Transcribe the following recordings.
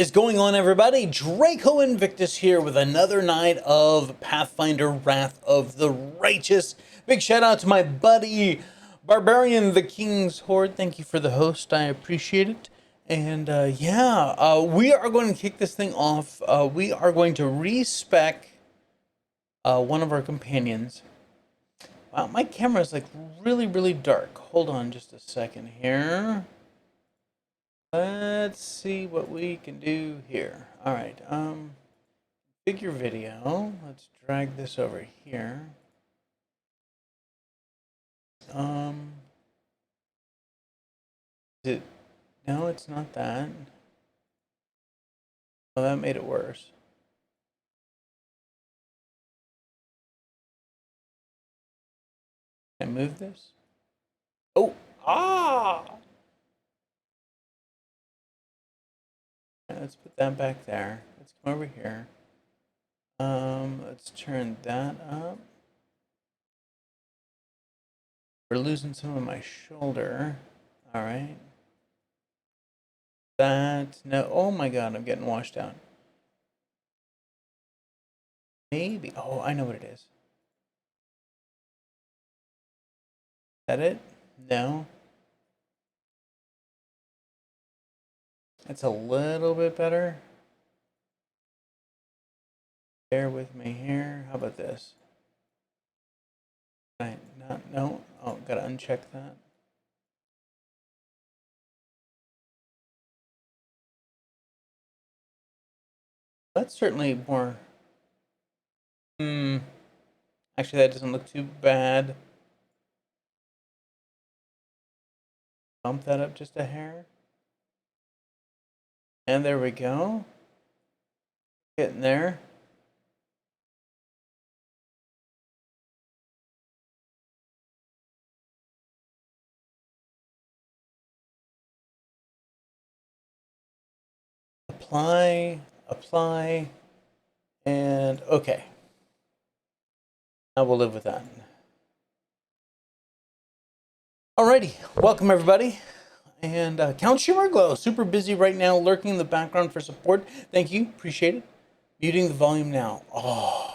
is going on, everybody? Draco Invictus here with another night of Pathfinder Wrath of the Righteous. Big shout out to my buddy Barbarian the King's Horde. Thank you for the host. I appreciate it. And we are going to kick this thing off. We are going to respec one of our companions. Wow, my camera is like really dark. Hold on just a second here. Let's see what we can do here. All right, figure video. Let's drag this over here. No, it's not that. Oh, that made it worse. Can I move this? Oh, let's put that back there. Let's come over here. Let's turn that up. We're losing some of my shoulder. All right. No, oh my God, I'm getting washed out. Maybe, oh, I know what it is. Is that it? No. That's a little bit better. Bear with me here. How about this? Right, no. Oh, gotta uncheck that. That's certainly more. Actually, that doesn't look too bad. Bump that up just a hair. And there we go. Getting there. Apply, and okay. Now we'll live with that. Alrighty, welcome everybody. And 𝐂𝐻 super busy right now, lurking in the background for support. Thank you, appreciate it. Muting the volume now. Oh.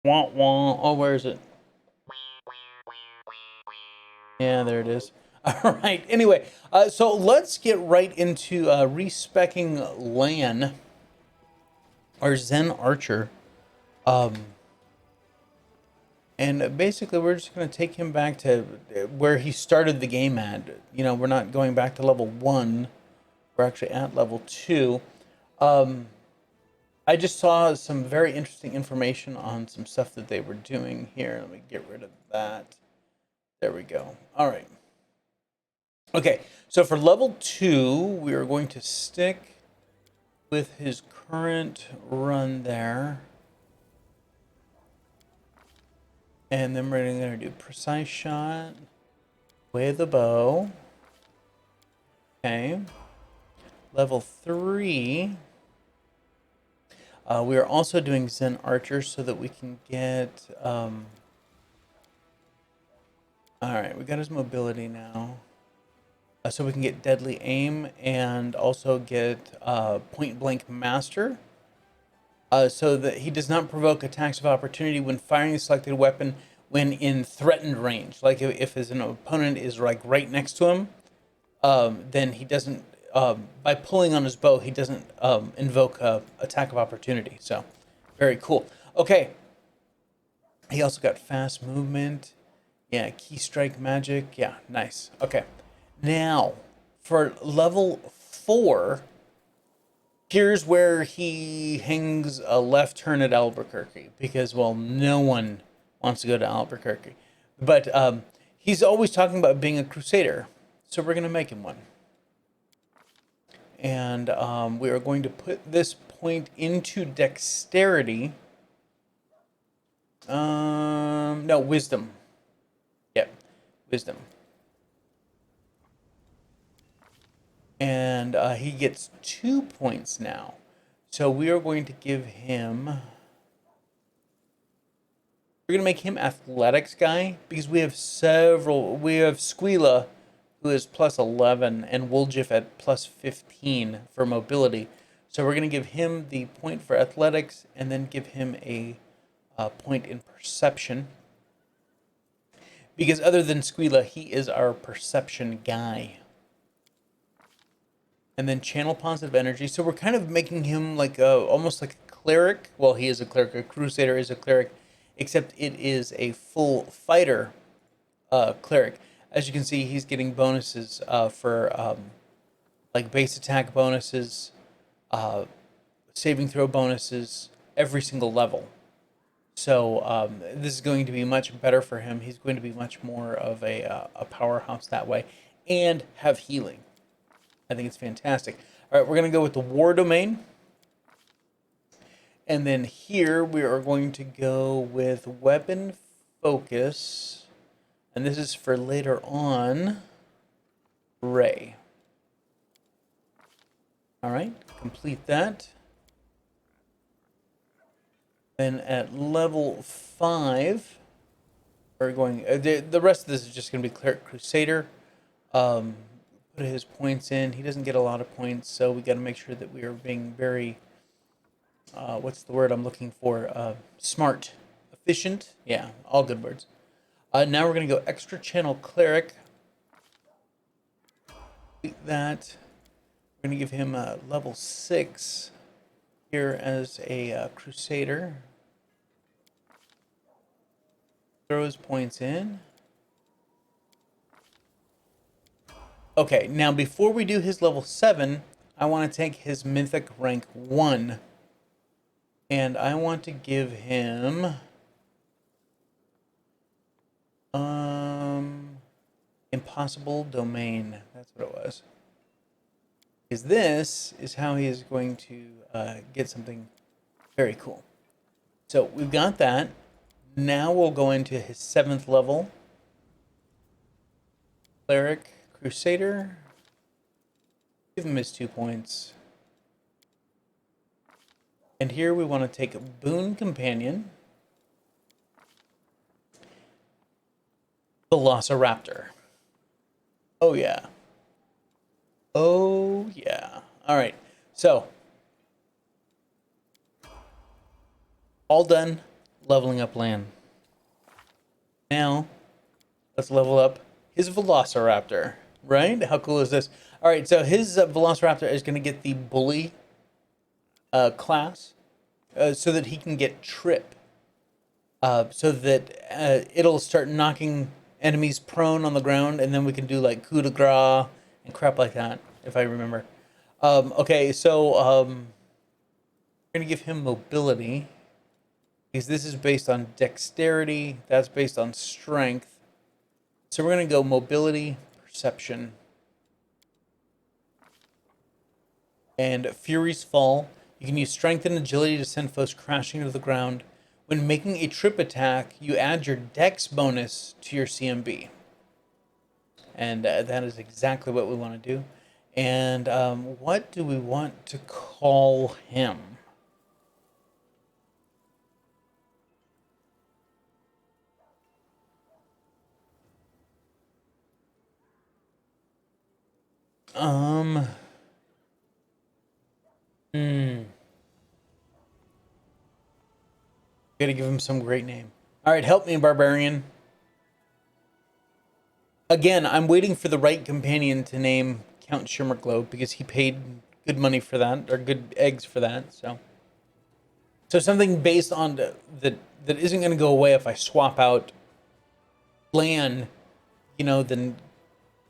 Wah wah. Oh, where is it? Yeah, there it is. All right. Anyway, so let's get right into respecking Lan, our Zen Archer. And basically, we're just going to take him back to where he started the game at. You know, we're not going back to level 1. We're actually at level 2. I just saw some very interesting information on some stuff that they were doing here. Let me get rid of that. There we go. All right. Okay, so for level 2, we are going to stick with his current run there. And then we're going to do precise shot with the bow. Okay. Level 3. We are also doing Zen Archer so that we can get... all right, we got his mobility now. So we can get Deadly Aim and also get Point Blank Master. So that he does not provoke attacks of opportunity when firing a selected weapon when in threatened range. Like if his opponent is like right next to him, then he doesn't, by pulling on his bow, he doesn't invoke attack of opportunity. So very cool. Okay. He also got fast movement. Yeah, key strike magic. Yeah, nice. Okay. Now, for level 4, here's where he hangs a left turn at Albuquerque because, well, no one wants to go to Albuquerque. But he's always talking about being a Crusader, so we're going to make him one. And we are going to put this point into Dexterity. No, Wisdom. Yep, Wisdom. And he gets 2 points now. So we are going to give him... We're going to make him Athletics guy because we have several... We have 𝐿𝐴, who is plus 11, and 𝐿𝐿𝐺 at plus 15 for mobility. So we're going to give him the point for athletics and then give him a point in perception. Because other than Squeala, he is our perception guy. And then channel positive energy. So we're kind of making him like almost like a cleric. Well, he is a cleric. A Crusader is a cleric, except it is a full fighter cleric. As you can see, he's getting bonuses for like base attack bonuses, saving throw bonuses every single level. So this is going to be much better for him. He's going to be much more of a powerhouse that way and have healing. I think it's fantastic. All right, we're going to go with the war domain. And then here we are going to go with weapon focus. And this is for later on, Ray. All right, complete that. Then at level 5, we're going, the rest of this is just going to be Cleric Crusader. Put his points in. He doesn't get a lot of points, so we got to make sure that we are being very, what's the word I'm looking for? Smart, efficient. Yeah, all good words. Now we're going to go extra channel cleric. That. We're going to give him a level 6 here as a Crusader. Throw his points in. Okay, now before we do his level 7, I want to take his Mythic rank 1. And I want to give him Impossible Domain. That's what it was. Because this is how he is going to get something very cool. So we've got that. Now we'll go into his 7th level. Cleric Crusader. Give him his 2 points. And here we want to take a Boon Companion. Velociraptor. Oh yeah. Oh yeah. All right. So all done leveling up land. Now let's level up his Velociraptor. Right? How cool is this? All right. So his Velociraptor is going to get the Bully class, so that he can get Trip. So that it'll start knocking enemies prone on the ground, and then we can do like coup de grace and crap like that, if I remember. Okay, so we're gonna give him mobility, because this is based on dexterity. That's based on strength. So we're gonna go mobility, perception, and Fury's Fall. You can use strength and agility to send foes crashing to the ground. When making a trip attack, you add your dex bonus to your CMB. And that is exactly what we want to do. And what do we want to call him? Gotta give him some great name. All right, help me, Barbarian. Again, I'm waiting for the right companion to name 𝐿𝐿𝐴, because he paid good money for that, or good eggs for that. So something based on that isn't going to go away if I swap out land. You know, then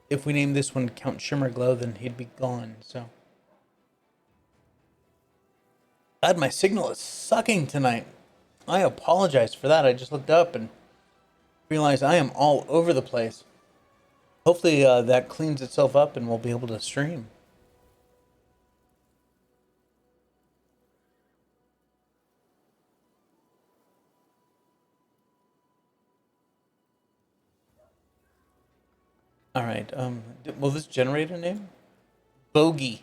if we name this one 𝐿𝐿𝐴, then he'd be gone. So God, my signal is sucking tonight. I apologize for that. I just looked up and realized I am all over the place. Hopefully that cleans itself up and we'll be able to stream. All right. Will this generate a name? Bogey.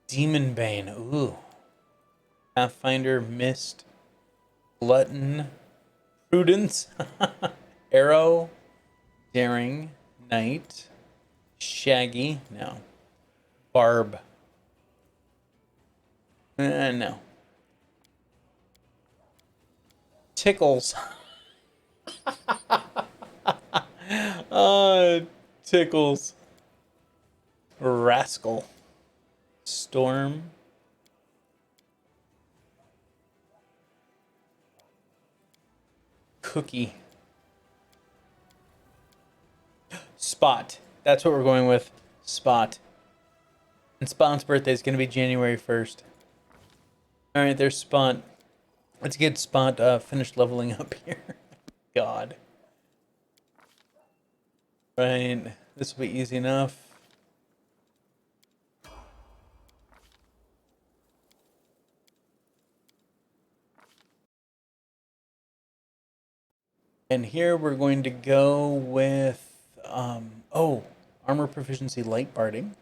Demonbane. Ooh. Pathfinder, Mist, Glutton, Prudence, Arrow, Daring, Knight. Shaggy. No. Barb. No. Tickles. Tickles. Rascal. Storm. Cookie. Spot. That's what we're going with. Spot. And Spot's birthday is going to be January 1st. Alright, there's Spot. Let's get Spot finished leveling up here. God. Right. This will be easy enough. And here we're going to go with, armor proficiency light barding.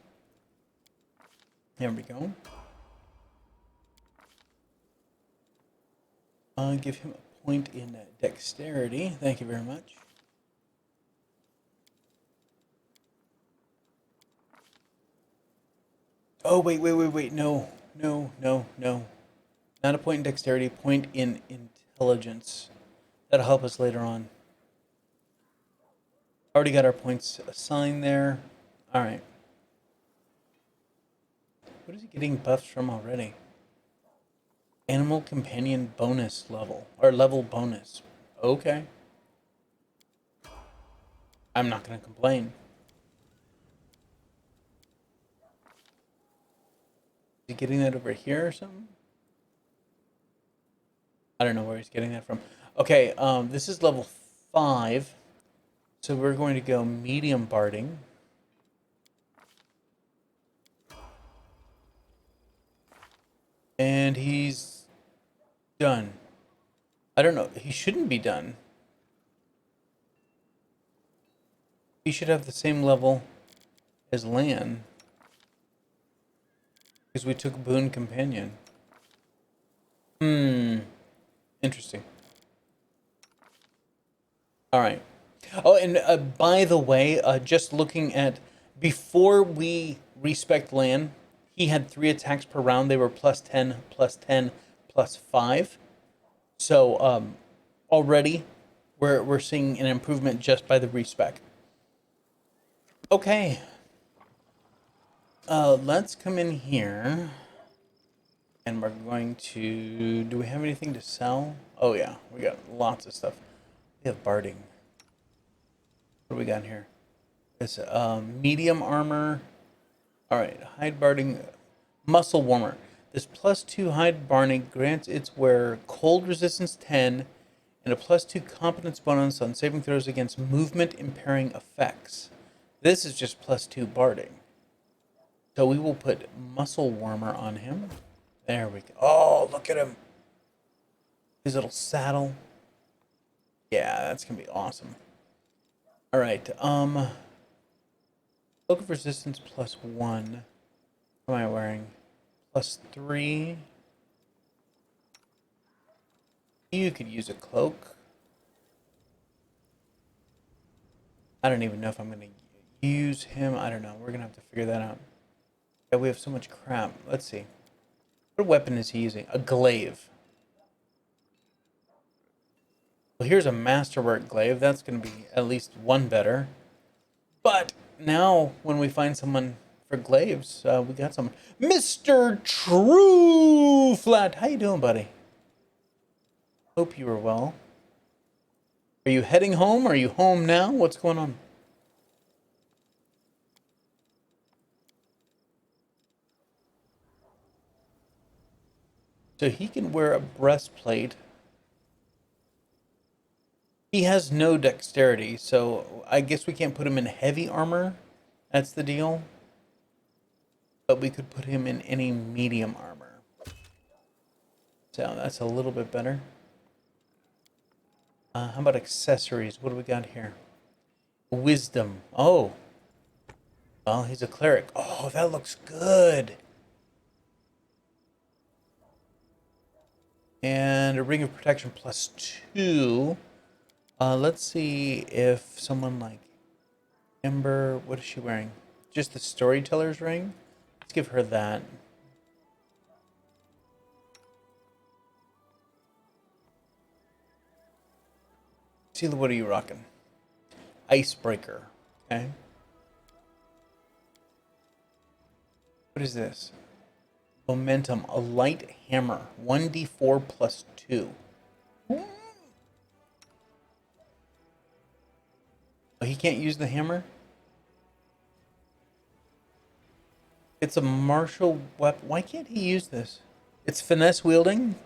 There we go. Give him a point in dexterity. Thank you very much. Oh, wait. No. Not a point in dexterity, point in intelligence. That'll help us later on. Already got our points assigned there. Alright. What is he getting buffs from already? Animal companion bonus level. Or level bonus. Okay. I'm not going to complain. Is he getting that over here or something? I don't know where he's getting that from. Okay, this is level 5. So we're going to go medium barding. And he's done. I don't know. He shouldn't be done. He should have the same level as Lan. Because we took Boon Companion. Interesting. Alright. Oh, and by the way, just looking at... Before we respect Lan, he had 3 attacks per round. They were plus 10, plus 10, plus 5. So, already, we're seeing an improvement just by the respec. Okay. Let's come in here. And we're going to... Do we have anything to sell? Oh, yeah. We got lots of stuff. We have barding. What do we got here? It's medium armor. Alright, hide barding. Muscle warmer. This +2 hide barding grants its wearer cold resistance 10 and a +2 competence bonus on saving throws against movement impairing effects. This is just +2 barding. So we will put muscle warmer on him. There we go. Oh, look at him. His little saddle. Yeah, that's going to be awesome. All right. Cloak of resistance +1. What am I wearing? +3. You could use a cloak. I don't even know if I'm going to use him. I don't know. We're going to have to figure that out. Yeah, we have so much crap. Let's see. What weapon is he using? A glaive. Well, here's a masterwork glaive. That's going to be at least one better. But now, when we find someone for glaives, we got someone. Mr. True Flat. How you doing, buddy? Hope you are well. Are you heading home? Are you home now? What's going on? So he can wear a breastplate. He has no dexterity, so I guess we can't put him in heavy armor. That's the deal. But we could put him in any medium armor. So that's a little bit better. How about accessories? What do we got here? Wisdom. Oh. Well, he's a cleric. Oh, that looks good. And a ring of protection +2. Let's see if someone like Ember, what is she wearing? Just the storyteller's ring? Let's give her that. Sheila, what are you rocking? Icebreaker. Okay. What is this? Momentum, a light hammer. 1d4 plus 2. Oh, he can't use the hammer? It's a martial weapon. Why can't he use this? It's finesse wielding?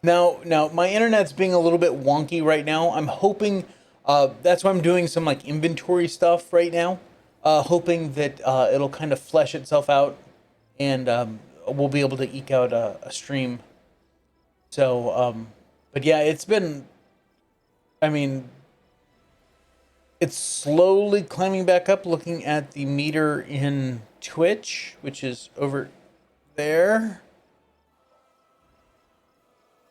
Now, my internet's being a little bit wonky right now. I'm hoping, that's why I'm doing some like inventory stuff right now. Hoping that it'll kind of flesh itself out, and we'll be able to eke out a stream. So, but yeah, it's been, I mean, it's slowly climbing back up, looking at the meter in Twitch, which is over there.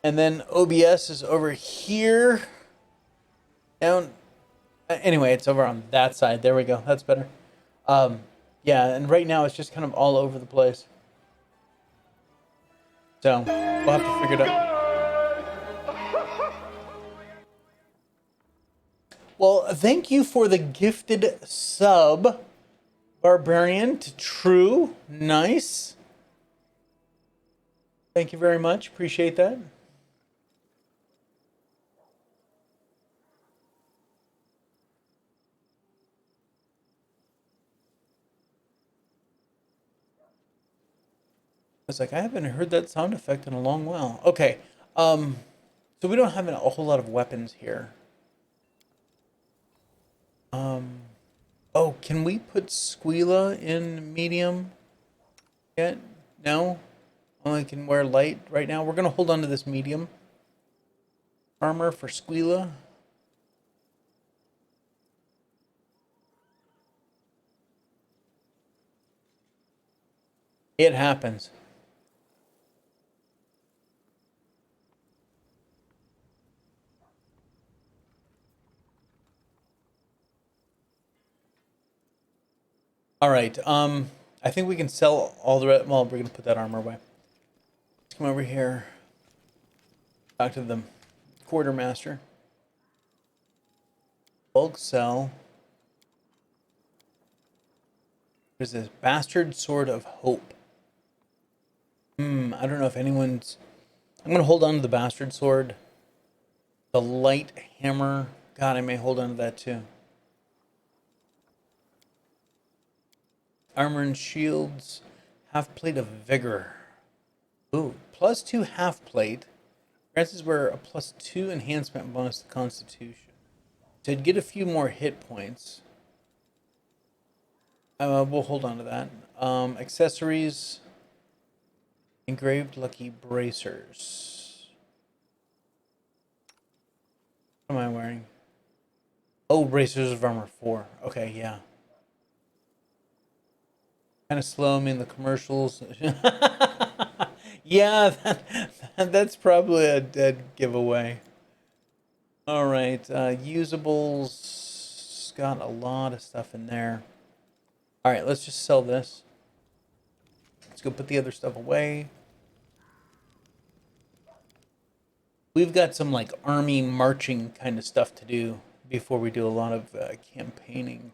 And then OBS is over here. Down. Anyway, it's over on that side. There we go. That's better. Yeah, and right now it's just kind of all over the place. So we'll have to figure it out. Well, thank you for the gifted sub, Barbarian, to True. Nice. Thank you very much. Appreciate that. I was like, I haven't heard that sound effect in a long while. Okay. So we don't have a whole lot of weapons here. Oh, can we put Squeala in medium yet? No? Only can wear light right now. We're gonna hold on to this medium armor for Squeala. It happens. All right. I think we can sell all the rest. Well, we're gonna put that armor away. Let's come over here. Talk to the quartermaster. Bulk sell. What is this? Bastard Sword of Hope. I don't know if anyone's... I'm gonna hold on to the Bastard Sword. The light hammer. God, I may hold on to that too. Armor and shields. Half plate of vigor. Ooh, +2 half plate. Grants were a +2 enhancement bonus to Constitution. So I'd get a few more hit points. We'll hold on to that. Accessories. Engraved lucky bracers. What am I wearing? Oh, bracers of armor 4. Okay, yeah. Kind of slow me in the commercials. Yeah, that's probably a dead giveaway. All right, usables. Got a lot of stuff in there. All right, let's just sell this. Let's go put the other stuff away. We've got some like army marching kind of stuff to do before we do a lot of campaigning.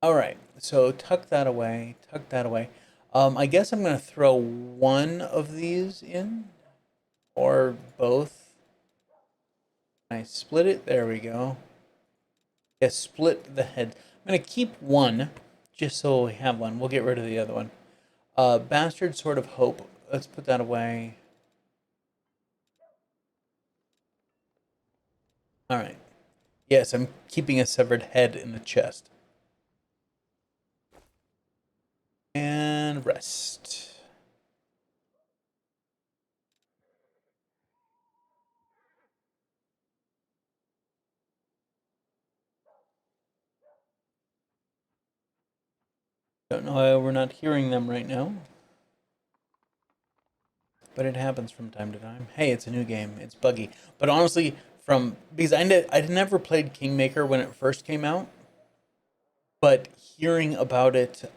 All right, so tuck that away, tuck that away. I guess I'm gonna throw one of these in, or both. Can I split it? There we go. Yeah, split the head. I'm gonna keep one, just so we have one. We'll get rid of the other one. Bastard Sword of Hope. Let's put that away. All right. Yes, I'm keeping a severed head in the chest. And rest. Don't know why we're not hearing them right now. but it happens from time to time. Hey, it's a new game. It's buggy. But honestly, because I never played Kingmaker when it first came out, but hearing about it,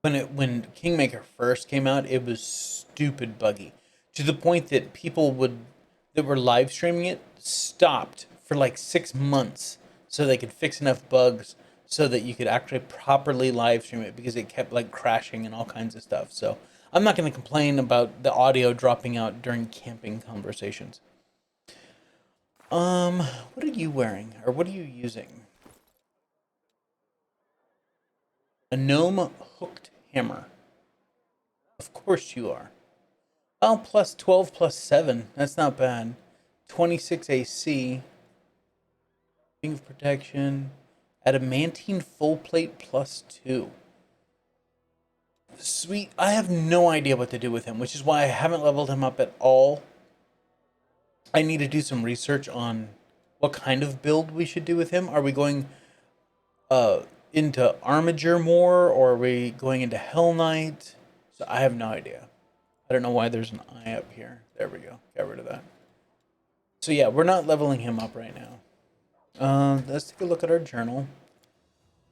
when Kingmaker first came out, it was stupid buggy, to the point that that were live streaming it stopped for like 6 months so they could fix enough bugs so that you could actually properly live stream it, because it kept like crashing and all kinds of stuff. So I'm not going to complain about the audio dropping out during camping conversations. What are you wearing, or what are you using? A gnome hooked hammer. Of course you are. Oh, plus 12 plus 7. That's not bad. 26 AC. Ring of protection. Adamantine full plate plus 2. Sweet. I have no idea what to do with him, which is why I haven't leveled him up at all. I need to do some research on what kind of build we should do with him. Are we going into Armiger more, or are we going into Hell Knight? So I have no idea. I don't know why there's an eye up here. There we go. Got rid of that. So yeah, we're not leveling him up right now. Let's take a look at our journal.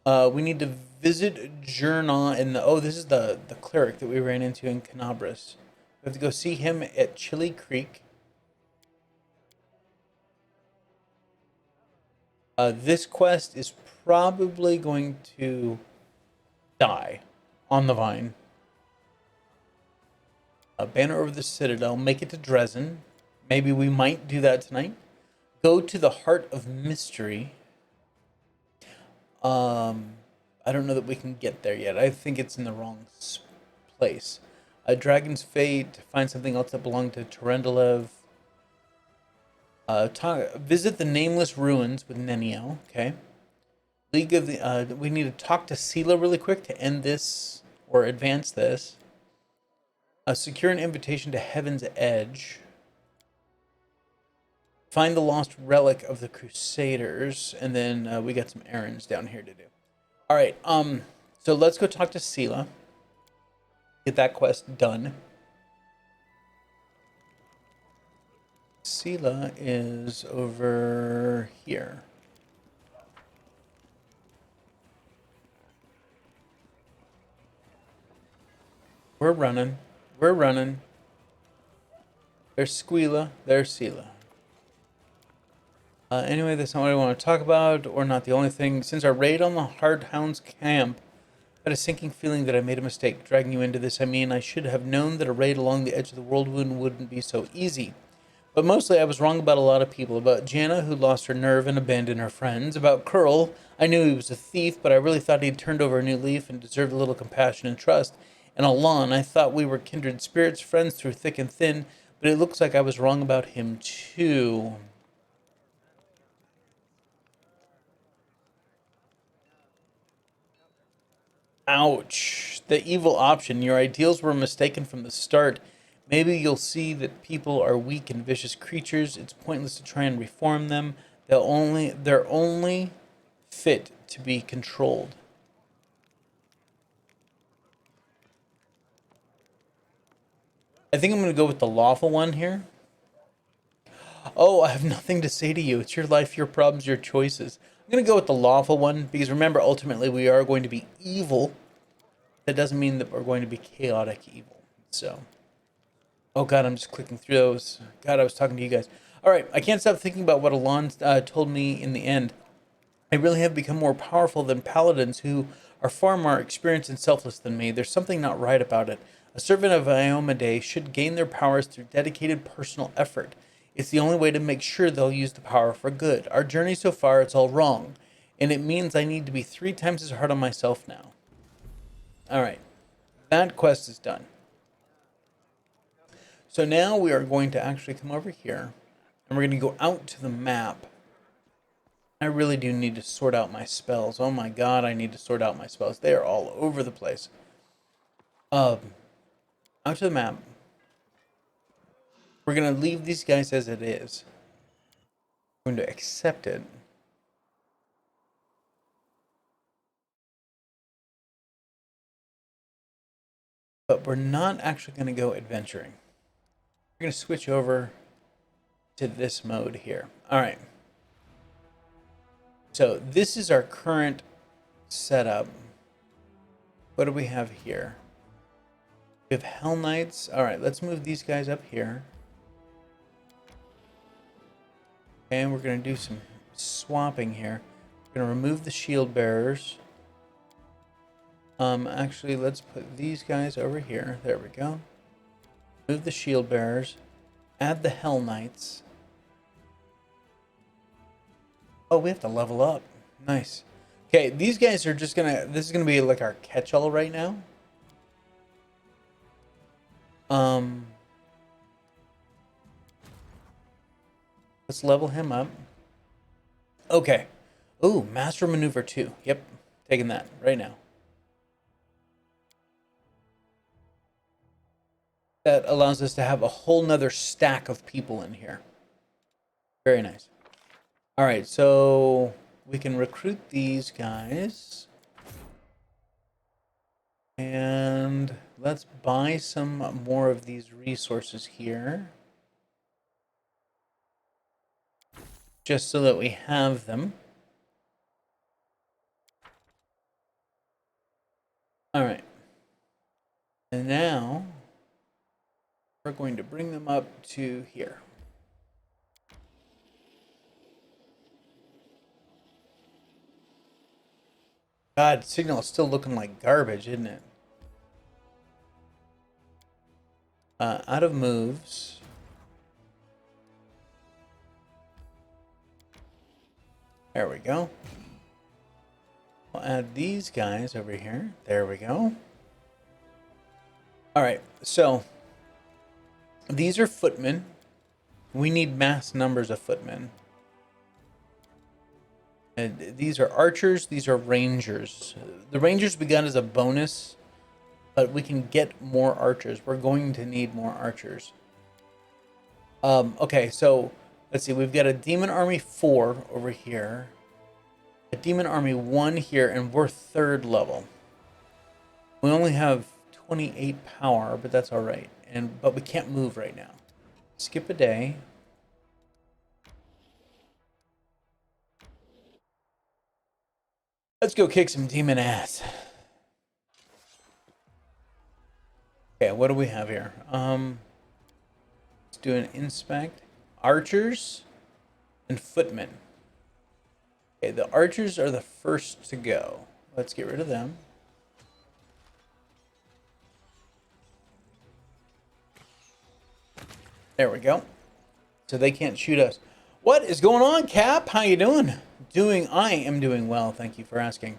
We need to visit Jurna in the... Oh, this is the cleric that we ran into in Canabris. We have to go see him at Chili Creek. This quest is probably going to die on the vine. Banner over the Citadel. Make it to Dresden. Maybe we might do that tonight. Go to the Heart of Mystery. I don't know that we can get there yet. I think it's in the wrong place. Dragon's Fate. Find something else that belonged to Terendelev. Visit the Nameless Ruins with Neniel. Okay. League of the... we need to talk to 𝐂𝐿a really quick to end this, or advance this. Secure an invitation to Heaven's Edge. Find the lost relic of the Crusaders, and then we got some errands down here to do. All right, so let's go talk to 𝐂𝐿a. Get that quest done. 𝐂𝐿a is over here. We're running. We're running. There's 𝐂𝐿a. There's 𝐂𝐿a. Anyway, that's not what I want to talk about, or not the only thing. Since our raid on the Hardhounds camp, I had a sinking feeling that I made a mistake. Dragging you into this, I mean, I should have known that a raid along the edge of the Worldwound wouldn't be so easy. But mostly I was wrong about a lot of people. About Janna, who lost her nerve and abandoned her friends. About Curl, I knew he was a thief, but I really thought he'd turned over a new leaf and deserved a little compassion and trust. And Alon, I thought we were kindred spirits, friends through thick and thin, but it looks like I was wrong about him too. Ouch. The evil option. Your ideals were mistaken from the start. Maybe you'll see that people are weak and vicious creatures. It's pointless to try and reform them. They're only fit to be controlled. I think I'm going to go with the lawful one here. Oh, I have nothing to say to you. It's your life, your problems, your choices. I'm going to go with the lawful one, because remember, ultimately, we are going to be evil. That doesn't mean that we're going to be chaotic evil. So, oh God, I'm just clicking through those. God, I was talking to you guys. All right, I can't stop thinking about what Alon told me in the end. I really have become more powerful than paladins who are far more experienced and selfless than me. There's something not right about it. A servant of 𝐼𝐿𝐴𝐽𝐴 should gain their powers through dedicated personal effort. It's the only way to make sure they'll use the power for good. Our journey so far, it's all wrong. And it means I need to be 3 times as hard on myself now. Alright. That quest is done. So now we are going to actually come over here. And we're going to go out to the map. I really do need to sort out my spells. Oh my God, I need to sort out my spells. They are all over the place. Out to the map. We're going to leave these guys as it is. We're going to accept it. but we're not actually going to go adventuring. We're going to switch over to this mode here. All right. So this is our current setup. What do we have here? We have Hell Knights. All right, let's move these guys up here. And we're going to do some swapping here. We're going to remove the shield bearers. Actually, let's put these guys over here. There we go. Move the shield bearers. Add the Hell Knights. Oh, we have to level up. Nice. Okay, these guys are just gonna... This is gonna be like our catch-all right now. Let's level him up. Okay. Ooh, Master Maneuver 2. Yep, taking that right now. That allows us to have a whole nother stack of people in here. Very nice. All right, so we can recruit these guys. And let's buy some more of these resources here. Just so that we have them. All right. And now we're going to bring them up to here. God, Signal is still looking like garbage, isn't it? Out of moves. There we go. We'll add these guys over here. There we go. All right, so these are footmen. We need mass numbers of footmen. And these are archers, these are rangers. The rangers we got as a bonus, but we can get more archers. We're going to need more archers. Okay, so let's see. We've got a Demon Army 4 over here. A Demon Army 1 here, and we're 3rd level. We only have 28 power, but that's all right. But we can't move right now. Skip a day. Let's go kick some demon ass. Okay, what do we have here? Let's do an inspect. Archers and footmen. Okay, the archers are the first to go. Let's get rid of them. There we go. So they can't shoot us. What is going on, Cap? How you doing? I am doing well. Thank you for asking.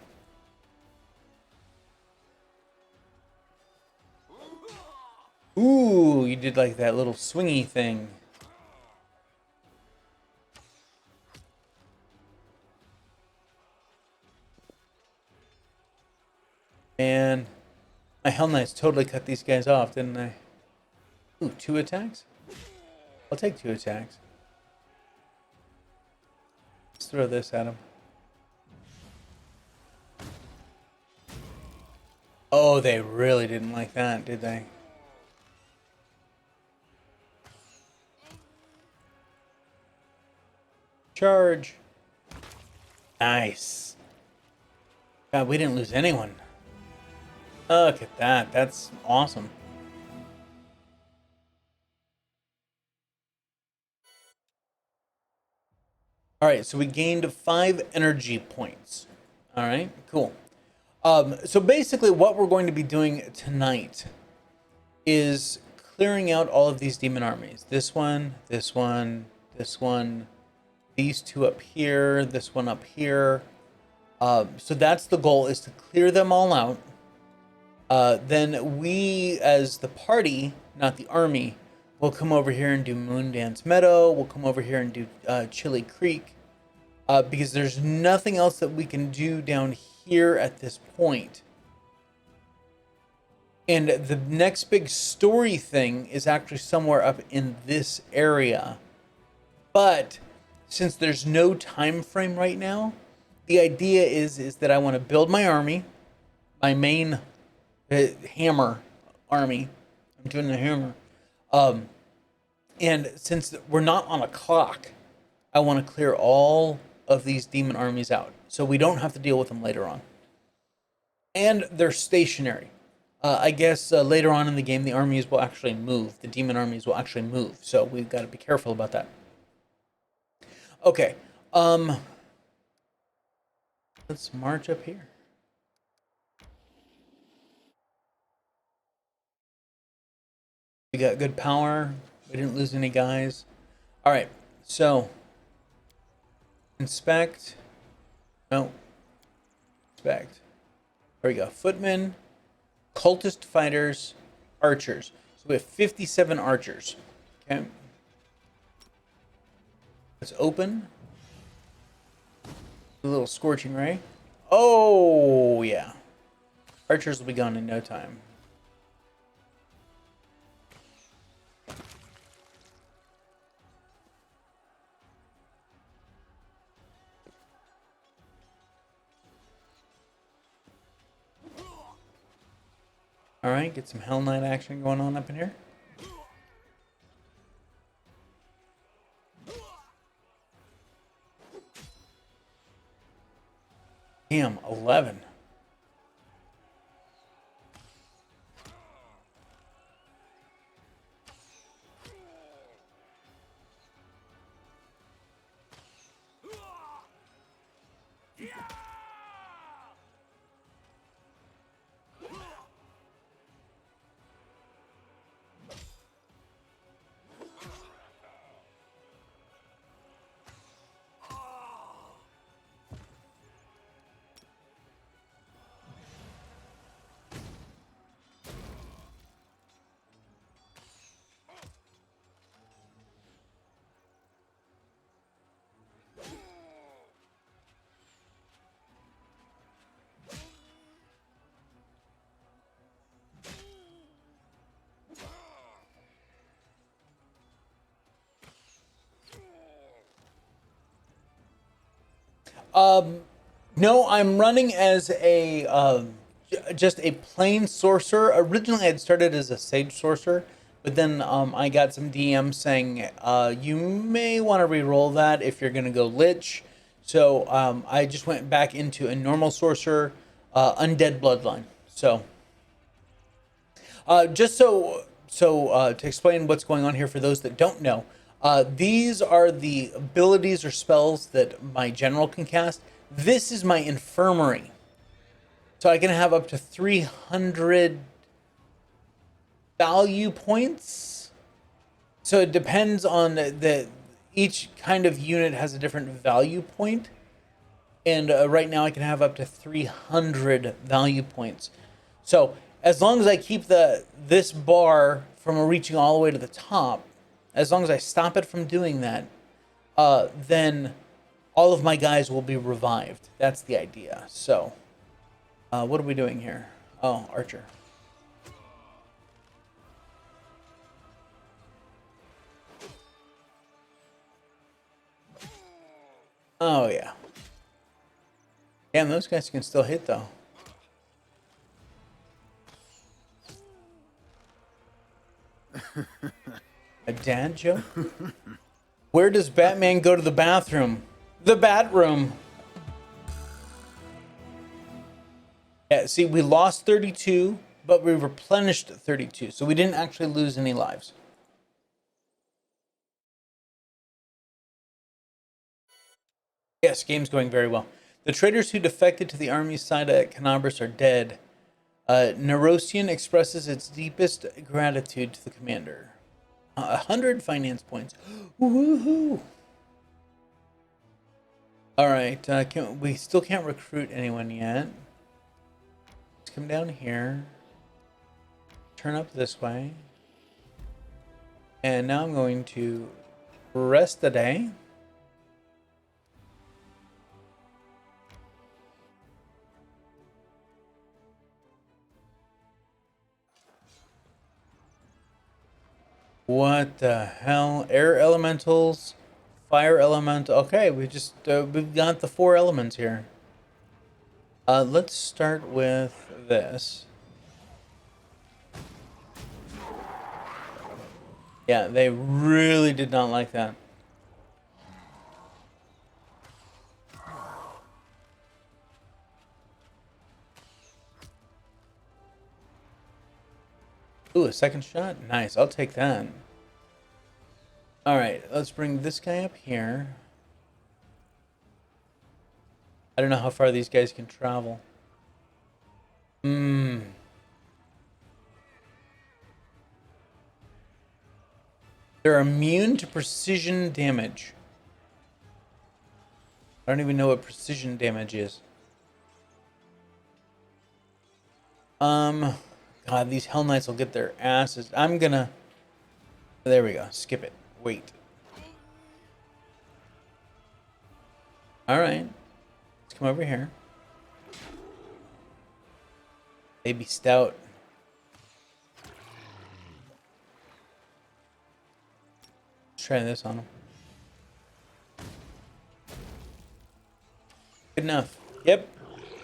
Ooh, you did like that little swingy thing. And my Hell Knights totally cut these guys off, didn't they? Ooh, 2 attacks? I'll take 2 attacks. Let's throw this at him. Oh, they really didn't like that, did they? Charge. Nice. God, we didn't lose anyone. Look at that. That's awesome. All right, so we gained 5 energy points. All right, cool. So basically what we're going to be doing tonight is clearing out all of these demon armies. This one, this one, this one, these 2 up here, this one up here. So that's the goal, is to clear them all out. Then we, as the party, not the army, will come over here and do Moondance Meadow. We'll come over here and do Chili Creek. Because there's nothing else that we can do down here at this point. And the next big story thing is actually somewhere up in this area. But since there's no time frame right now, the idea is that I want to build my army, my main hammer army. I'm doing the hammer. And since we're not on a clock, I want to clear all of these demon armies out so we don't have to deal with them later on. And they're stationary. I guess later on in the game, the armies will actually move. The demon armies will actually move. So we've got to be careful about that. Okay. Let's march up here. We got good power. We didn't lose any guys. All right. So inspect. No. Inspect. There we go. Footmen, cultist fighters, archers. So we have 57 archers. Okay. Let's open. A little scorching ray. Oh, yeah. Archers will be gone in no time. All right, get some Hell Knight action going on up in here. Damn, 11. No, I'm running as a just a plain sorcerer. Originally, I'd started as a sage sorcerer, but then I got some DMs saying you may want to re-roll that if you're going to go Lich. So I just went back into a normal sorcerer, Undead Bloodline. So just to explain what's going on here for those that don't know, these are the abilities or spells that my general can cast. This is my infirmary. So I can have up to 300 value points. So it depends on each kind of unit has a different value point. And right now I can have up to 300 value points. So as long as I keep this bar from reaching all the way to the top, as long as I stop it from doing that, then all of my guys will be revived. That's the idea. So, what are we doing here? Oh, Archer. Oh, yeah. Damn, those guys can still hit, though. A dad joke? Where does Batman go to the bathroom? The Bat Room. Yeah, see, we lost 32, but we replenished 32, so we didn't actually lose any lives. Yes, game's going very well. The traitors who defected to the army's side at 𝐂𝐚𝐽 are dead. Nerosian expresses its deepest gratitude to the commander. 100 finance points. Woohoo! All right, we still can't recruit anyone yet. Let's come down here. Turn up this way. And now I'm going to rest the day. What the hell? Air elementals, fire element. Okay, we've got the 4 elements here. Let's start with this. Yeah, they really did not like that. Ooh, a second shot? Nice, I'll take that. Alright, let's bring this guy up here. I don't know how far these guys can travel. They're immune to precision damage. I don't even know what precision damage is. God, these Hell Knights will get their asses. I'm gonna... There we go. Skip it. Wait. Alright. Let's come over here. Baby Stout. Let's try this on him. Good enough. Yep.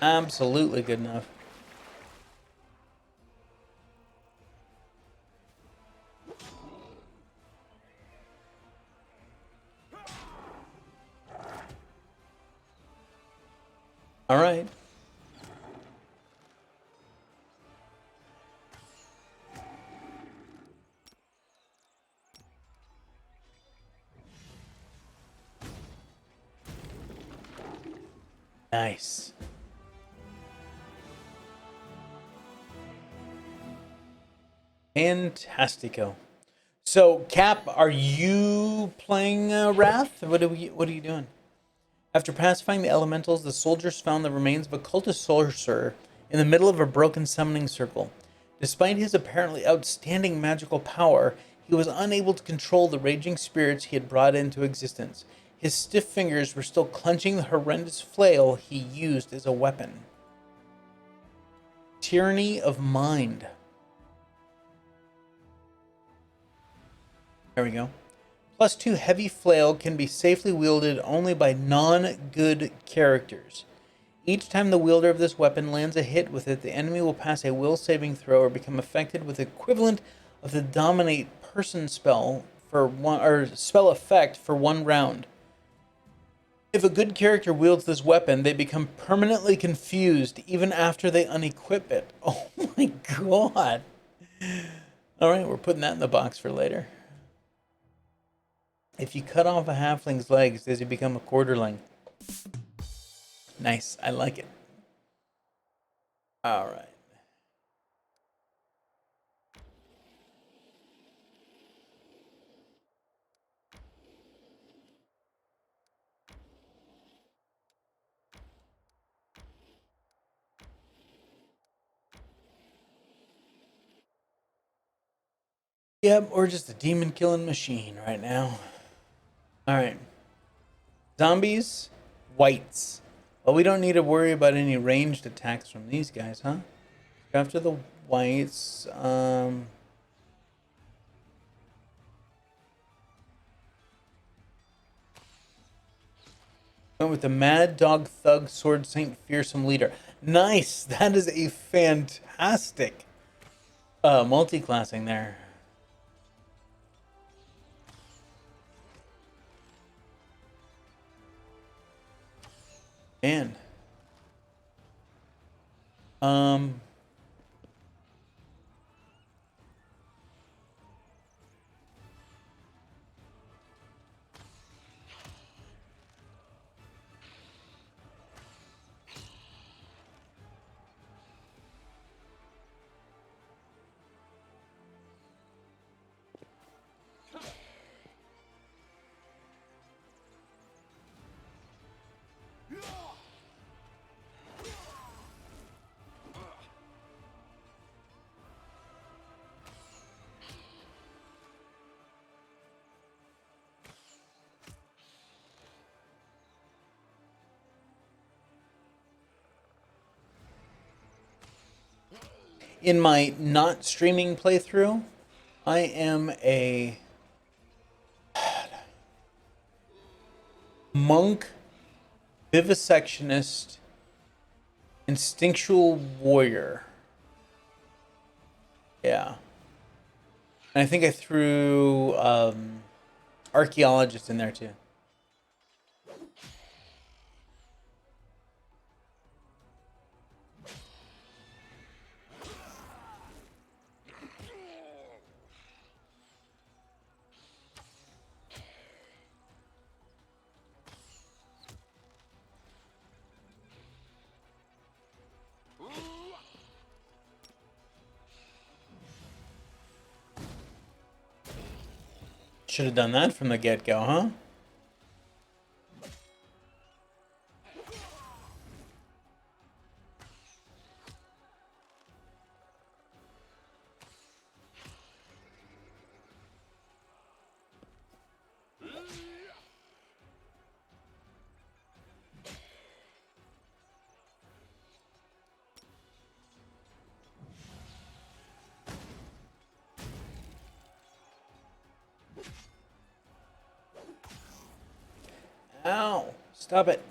Absolutely good enough. All right. Nice. Fantastico. So, Cap, are you playing Wrath? What are you doing? After pacifying the elementals, the soldiers found the remains of a cultist sorcerer in the middle of a broken summoning circle. Despite his apparently outstanding magical power, he was unable to control the raging spirits he had brought into existence. His stiff fingers were still clenching the horrendous flail he used as a weapon. Tyranny of Mind. There we go. +2 heavy flail can be safely wielded only by non-good characters. Each time the wielder of this weapon lands a hit with it, the enemy will pass a will saving throw or become affected with the equivalent of the dominate person spell for one, or spell effect for 1 round. If a good character wields this weapon, they become permanently confused even after they unequip it. Oh my god. Alright, we're putting that in the box for later. If you cut off a halfling's legs, does he become a quarterling? Nice, I like it. Alright. Yep, or just a demon killing machine right now. Alright. Zombies, whites. Well, we don't need to worry about any ranged attacks from these guys, huh? After the whites, went with the Mad Dog Thug Sword Saint Fearsome Leader. Nice! That is a fantastic multi-classing there. Man. In my not streaming playthrough, I am a monk, vivisectionist, instinctual warrior. Yeah. And I think I threw archaeologist in there too. Should have done that from the get-go, huh? Ow! Stop it.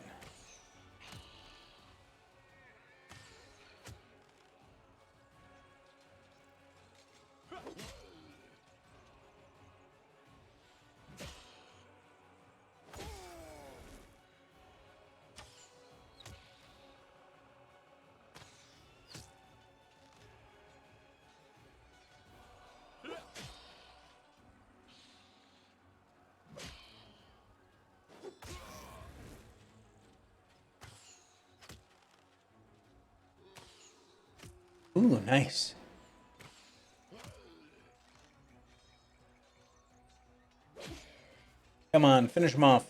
Ooh, nice. Come on, finish him off.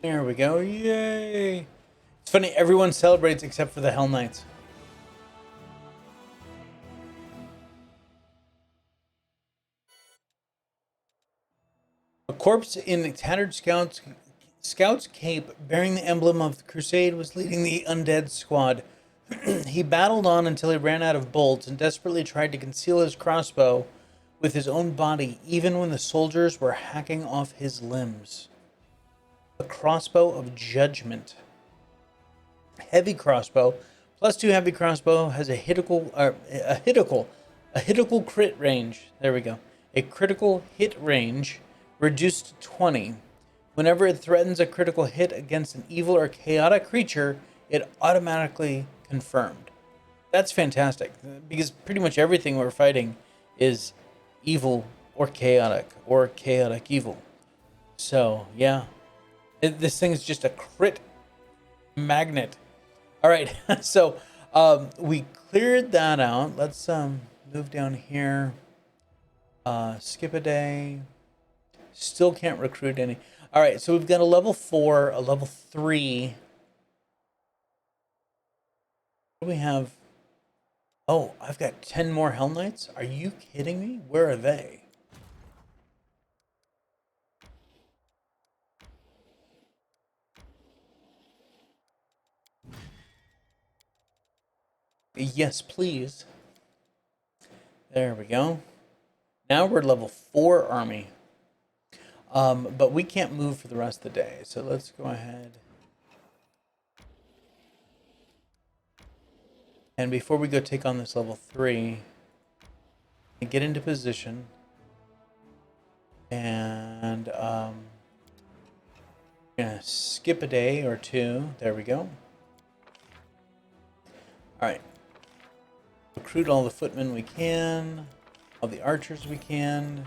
There we go. Yay! It's funny, everyone celebrates except for the Hell Knights. A corpse in the tattered scout's cape bearing the emblem of the Crusade was leading the undead squad. He battled on until he ran out of bolts and desperately tried to conceal his crossbow with his own body, even when the soldiers were hacking off his limbs. The crossbow of judgment. Heavy crossbow. +2 heavy crossbow has a hittical crit range. There we go. A critical hit range reduced to 20. Whenever it threatens a critical hit against an evil or chaotic creature, it automatically confirmed. That's fantastic, because pretty much everything we're fighting is evil or chaotic evil. So, yeah. This thing is just a crit magnet. All right, so we cleared that out. Let's move down here. Skip a day. Still can't recruit any. All right, so we've got a level 4, a level 3. What do we have? Oh, I've got 10 more Hell Knights? Are you kidding me? Where are they? Yes, please. There we go. Now we're level 4 army. But we can't move for the rest of the day. So let's go ahead. And before we go take on this level 3, get into position. And we're gonna skip a day or 2. There we go. Alright. Recruit all the footmen we can. All the archers we can.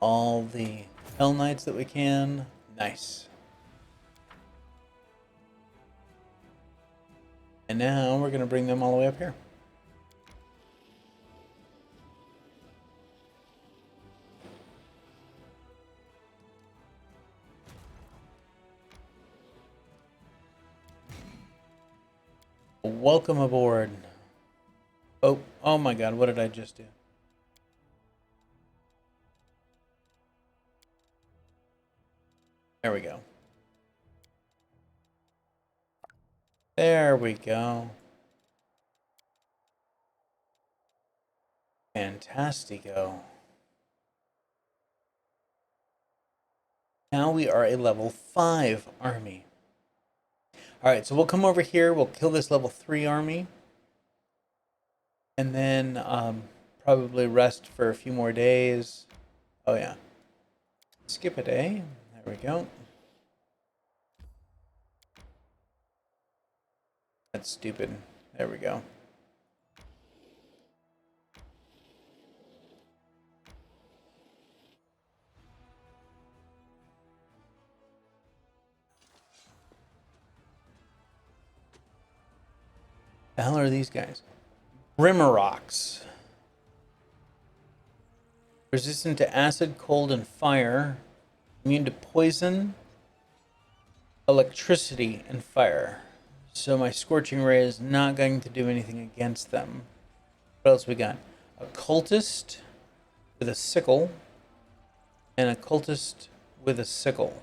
All the Hell Knights that we can. Nice. And now we're going to bring them all the way up here. Welcome aboard. Oh my God, what did I just do? There we go. There we go. Fantastico. Now we are a level 5 army. Alright, so we'll come over here, we'll kill this level 3 army. And then probably rest for a few more days. Oh yeah. Skip a day. There we go. That's stupid. There we go. The hell are these guys? Brimmeroks. Resistant to acid, cold, and fire. Immune to poison, electricity, and fire. So my Scorching Ray is not going to do anything against them. What else we got? A cultist with a sickle. And a cultist with a sickle.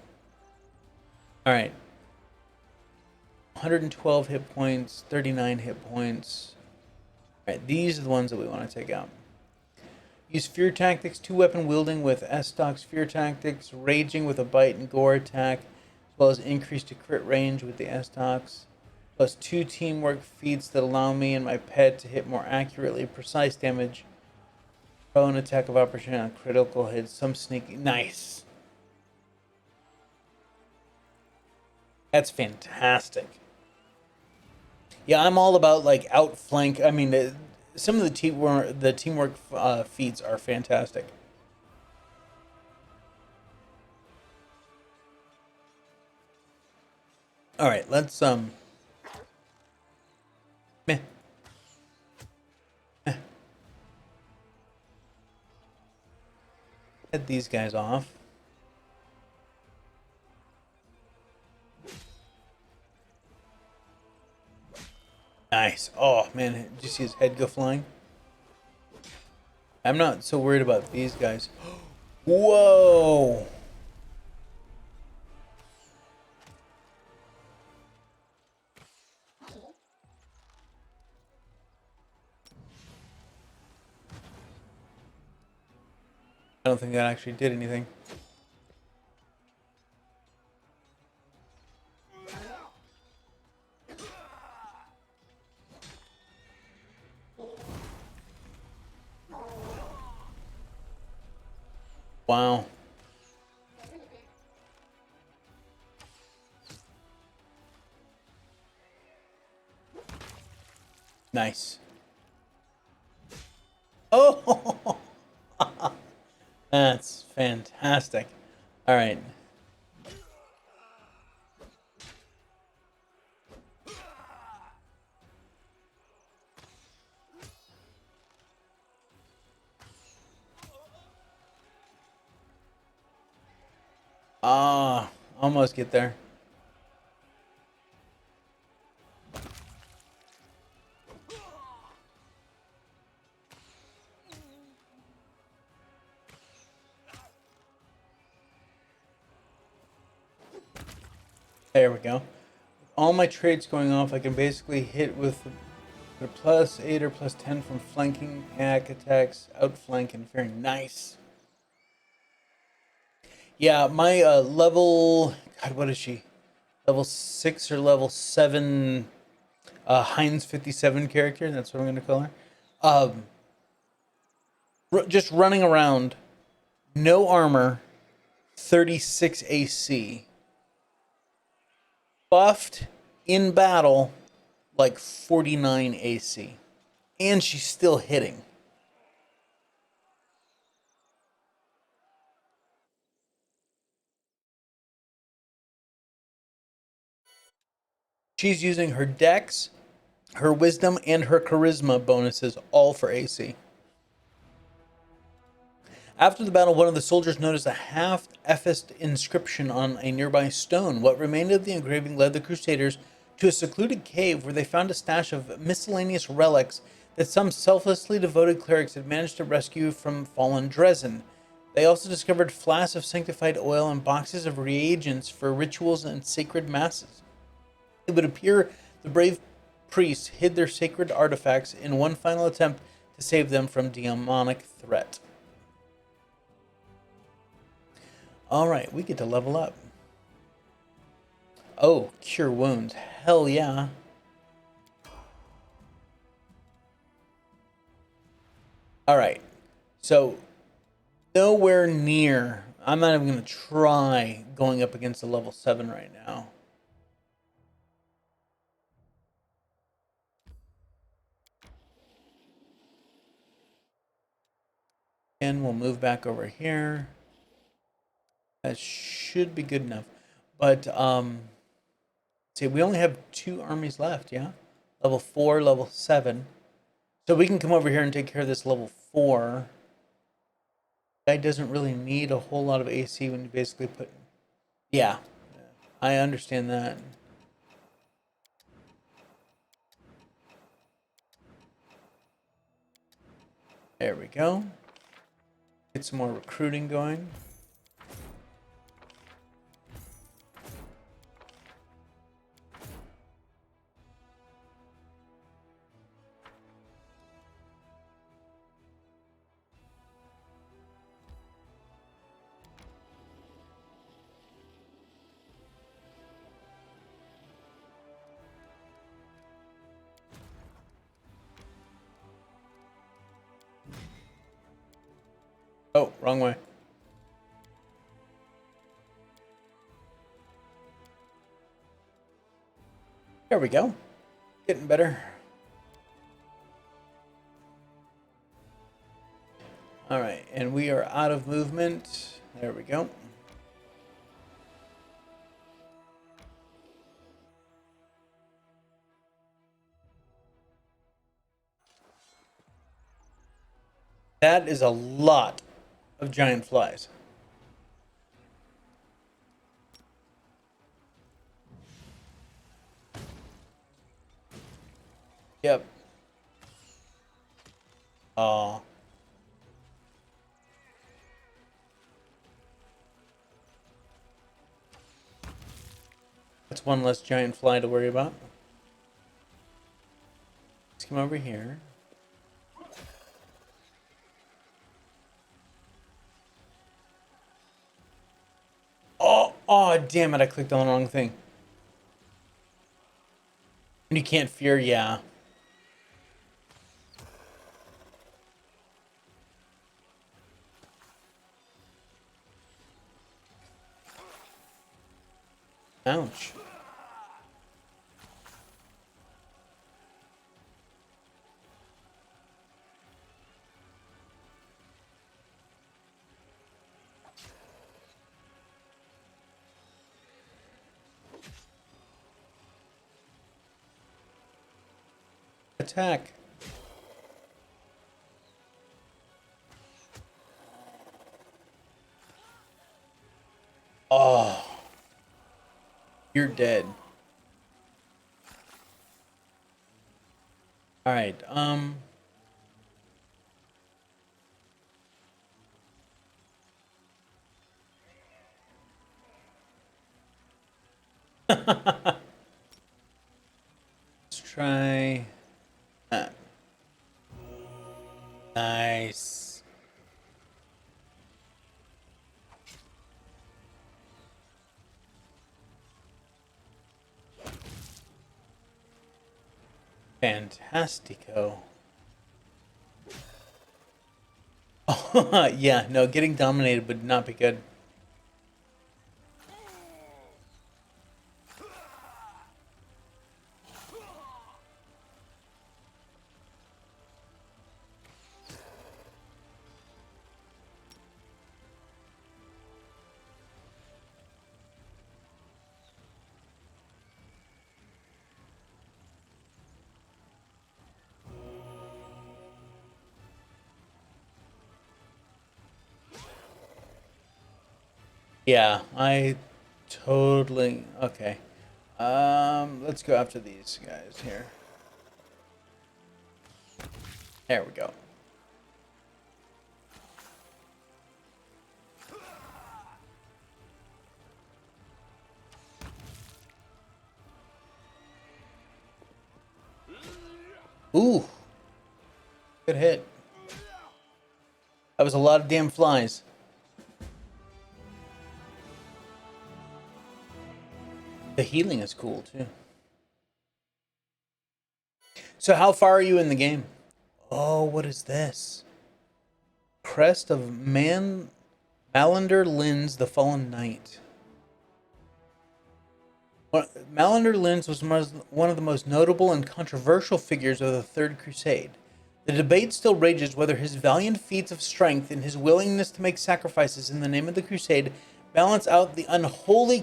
Alright. 112 hit points, 39 hit points. Alright, these are the ones that we want to take out. Use Fear Tactics, 2-weapon wielding with S-Stock's Fear Tactics, Raging with a Bite and Gore attack, as well as increase to crit range with the S-Stocks, plus 2 teamwork feats that allow me and my pet to hit more accurately, precise damage, prone attack of opportunity on critical hits, some sneaky. Nice. That's fantastic. Yeah, I'm all about like outflank. I mean, some of the teamwork feats are fantastic. All right, let's meh. Head these guys off. Nice. Oh man, did you see his head go flying? I'm not so worried about these guys. Whoa! I don't think that actually did anything. Wow. Nice. Oh! That's fantastic. All right. Ah, almost get there. There we go. All my traits going off, I can basically hit with the +8 or +10 from flanking, hack attacks, outflank, and very nice. Yeah, my level, God, what is she? Level 6 or level 7 Heinz 57 character, that's what I'm going to call her. Just running around, no armor, 36 AC. Buffed in battle, like 49 AC. And she's still hitting. She's using her dex, her wisdom, and her charisma bonuses all for AC. After the battle, one of the soldiers noticed a half-effaced inscription on a nearby stone. What remained of the engraving led the Crusaders to a secluded cave where they found a stash of miscellaneous relics that some selflessly devoted clerics had managed to rescue from fallen Dresden. They also discovered flasks of sanctified oil and boxes of reagents for rituals and sacred masses. It would appear the brave priests hid their sacred artifacts in one final attempt to save them from demonic threat. All right, we get to level up. Oh, cure wounds. Hell yeah. All right. So, nowhere near. I'm not even going to try going up against a level 7 right now. And we'll move back over here. That should be good enough. But, see, we only have 2 armies left, yeah? Level 4, level 7. So we can come over here and take care of this level 4. Guy doesn't really need a whole lot of AC when you basically put... Yeah, I understand that. There we go. Get some more recruiting going. Oh, wrong way. There we go. Getting better. All right, and we are out of movement. There we go. That is a lot of giant flies. Yep. Oh. That's one less giant fly to worry about. Let's come over here. Oh, damn it, I clicked on the wrong thing. And you can't fear, yeah. Ouch. Attack. Oh. You're dead. All right. Let's try that. Nice. Fantastico. Oh, yeah, no, getting dominated would not be good. Yeah, I totally... Okay. Let's go after these guys here. There we go. Ooh. Good hit. That was a lot of damn flies. The healing is cool too. So how far are you in the game? Oh, what is this? Crest of Malander Linz, the Fallen Knight. Malander Linz was one of the most notable and controversial figures of the Third Crusade. The debate still rages whether his valiant feats of strength and his willingness to make sacrifices in the name of the Crusade balance out the unholy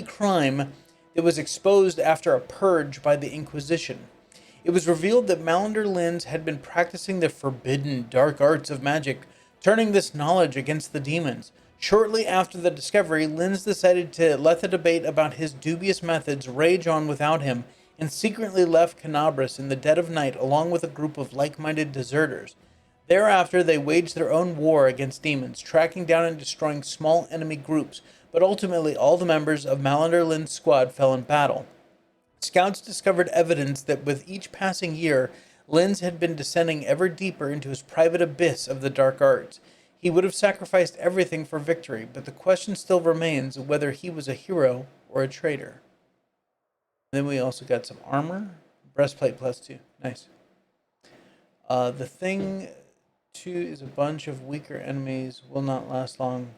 crime that was exposed after a purge by the Inquisition. It was revealed that Malander Linz had been practicing the forbidden dark arts of magic, turning this knowledge against the demons. Shortly after the discovery, Linz decided to let the debate about his dubious methods rage on without him, and secretly left Canabras in the dead of night along with a group of like-minded deserters. Thereafter, they waged their own war against demons, tracking down and destroying small enemy groups, but ultimately all the members of Malander Linz's squad fell in battle. Scouts discovered evidence that with each passing year, Linz had been descending ever deeper into his private abyss of the dark arts. He would have sacrificed everything for victory, but the question still remains whether he was a hero or a traitor. And then we also got some armor. Breastplate +2. Nice. The thing 2 is a bunch of weaker enemies. Will not last long.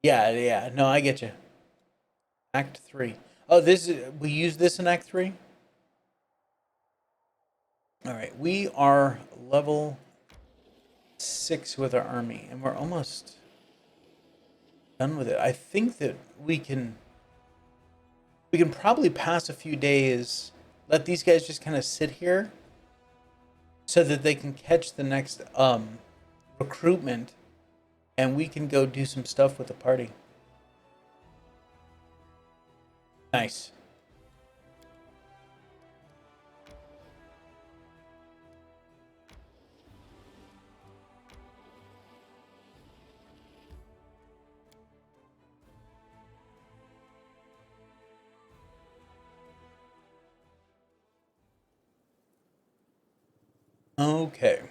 Yeah. No, I get you. Act 3. Oh, we use this in Act 3? Alright, we are level 6 with our army, and we're almost done with it. I think that we can probably pass a few days, let these guys just kind of sit here so that they can catch the next recruitment, and we can go do some stuff with the party. Nice. Okay.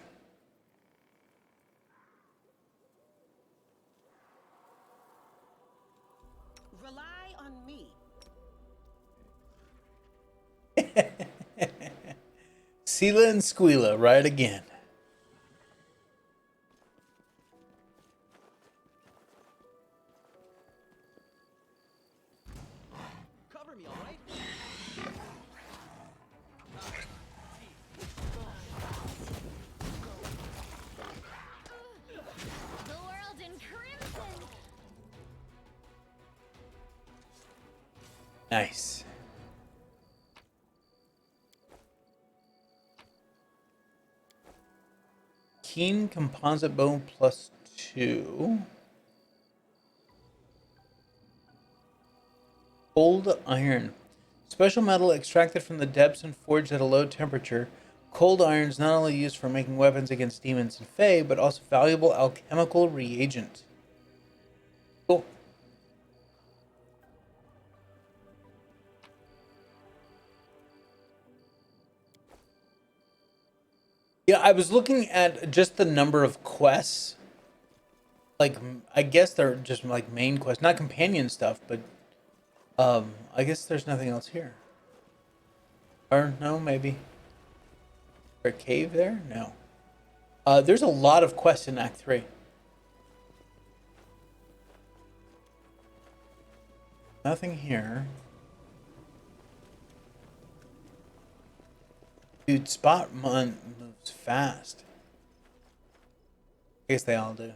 Rely on me. Sela and Squeala, right again. Cover me, all right? The world in crimson. Nice. Keen composite bow +2. Cold iron. Special metal extracted from the depths and forged at a low temperature. Cold iron is not only used for making weapons against demons and fae, but also valuable alchemical reagent. Cool. Yeah, I was looking at just the number of quests. Like, I guess they're just like main quests, not companion stuff, but I guess there's nothing else here. Or no, maybe. Is there a cave there? No. There's a lot of quests in Act 3. Nothing here. Dude, Spot moves fast. I guess they all do.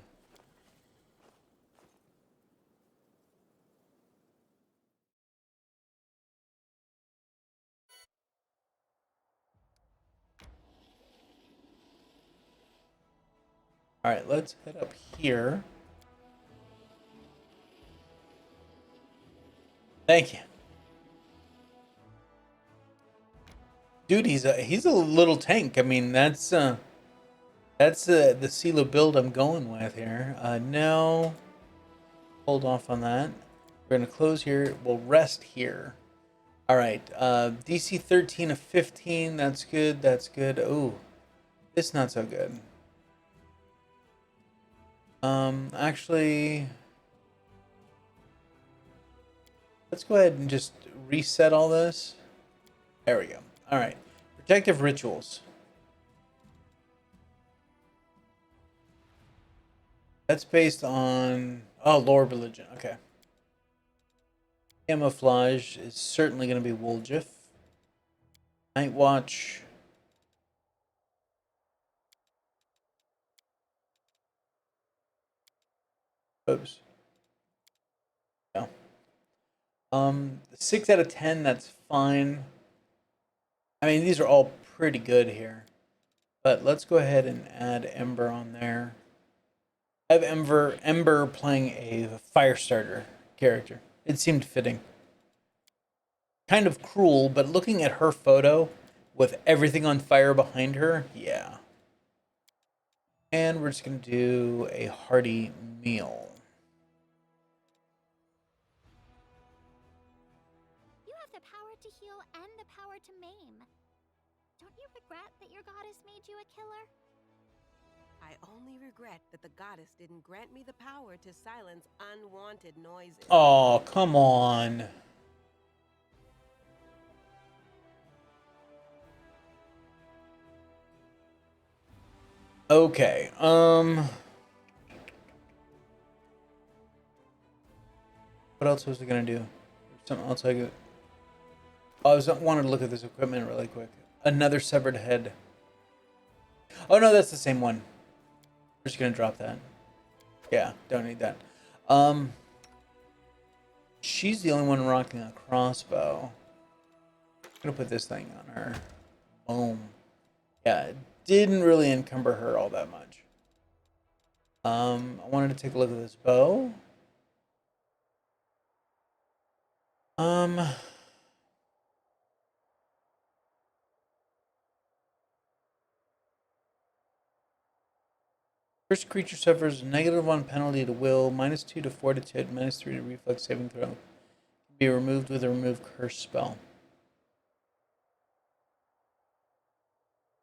Alright, let's head up here. Thank you. Dude, he's a little tank. I mean, that's the Sela build I'm going with here. No. Hold off on that. We're gonna close here. We'll rest here. Alright, DC 13 of 15. That's good. That's good. Oh, it's not so good. Actually, Let's go ahead and just reset all this. There we go. All right. Protective rituals. That's based on... Oh, lore religion. Okay. Camouflage is certainly going to be 𝐻𝐿𝐴𝐽. Night Watch. Oops. Yeah. 6 out of 10, that's fine. I mean, these are all pretty good here. But let's go ahead and add Ember on there. I have Ember playing a Firestarter character. It seemed fitting. Kind of cruel, but looking at her photo with everything on fire behind her, yeah. And we're just going to do a hearty meal. You have the power to heal and the power to maim. Don't you regret that your goddess made you a killer? I only regret that the goddess didn't grant me the power to silence unwanted noises. Oh, come on. Okay, what else was I gonna do? Something else I could... Oh, wanted to look at this equipment really quick. Another severed head. Oh no, that's the same one. We're just gonna drop that. Yeah, don't need that. She's the only one rocking a crossbow. I'm gonna put this thing on her. Boom. Yeah, it didn't really encumber her all that much. I wanted to take a look at this bow. First creature suffers -1 penalty to will, -2 to fortitude, -3 to reflex saving throw. Can be removed with a remove curse spell.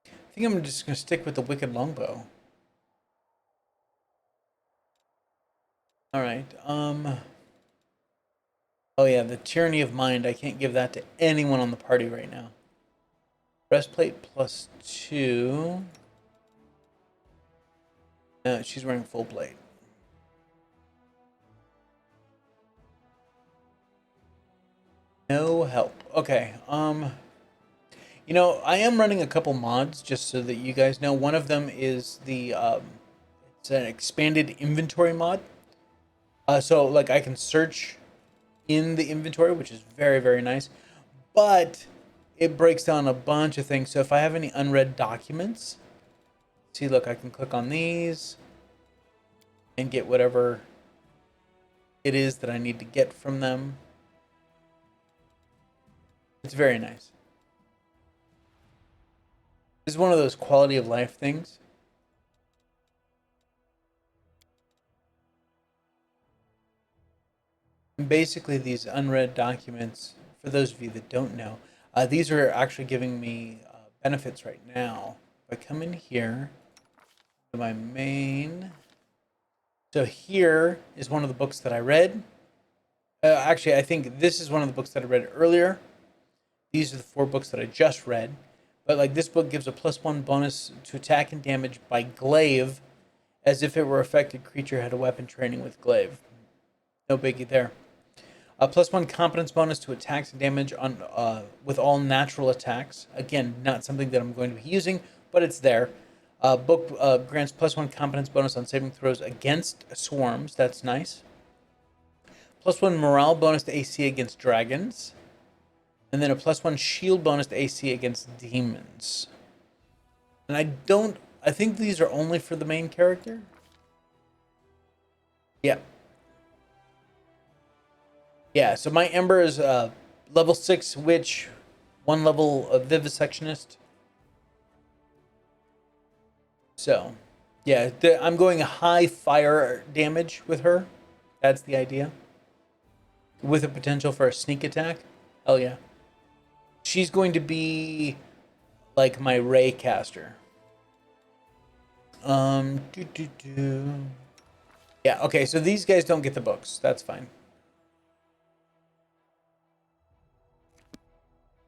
I think I'm just gonna stick with the wicked longbow. All right. Oh yeah, the tyranny of mind. I can't give that to anyone on the party right now. Breastplate +2. No, she's wearing full plate. No help. Okay. You know, I am running a couple mods just so that you guys know. One of them is the it's an expanded inventory mod. So like I can search in the inventory, which is very, very nice. But it breaks down a bunch of things. So if I have any unread documents, see, look, I can click on these and get whatever it is that I need to get from them. It's very nice. This is one of those quality of life things. And basically, these unread documents, for those of you that don't know, these are actually giving me benefits right now. If I come in here to my main, so here is one of the books that I read. Actually, I think this is one of the books that I read earlier. These are the 4 books that I just read. But like this book gives a +1 bonus to attack and damage by glaive, as if it were affected creature had a weapon training with glaive. No biggie there. A +1 competence bonus to attacks and damage on with all natural attacks. Again, not something that I'm going to be using, but it's there. Book grants +1 competence bonus on saving throws against swarms. That's nice. +1 morale bonus to AC against dragons. And then a +1 shield bonus to AC against demons. And I think these are only for the main character. Yeah. Yeah, so my Ember is level 6 witch, 1 level of vivisectionist. So, yeah, I'm going high fire damage with her. That's the idea. With a potential for a sneak attack. Hell yeah. She's going to be like my Ray caster. Yeah, okay, so these guys don't get the books. That's fine.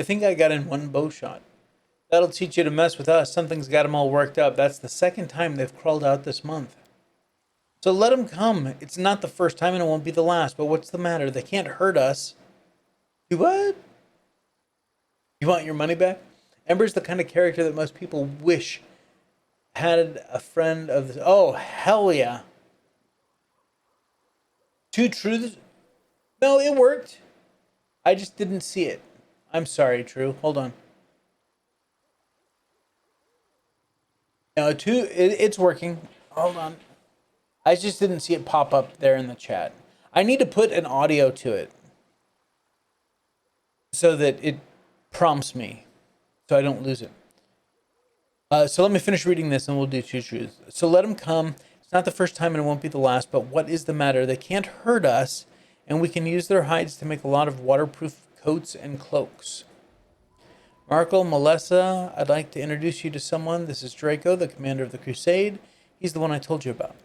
I think I got in one bow shot. That'll teach you to mess with us. Something's got them all worked up. That's the second time they've crawled out this month. So let them come. It's not the first time and it won't be the last. But what's the matter? They can't hurt us. Do what? You want your money back? Ember's the kind of character that most people wish had a friend of this. Oh, hell yeah. Two truths. No, it worked. I just didn't see it. I'm sorry, True. Hold on. No, it's working. Hold on. I just didn't see it pop up there in the chat. I need to put an audio to it so that it prompts me so I don't lose it. So let me finish reading this and we'll do two truths. So let them come. It's not the first time and it won't be the last, but what is the matter? They can't hurt us, and we can use their hides to make a lot of waterproof coats and cloaks. Markle, Melissa, I'd like to introduce you to someone. This is Draco, the commander of the Crusade. He's the one I told you about.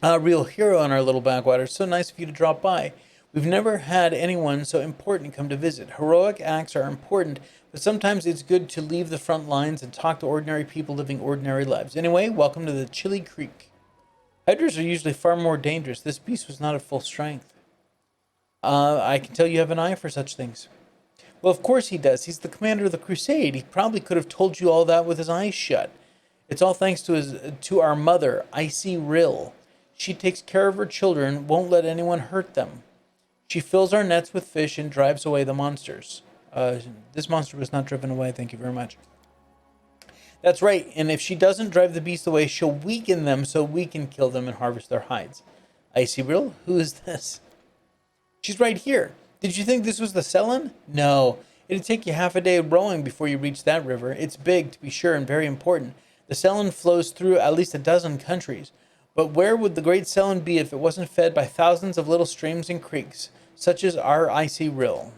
A real hero in our little backwater. So nice of you to drop by. We've never had anyone so important come to visit. Heroic acts are important, but sometimes it's good to leave the front lines and talk to ordinary people living ordinary lives. Anyway, welcome to the Chilly Creek. Hydras are usually far more dangerous. This beast was not at full strength. I can tell you have an eye for such things. Well, of course he does. He's the commander of the Crusade. He probably could have told you all that with his eyes shut. It's all thanks to our mother, Aasimar. She takes care of her children, won't let anyone hurt them. She fills our nets with fish and drives away the monsters. This monster was not driven away, thank you very much. That's right, and if she doesn't drive the beast away, she'll weaken them so we can kill them and harvest their hides. Aasimar? Who is this? She's right here. Did you think this was the 𝐶𝐚𝐽? No. It'd take you half a day of rowing before you reach that river. It's big, to be sure, and very important. The 𝐶𝐴𝐽 flows through at least a dozen countries. But where would the great 𝐶𝐴𝐽 be if it wasn't fed by thousands of little streams and creeks, such as our Aasimar?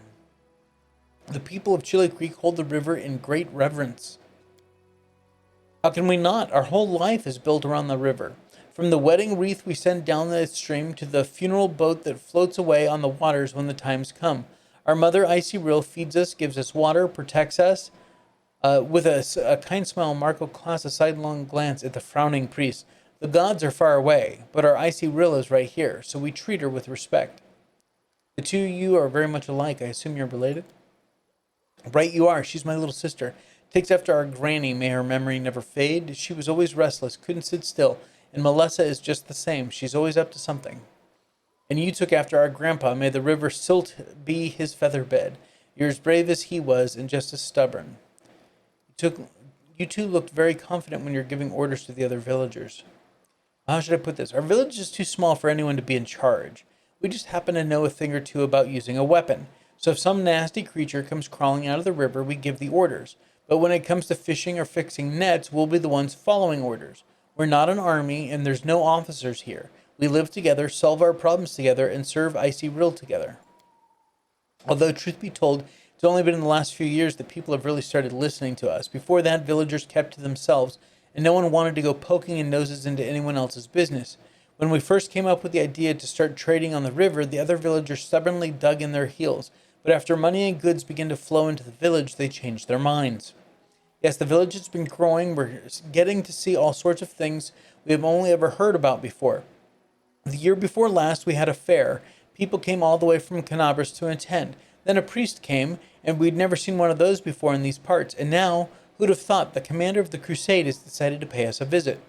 The people of Chilly Creek hold the river in great reverence. How can we not? Our whole life is built around the river. From the wedding wreath we send down the stream to the funeral boat that floats away on the waters when the times come. Our mother Aasimar feeds us, gives us water, protects us. With a kind smile, Marco casts a sidelong glance at the frowning priest. The gods are far away, but our Aasimar is right here, so we treat her with respect. The two of you are very much alike. I assume you're related? Right you are. She's my little sister. Takes after our granny, may her memory never fade. She was always restless, couldn't sit still. And Melissa is just the same. She's always up to something. And you took after our grandpa. May the river silt be his feather bed. You're as brave as he was and just as stubborn. You two looked very confident when you're giving orders to the other villagers. How should I put this? Our village is too small for anyone to be in charge. We just happen to know a thing or two about using a weapon. So if some nasty creature comes crawling out of the river, we give the orders. But when it comes to fishing or fixing nets, we'll be the ones following orders. We're not an army, and there's no officers here. We live together, solve our problems together, and serve Aasimar together. Although, truth be told, it's only been in the last few years that people have really started listening to us. Before that, villagers kept to themselves, and no one wanted to go poking in noses into anyone else's business. When we first came up with the idea to start trading on the river, the other villagers stubbornly dug in their heels. But after money and goods began to flow into the village, they changed their minds. Yes, the village has been growing. We're getting to see all sorts of things we have only ever heard about before. The year before last, we had a fair. People came all the way from 𝐵𝐵 to attend. Then a priest came, and we'd never seen one of those before in these parts. And now, who'd have thought the commander of the Crusade has decided to pay us a visit?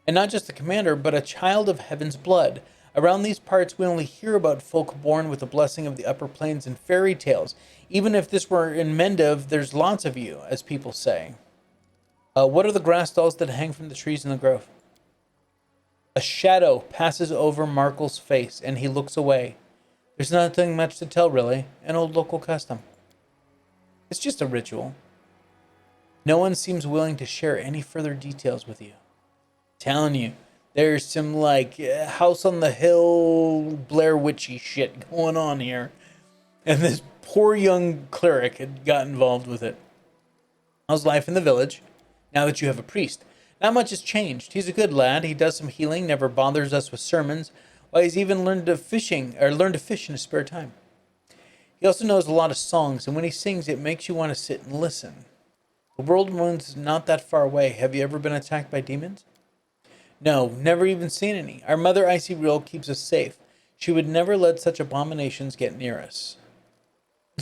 And not just the commander, but a child of heaven's blood. Around these parts, we only hear about folk born with the blessing of the upper plains and fairy tales. Even if this were in Mendev, there's lots of you, as people say. What are the grass dolls that hang from the trees in the grove? A shadow passes over Markle's face, and he looks away. There's nothing much to tell, really. An old local custom. It's just a ritual. No one seems willing to share any further details with you. Telling you, there's some, House on the Hill, Blair Witchy shit going on here. And this poor young cleric had got involved with it. How's life in the village, now that you have a priest? Not much has changed. He's a good lad. He does some healing, never bothers us with sermons. Why, he's even learned to fish in his spare time. He also knows a lot of songs, and when he sings, it makes you want to sit and listen. The Worldwound's not that far away. Have you ever been attacked by demons? No, never even seen any. Our mother Areelu keeps us safe. She would never let such abominations get near us.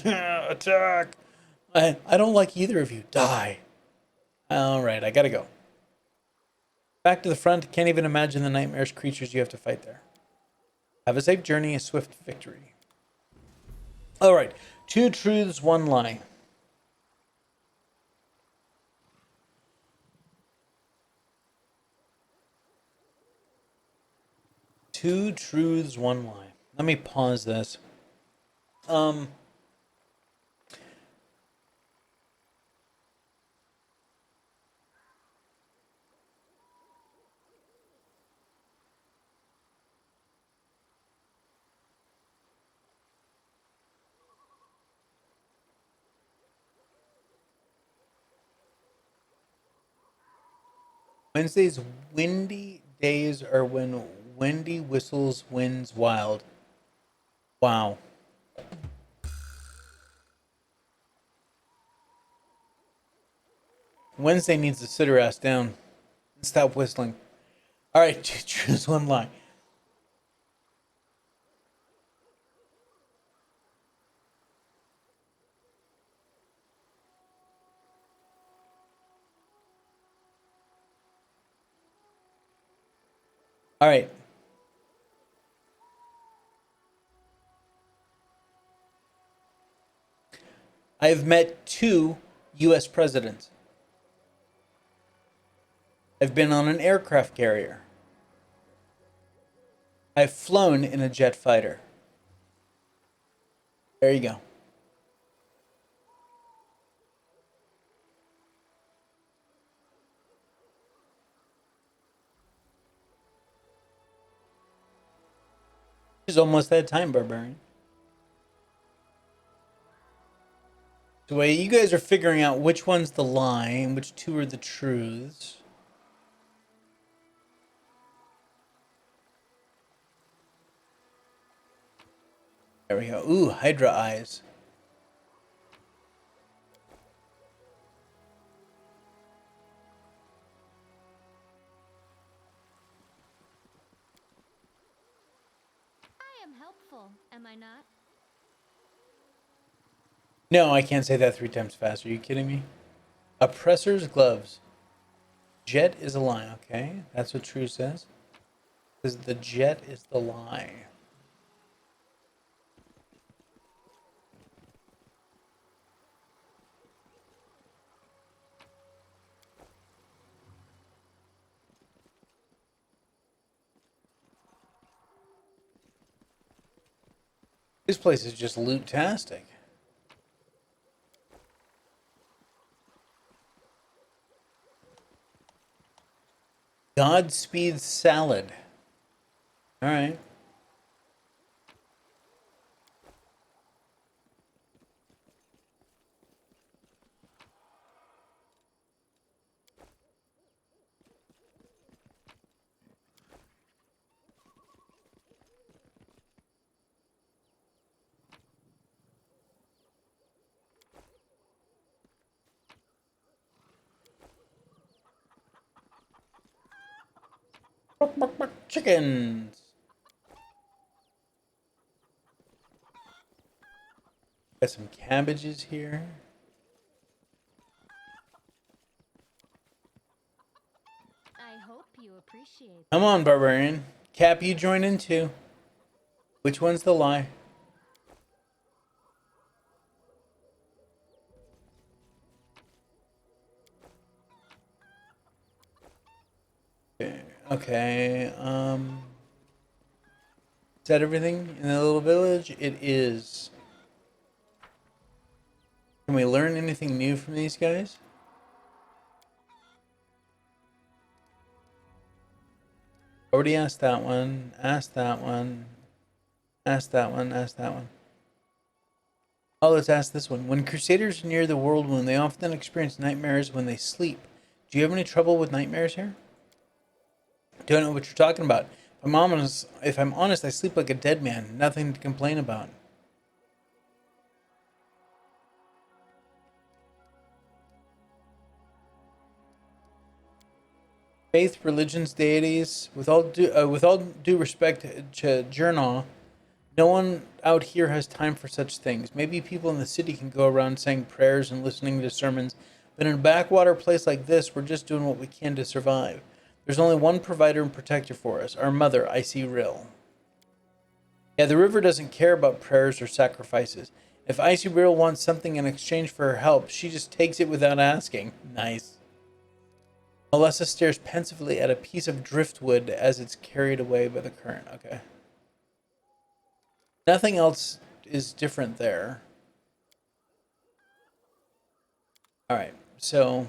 Attack! I don't like either of you. Die. Alright, I gotta go. Back to the front. Can't even imagine the nightmarish creatures you have to fight there. Have a safe journey, a swift victory. Alright, 2 truths, 1 lie. Two truths, 1 lie. Let me pause this. Wednesday's windy days are when windy whistles winds wild. Wow. Wednesday needs to sit her ass down and stop whistling. Alright, 2 truths, 1 lie. Alright. I've met 2 US presidents. I've been on an aircraft carrier. I've flown in a jet fighter. There you go. It's almost that time, Barbarian. So wait, you guys are figuring out which one's the lie and which 2 are the truths. There we go. Ooh, Hydra eyes. I am helpful, am I not? No, I can't say that 3 times fast. Are you kidding me? Oppressor's gloves. Jet is a lie. Okay, that's what True says. Because the jet is the lie. This place is just loot-tastic. Godspeed salad. All right. Chickens. Got some cabbages here. I hope you appreciate Come on, Barbarian. Cap, you join in too. Which one's the lie? Okay, is that everything in the little village? It is. Can we learn anything new from these guys? Already asked that one, asked that one, asked that one, asked that one. Oh, let's ask this one. When Crusaders are near the Worldwound, they often experience nightmares when they sleep. Do you have any trouble with nightmares here? Don't know what you're talking about. If I'm honest, I sleep like a dead man. Nothing to complain about. Faith, religions, deities. With all due respect to 𝐿𝐴, no one out here has time for such things. Maybe people in the city can go around saying prayers and listening to sermons, but in a backwater place like this, we're just doing what we can to survive. There's only one provider and protector for us, our mother, 𝐼𝐶𝐵𝐿. Yeah, the river doesn't care about prayers or sacrifices. If 𝐼𝐶𝐵𝐿 wants something in exchange for her help, she just takes it without asking. Nice. Melissa stares pensively at a piece of driftwood as it's carried away by the current. Okay. Nothing else is different there. Alright, so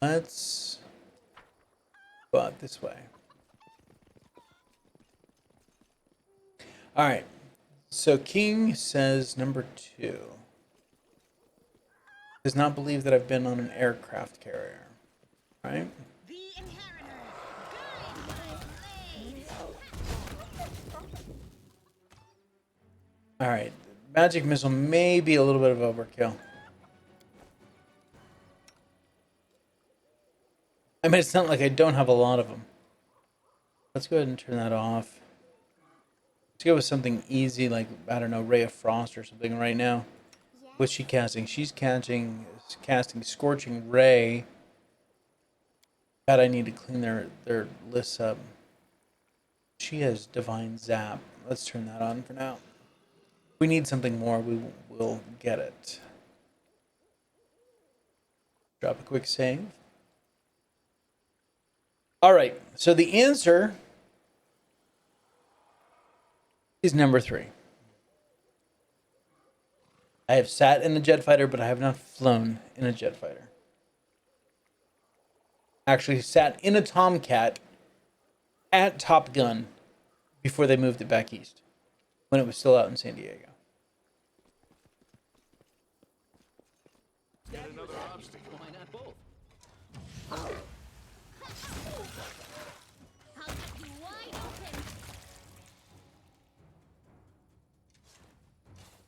let's go out this way. Alright, so King says number 2. Does not believe that I've been on an aircraft carrier. Right? Alright, magic missile may be a little bit of overkill. I mean, it's not like I don't have a lot of them. Let's go ahead and turn that off. Let's go with something easy like, I don't know, Ray of Frost or something right now. What's she casting? She's casting Scorching Ray. God, I need to clean their lists up. She has Divine Zap. Let's turn that on for now. If we need something more, we will get it. Drop a quick save. Alright, so the answer is number 3. I have sat in a jet fighter, but I have not flown in a jet fighter. Actually sat in a Tomcat at Top Gun before they moved it back east, when it was still out in San Diego. Get another obstacle. Why not both? I'll cut you wide open.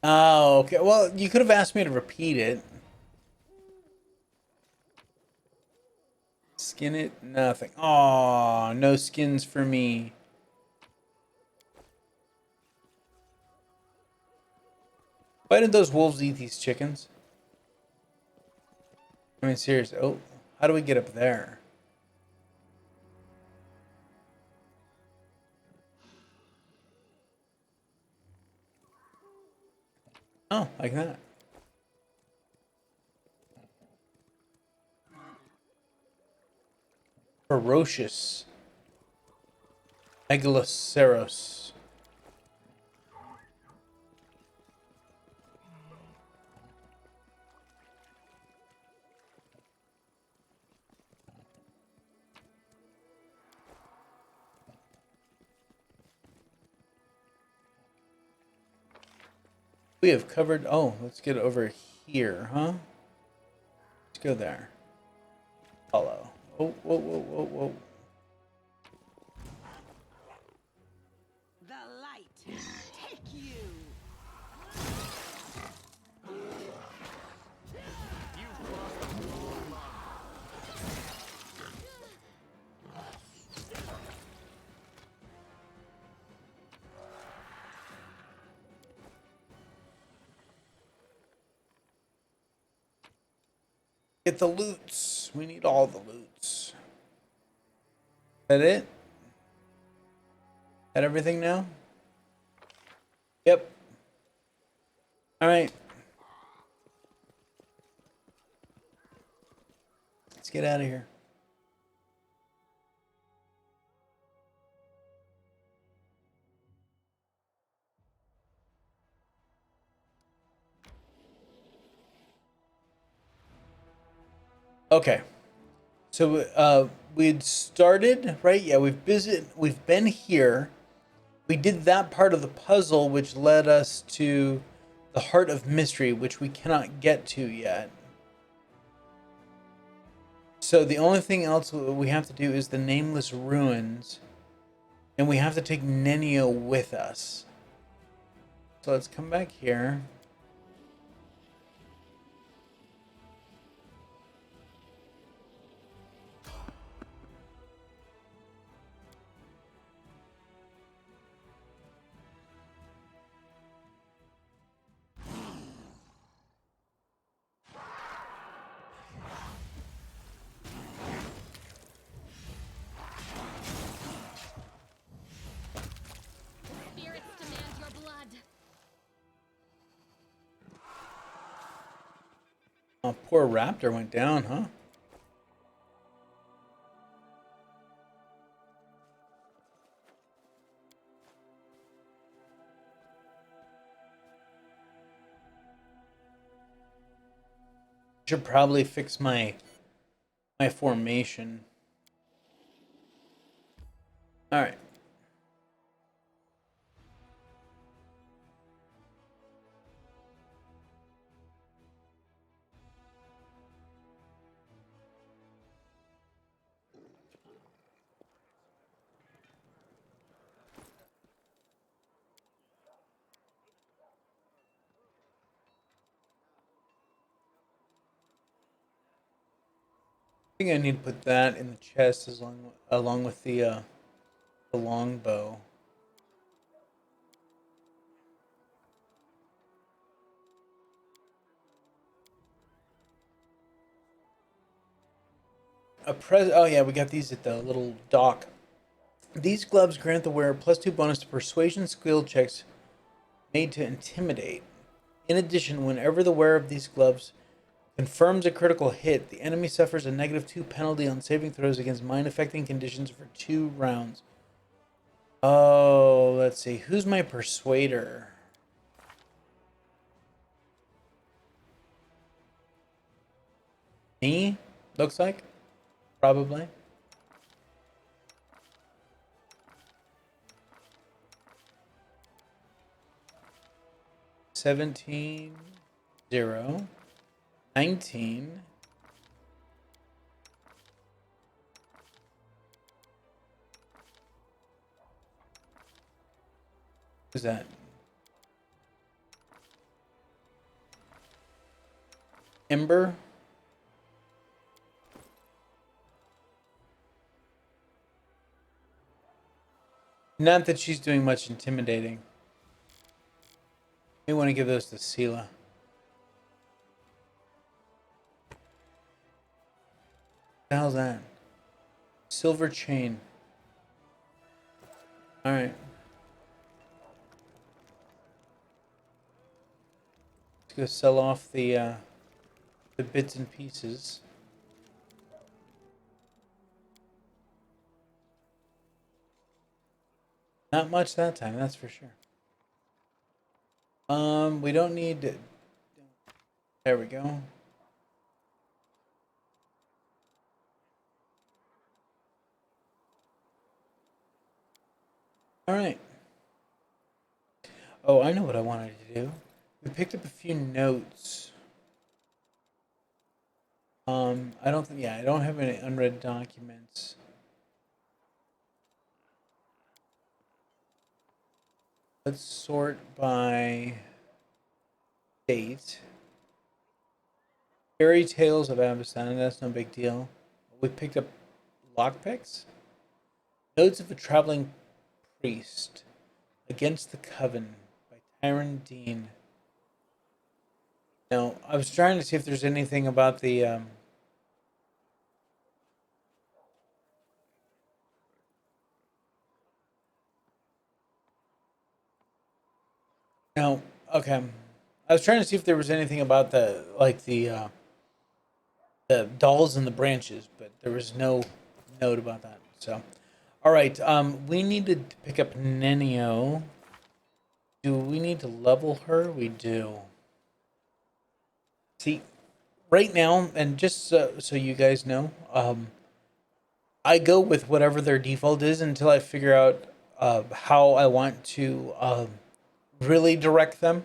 Oh, okay. Well, you could have asked me to repeat it. Skin it? Nothing. Aw, no skins for me. Why did those wolves eat these chickens? I mean, seriously. Oh, how do we get up there? Oh, like that. Ferocious. Megaloceros. We have covered. Oh, let's get over here, huh? Let's go there. Follow. Oh, whoa, whoa, whoa, whoa. The light take you. Get the loots. We need all the loots. Is that it? That everything now? Yep. All right. Let's get out of here. Okay. So we'd started, right? Yeah, we've been here. We did that part of the puzzle which led us to the Heart of Mystery, which we cannot get to yet. So the only thing else we have to do is the Nameless Ruins, and we have to take Nenio with us. So let's come back here. Oh, poor raptor went down, huh? Should probably fix my formation. All right. I think I need to put that in the chest along with the longbow. Oh yeah, we got these at the little dock. These gloves grant the wearer +2 bonus to persuasion skill checks made to intimidate. In addition, whenever the wearer of these gloves confirms a critical hit, the enemy suffers a -2 penalty on saving throws against mind-affecting conditions for 2 rounds. Oh, let's see. Who's my persuader? Me? Looks like. Probably. $17, 0, 19. Who's that? Ember. Not that she's doing much intimidating. May want to give those to Sela. What the hell's that? Silver chain. Alright. Let's go sell off the bits and pieces. Not much that time, that's for sure. We don't need to... There we go. All right. Oh, I know what I wanted to do. We picked up a few notes. I don't think, yeah, I don't have any unread documents. Let's sort by date. Fairy Tales of Abyssal, that's no big deal. We picked up lockpicks. Notes of a Traveling Priest. Against the Coven by Tyron Dean. Now, I was trying to see if there's anything about the no, okay. I was trying to see if there was anything about the the dolls and the branches, but there was no note about that. So, all right. We needed to pick up Nenio. Do we need to level her? We do. See, right now, and just so you guys know, I go with whatever their default is until I figure out how I want to really direct them.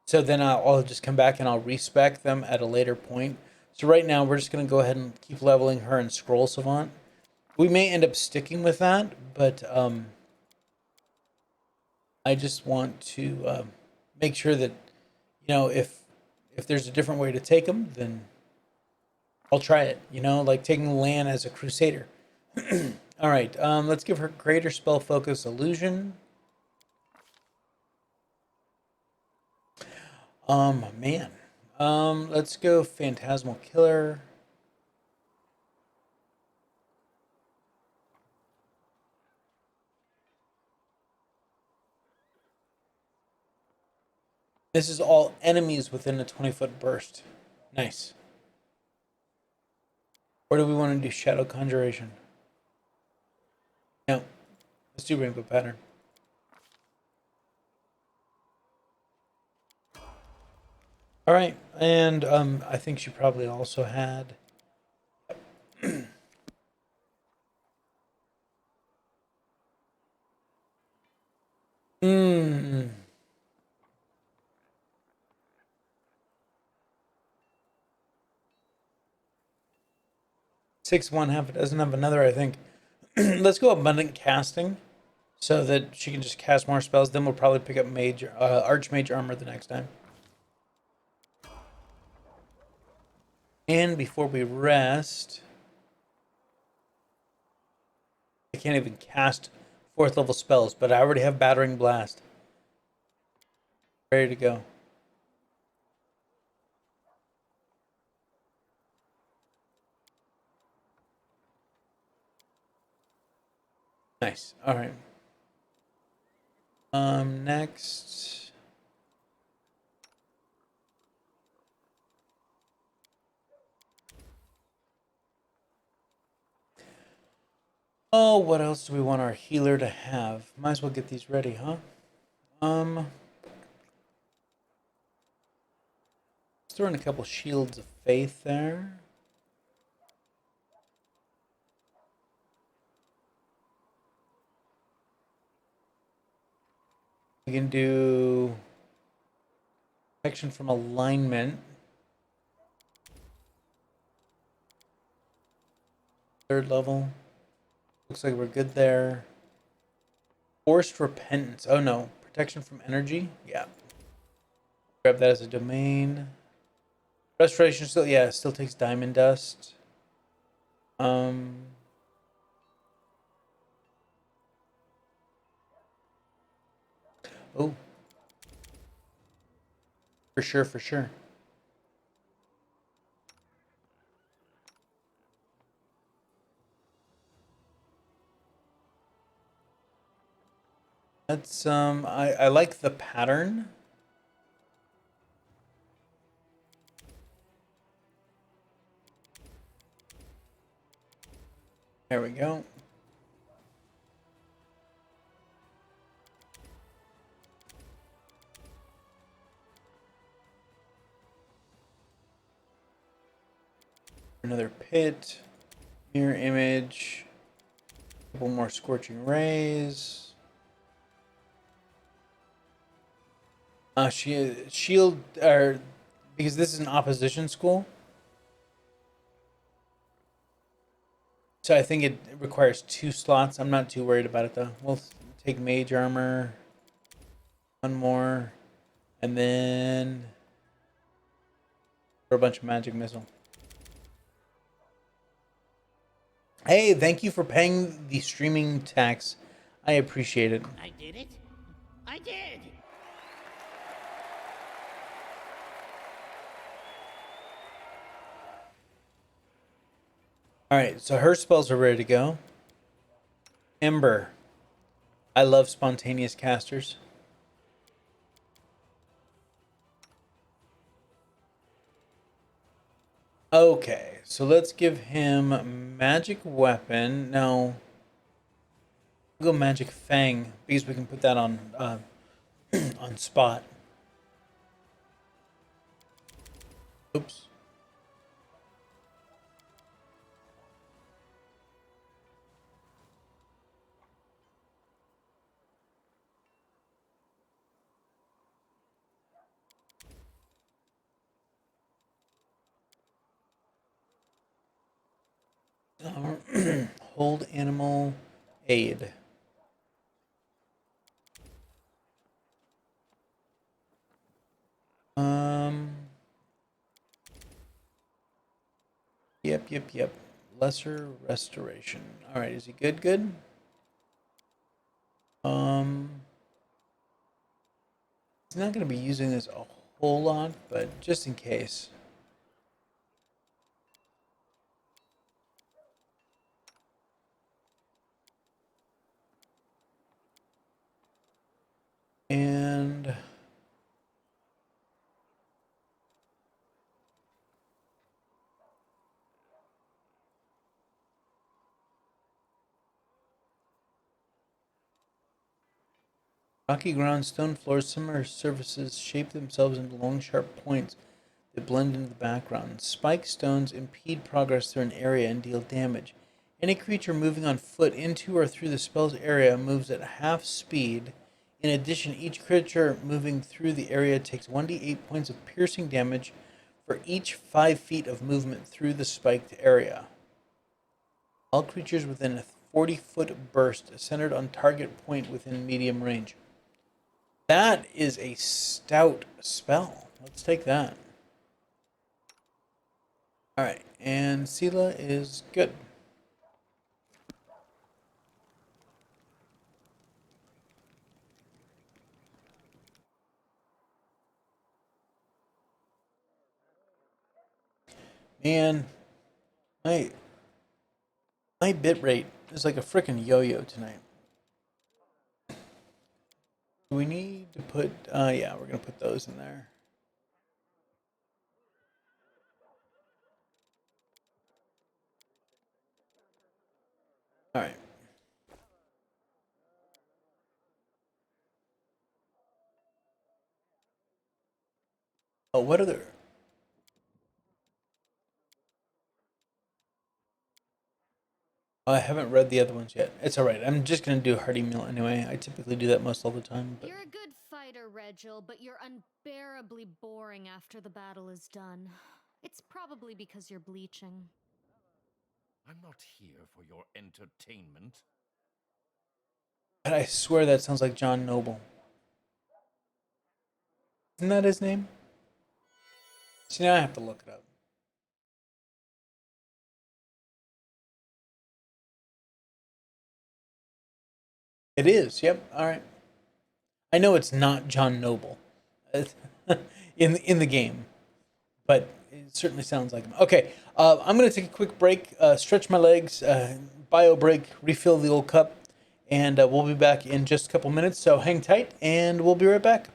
So then I'll just come back and I'll respec them at a later point. So right now we're just going to go ahead and keep leveling her in Scroll Savant. We may end up sticking with that, but I just want to make sure that, you know, if there's a different way to take them, then I'll try it. You know, like taking Lan as a Crusader. All right, let's give her Greater Spell Focus Illusion. Man. Let's go Phantasmal Killer. This is all enemies within a 20-foot burst. Nice. Or do we want to do Shadow Conjuration? No. Let's do Rainbow Pattern. All right, and I think she probably also had. Hmm. 6 1 half. It doesn't have another, I think. Let's go Abundant Casting, so that she can just cast more spells. Then we'll probably pick up Archmage Armor the next time. And before we rest, I can't even cast 4th level spells, but I already have Battering Blast. Ready to go. Nice. All right. Next. Oh, what else do we want our healer to have? Might as well get these ready, huh? Let's throw in a couple Shields of Faith there. We can do protection from alignment. 3rd level. Looks like we're good there. Forced Repentance. Oh no. Protection from energy? Yeah. Grab that as a domain. Restoration still, yeah, still takes Diamond Dust. Oh. For sure, for sure. That's I like the pattern. There we go. Another pit, mirror image, a couple more scorching rays. Shield, or because this is an opposition school, so I think it requires 2 slots. I'm not too worried about it though. We'll take mage armor, 1 more, and then for a bunch of magic missile. Hey, thank you for paying the streaming tax. I appreciate it. I did it. I did. All right, so her spells are ready to go. Ember. I love spontaneous casters. Okay, so let's give him magic weapon. No. We'll go magic fang because we can put that on on spot. Oops. Hold animal aid. Yep. Lesser restoration. All right, is he good? Good. He's not going to be using this a whole lot, but just in case. And Rocky ground, stone floors, similar surfaces shape themselves into long, sharp points that blend into the background. Spike stones impede progress through an area and deal damage. Any creature moving on foot into or through the spell's area moves at half speed. In addition, each creature moving through the area takes 1d8 points of piercing damage for each 5 feet of movement through the spiked area. All creatures within a 40-foot burst centered on target point within medium range. That is a stout spell. Let's take that. Alright, and Selah is good. Man, my bit rate is like a freaking yo-yo tonight. Do we need to put, yeah, we're going to put those in there. Alright. Oh, what other? I haven't read the other ones yet. It's alright. I'm just going to do a hearty meal anyway. I typically do that most all the time. But... You're a good fighter, Regil, but you're unbearably boring after the battle is done. It's probably because you're bleaching. I'm not here for your entertainment. But I swear that sounds like John Noble. Isn't that his name? See, now I have to look it up. It is, yep, alright. I know it's not John Noble in the game, but it certainly sounds like him. Okay, I'm going to take a quick break, stretch my legs, bio break, refill the old cup, and we'll be back in just a couple minutes, so hang tight, and we'll be right back.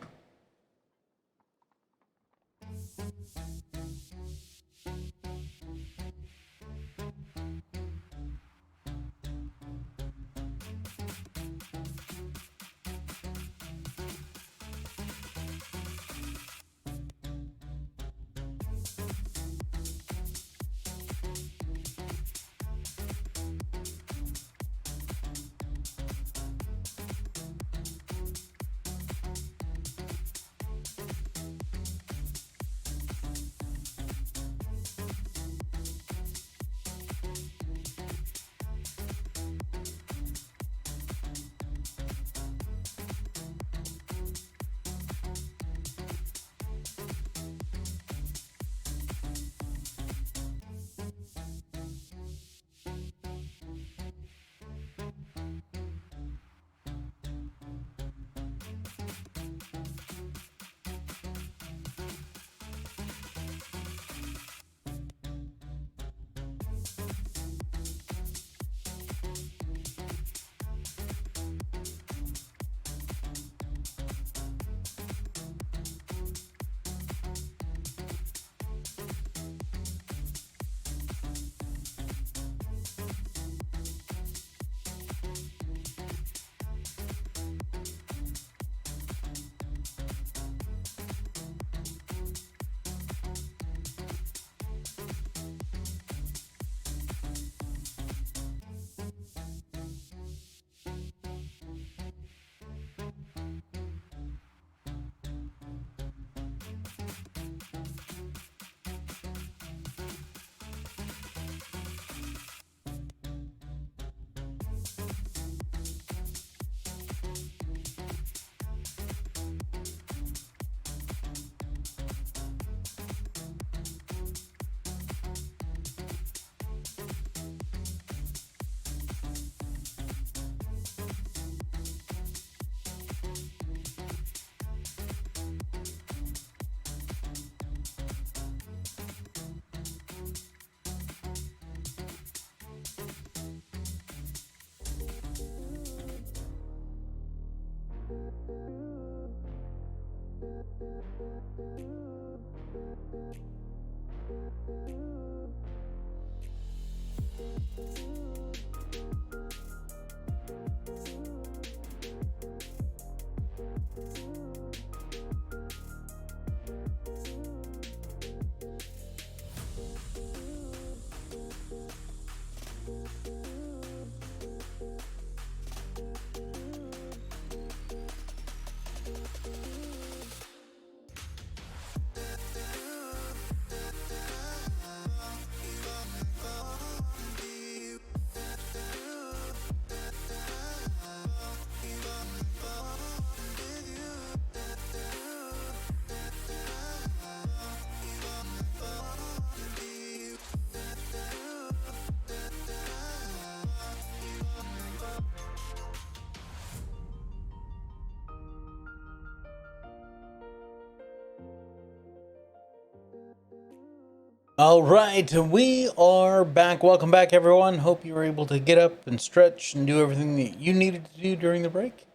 All right, we are back. Welcome back, everyone. Hope you were able to get up and stretch and do everything that you needed to do during the break.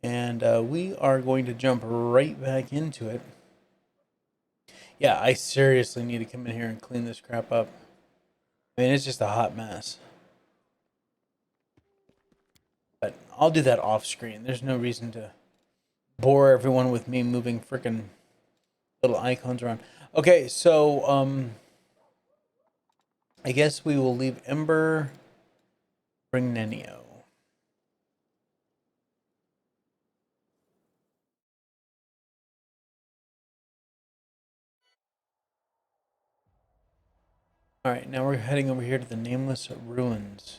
And we are going to jump right back into it. Yeah, I seriously need to come in here and clean this crap up. I mean, it's just a hot mess. But I'll do that off screen. There's no reason to bore everyone with me moving freaking little icons around. Okay, so I guess we will leave Ember, bring Nenio. All right, now we're heading over here to the Nameless Ruins.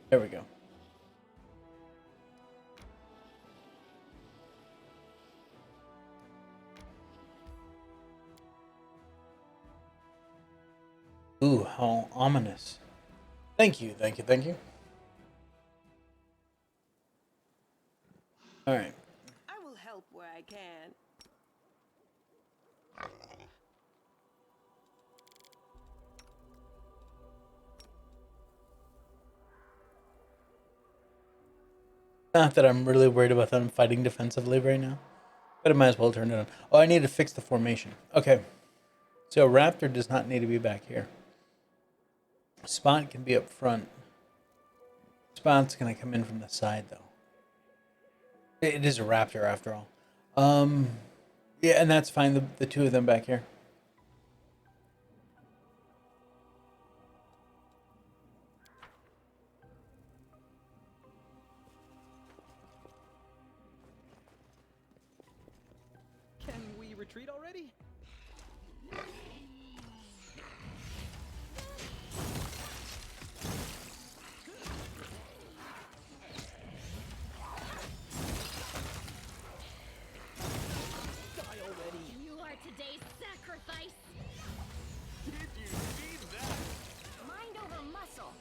There we go. Ooh, how ominous. Thank you, thank you, thank you. All right. I will help where I can. Not that I'm really worried about them fighting defensively right now, but I might as well turn it on. Oh, I need to fix the formation. Okay. So Raptor does not need to be back here. Spot can be up front. Spot's going to come in from the side, though. It is a Raptor, after all. Yeah, and that's fine. The two of them back here. Can we retreat already? You are today's sacrifice. Did you see that? Mind over muscle.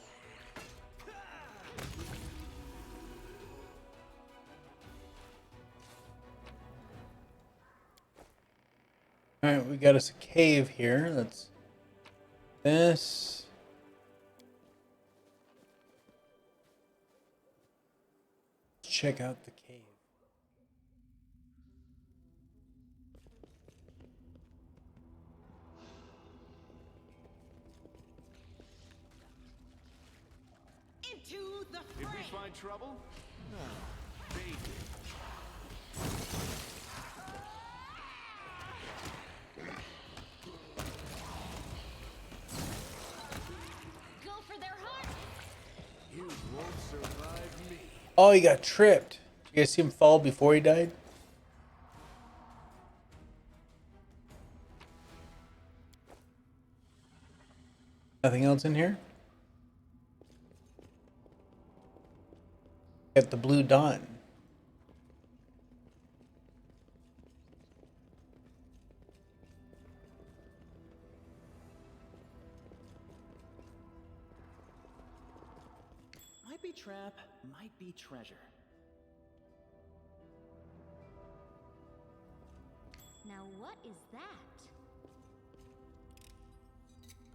All right, we got us a cave here. That's this. Let's check out the cave. Into the Did fray. we find trouble? No, they did. Go for their heart. You won't survive me. Oh, he got tripped. Did you guys see him fall before he died? Nothing else in here? Got the blue dot. Might be trap, might be treasure. Now what is that?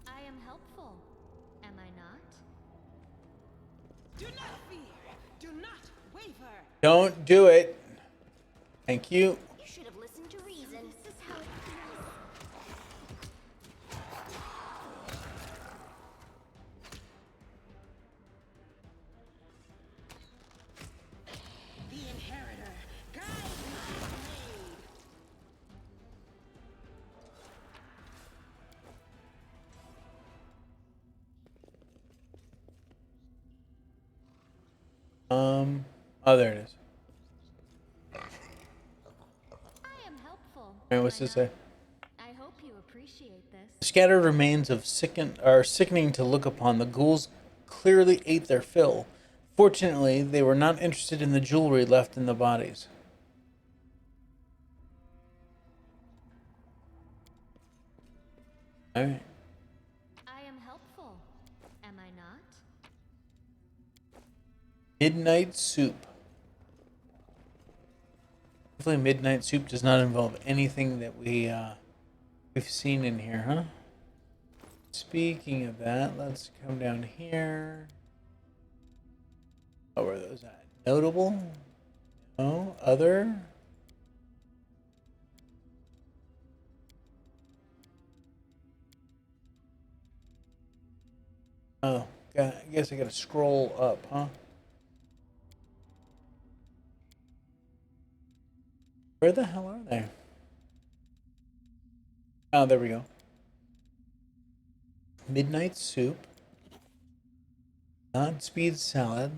I am helpful, am I not? Do not fear. Do not waver. Don't do it. Thank you. You should have listened to reason. This is how it feels. The inheritor. Guide my blade. Oh, there it is. I am helpful. All right, what's am I this say? not? I hope you appreciate this. The scattered remains of are sickening to look upon. The ghouls clearly ate their fill. Fortunately, they were not interested in the jewelry left in the bodies. All right. I am helpful, am I not? Midnight Soup. Hopefully Midnight Soup does not involve anything that we've seen in here, huh? Speaking of that, let's come down here. Oh, where are those at? Notable? No. Other? Oh, I guess I gotta scroll up, huh? Where the hell are they? Oh, there we go. Midnight Soup. Godspeed Salad.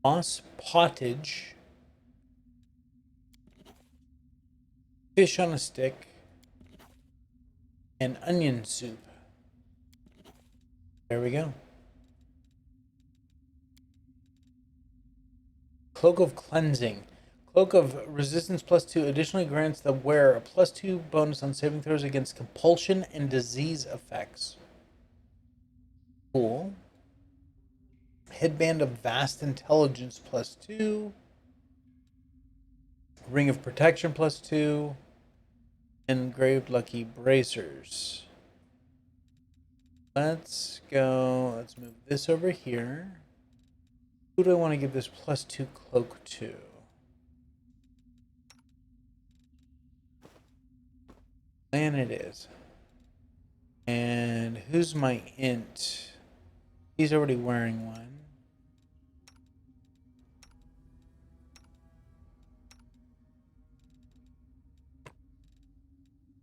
Moss Pottage. Fish on a Stick. And Onion Soup. There we go. Cloak of Cleansing. Cloak of Resistance +2 additionally grants the wearer a +2 bonus on saving throws against compulsion and disease effects. Cool. Headband of Vast Intelligence +2. Ring of Protection +2. Engraved Lucky Bracers. Let's go. Let's move this over here. Who do I want to give this +2 cloak to? Lan it is. And who's my int? He's already wearing one.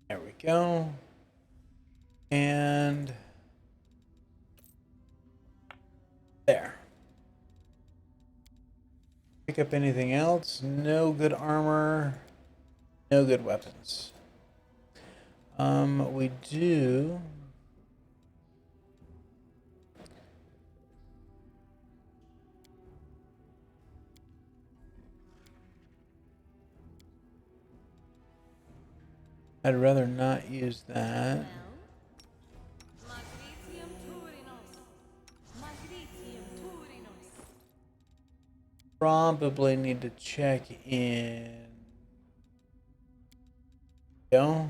There we go. And there. Pick up anything else? No good armor. No good weapons. We do. I'd rather not use that. Probably need to check in. Go.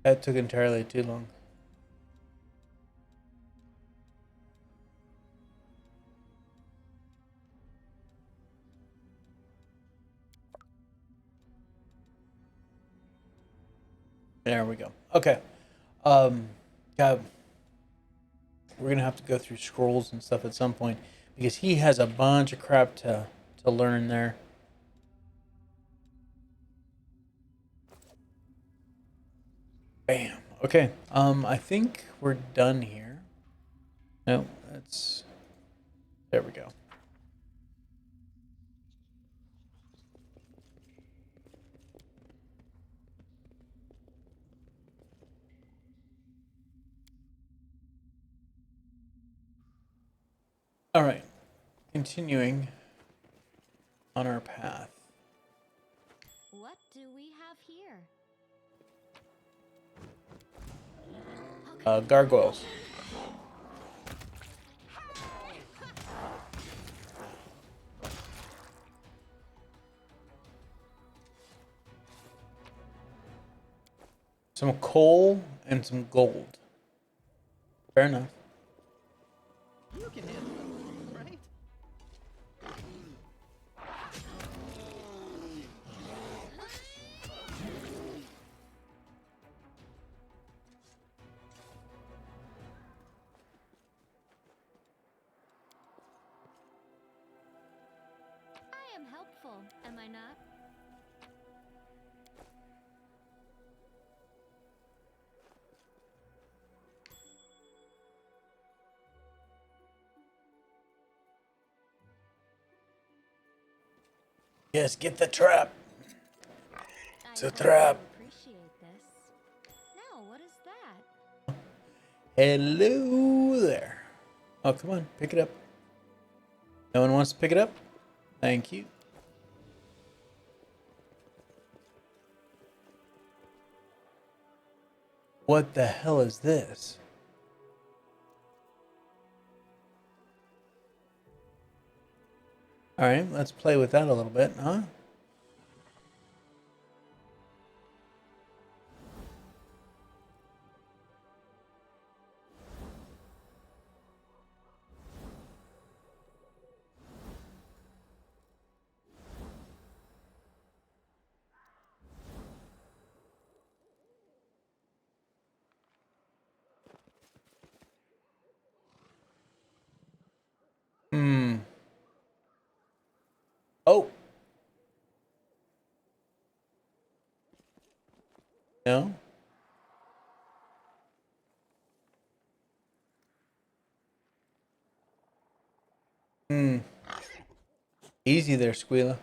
That took entirely too long. There we go. Okay. God, we're gonna have to go through scrolls and stuff at some point because he has a bunch of crap to learn there. Bam. Okay. I think we're done here. No, that's. There we go. All right, continuing on our path. What do we have here? Gargoyles. Some coal and some gold. Fair enough. You can handle it, right? I am helpful, am I not? Yes, get the trap. It's a I hope trap. you appreciate this. Now, what is that? Hello there. Oh, come on, pick it up. No one wants to pick it up? Thank you. What the hell is this? Alright, let's play with that a little bit, huh? Oh! No? Easy there, Squealer.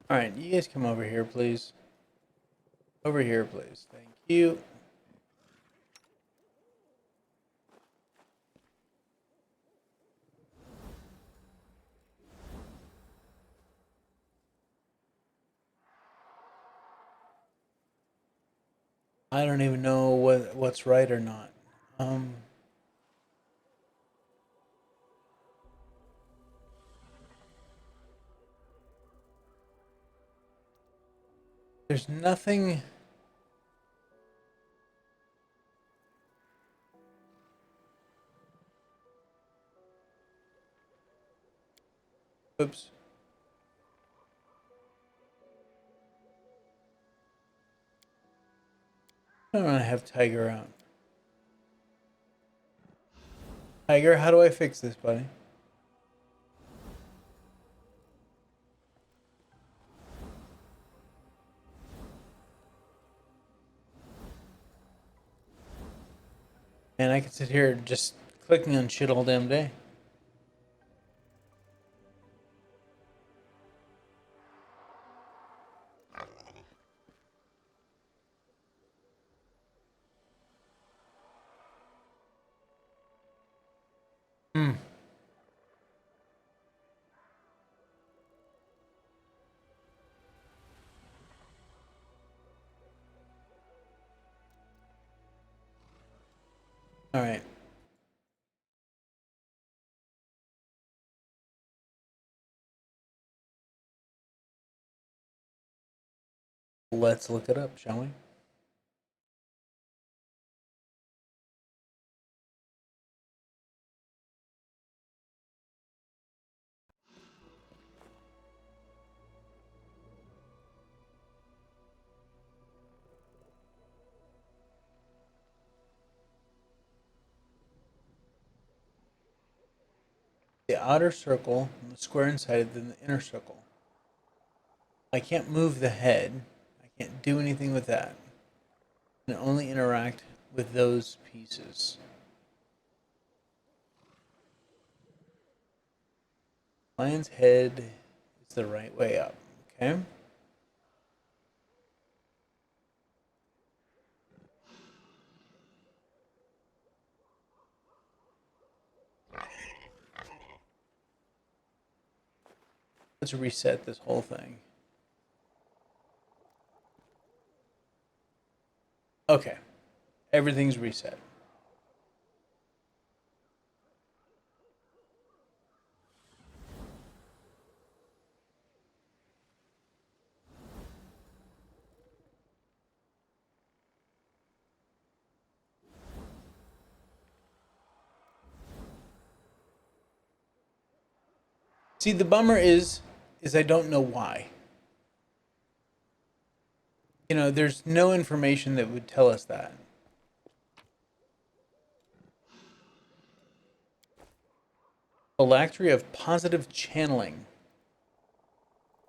Alright, you guys come over here, please. Over here, please. Thank you. I don't even know what's right or not. There's nothing. Oops. I don't want to have Tiger out. Tiger, how do I fix this, buddy? And I can sit here just clicking on shit all damn day. All right. Let's look it up, shall we? The outer circle, the square inside it, then the inner circle. I can't move the head. I can't do anything with that. I can only interact with those pieces. Lion's head is the right way up. Okay. Let's reset this whole thing. Okay. Everything's reset. See, the bummer is I don't know why. You know, there's no information that would tell us that. Phylactery of positive channeling.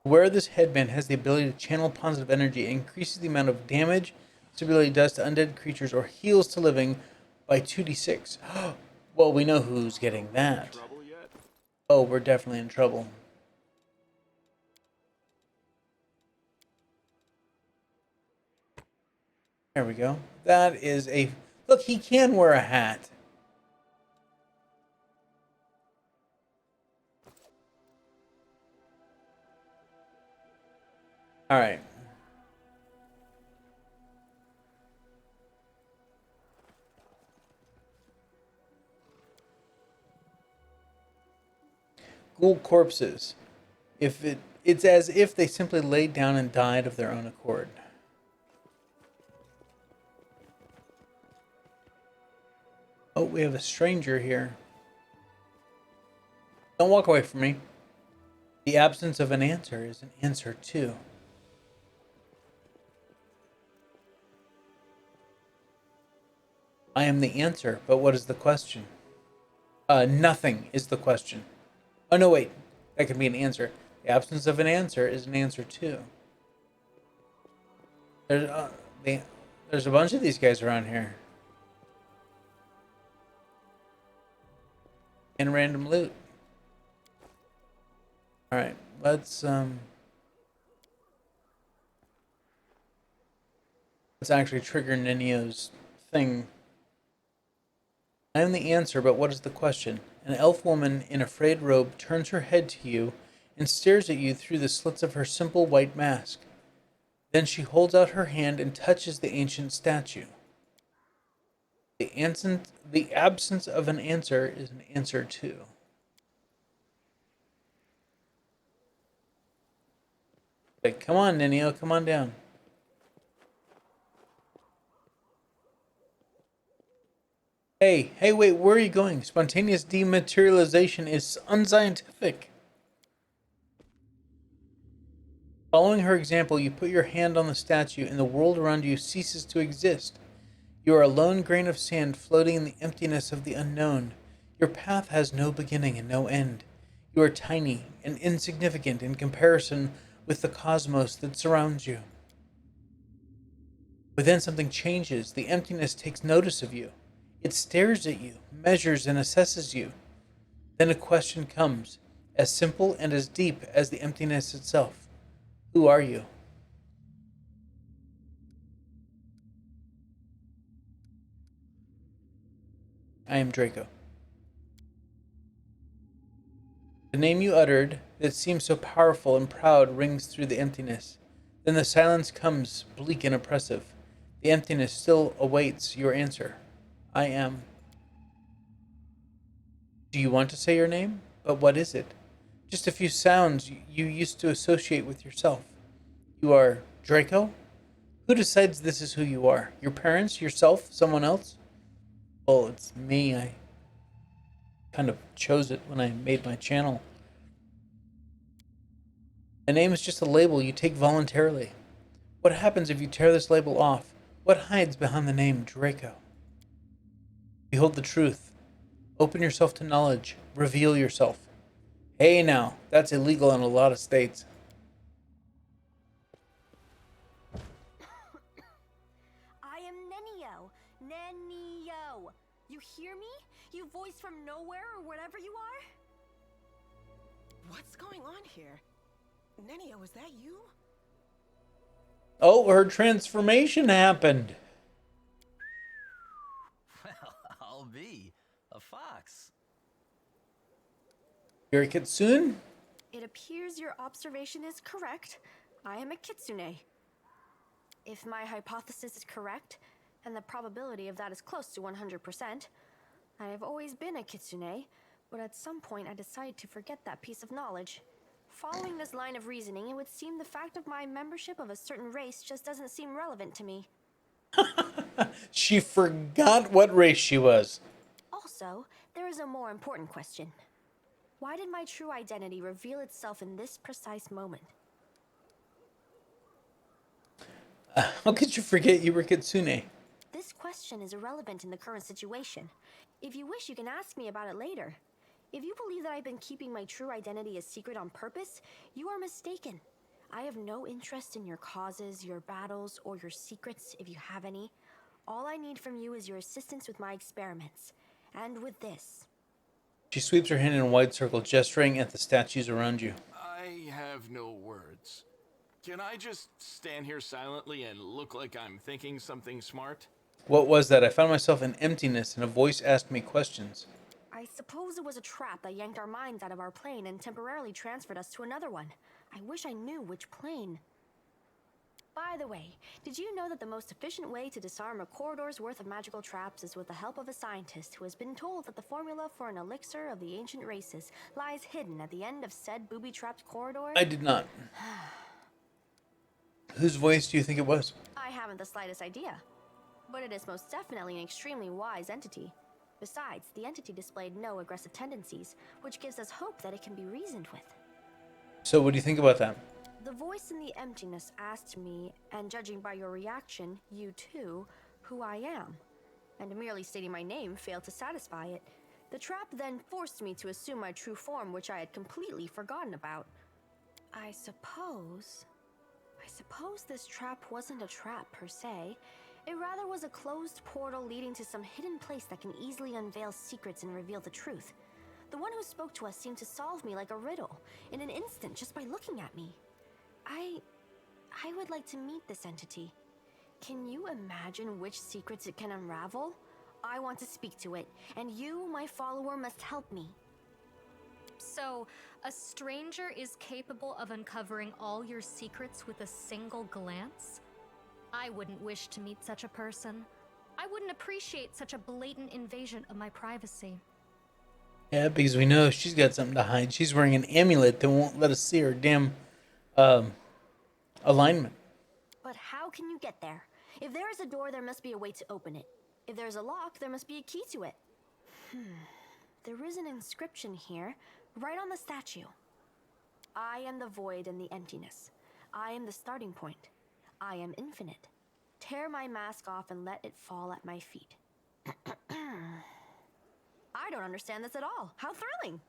Wear this headband has the ability to channel positive energy. It increases the amount of damage this ability does to undead creatures or heals to living by 2d6. Well, we know who's getting that. Oh, we're definitely in trouble. There we go. That is a... Look, he can wear a hat. All right. Ghoul corpses. It's as if they simply laid down and died of their own accord. Oh, we have a stranger here. Don't walk away from me. The absence of an answer is an answer too. I am the answer, but what is the question? Nothing is the question. Oh, no, wait. That could be an answer. The absence of an answer is an answer too. There's a bunch of these guys around here. And random loot. Alright, let's actually trigger Ninio's thing. I am the answer, but what is the question? An elf woman in a frayed robe turns her head to you and stares at you through the slits of her simple white mask. Then she holds out her hand and touches the ancient statue. The absence of an answer is an answer too. Like, come on, Ninio, come on down. Hey, wait, where are you going? Spontaneous dematerialization is unscientific. Following her example, you put your hand on the statue and the world around you ceases to exist. You are a lone grain of sand floating in the emptiness of the unknown. Your path has no beginning and no end. You are tiny and insignificant in comparison with the cosmos that surrounds you. But then something changes. The emptiness takes notice of you. It stares at you, measures and assesses you. Then a question comes, as simple and as deep as the emptiness itself. Who are you? I am Draco. The name you uttered, that seems so powerful and proud, rings through the emptiness. Then the silence comes, bleak and oppressive. The emptiness still awaits your answer. I am. Do you want to say your name? But what is it? Just a few sounds you used to associate with yourself. You are Draco? Who decides this is who you are? Your parents? Yourself? Someone else? Well, it's me. I kind of chose it when I made my channel. A name is just a label you take voluntarily. What happens if you tear this label off? What hides behind the name Draco? Behold the truth. Open yourself to knowledge. Reveal yourself. Hey now, that's illegal in a lot of states. I am Nenio. Nenio. You hear me? You voice from nowhere or whatever you are? What's going on here? Nenio, is that you? Oh, her transformation happened. Well, I'll be a fox. You're a kitsune? It appears your observation is correct. I am a kitsune. If my hypothesis is correct, and the probability of that is close to 100%, I have always been a kitsune, but at some point I decided to forget that piece of knowledge. Following this line of reasoning, it would seem the fact of my membership of a certain race just doesn't seem relevant to me. She forgot what race she was. Also, there is a more important question. Why did my true identity reveal itself in this precise moment? How could you forget you were kitsune? This question is irrelevant in the current situation. If you wish, you can ask me about it later. If you believe that I've been keeping my true identity a secret on purpose, you are mistaken. I have no interest in your causes, your battles, or your secrets, if you have any. All I need from you is your assistance with my experiments. And with this. She sweeps her hand in a wide circle, gesturing at the statues around you. I have no words. Can I just stand here silently and look like I'm thinking something smart? What was that? I found myself in emptiness and a voice asked me questions. I suppose it was a trap that yanked our minds out of our plane and temporarily transferred us to another one. I wish I knew which plane. By the way, did you know that the most efficient way to disarm a corridor's worth of magical traps is with the help of a scientist who has been told that the formula for an elixir of the ancient races lies hidden at the end of said booby-trapped corridor? I did not. Whose voice do you think it was? I haven't the slightest idea, but it is most definitely an extremely wise entity. Besides, the entity displayed no aggressive tendencies, which gives us hope that it can be reasoned with. So what do you think about that? The voice in the emptiness asked me, and judging by your reaction, you too, who I am. And merely stating my name failed to satisfy it. The trap then forced me to assume my true form, which I had completely forgotten about. I suppose this trap wasn't a trap per se. It rather was a closed portal leading to some hidden place that can easily unveil secrets and reveal the truth. The one who spoke to us seemed to solve me like a riddle, in an instant just by looking at me. I would like to meet this entity. Can you imagine which secrets it can unravel? I want to speak to it, and you, my follower, must help me. So, a stranger is capable of uncovering all your secrets with a single glance? I wouldn't wish to meet such a person. I wouldn't appreciate such a blatant invasion of my privacy. Yeah, because we know she's got something to hide. She's wearing an amulet that won't let us see her damn alignment. But how can you get there? If there is a door, there must be a way to open it. If there's a lock, there must be a key to it. There is an inscription here, right on the statue. I am the void and the emptiness. I am the starting point. I am infinite. Tear my mask off and let it fall at my feet. I don't understand this at all. How thrilling!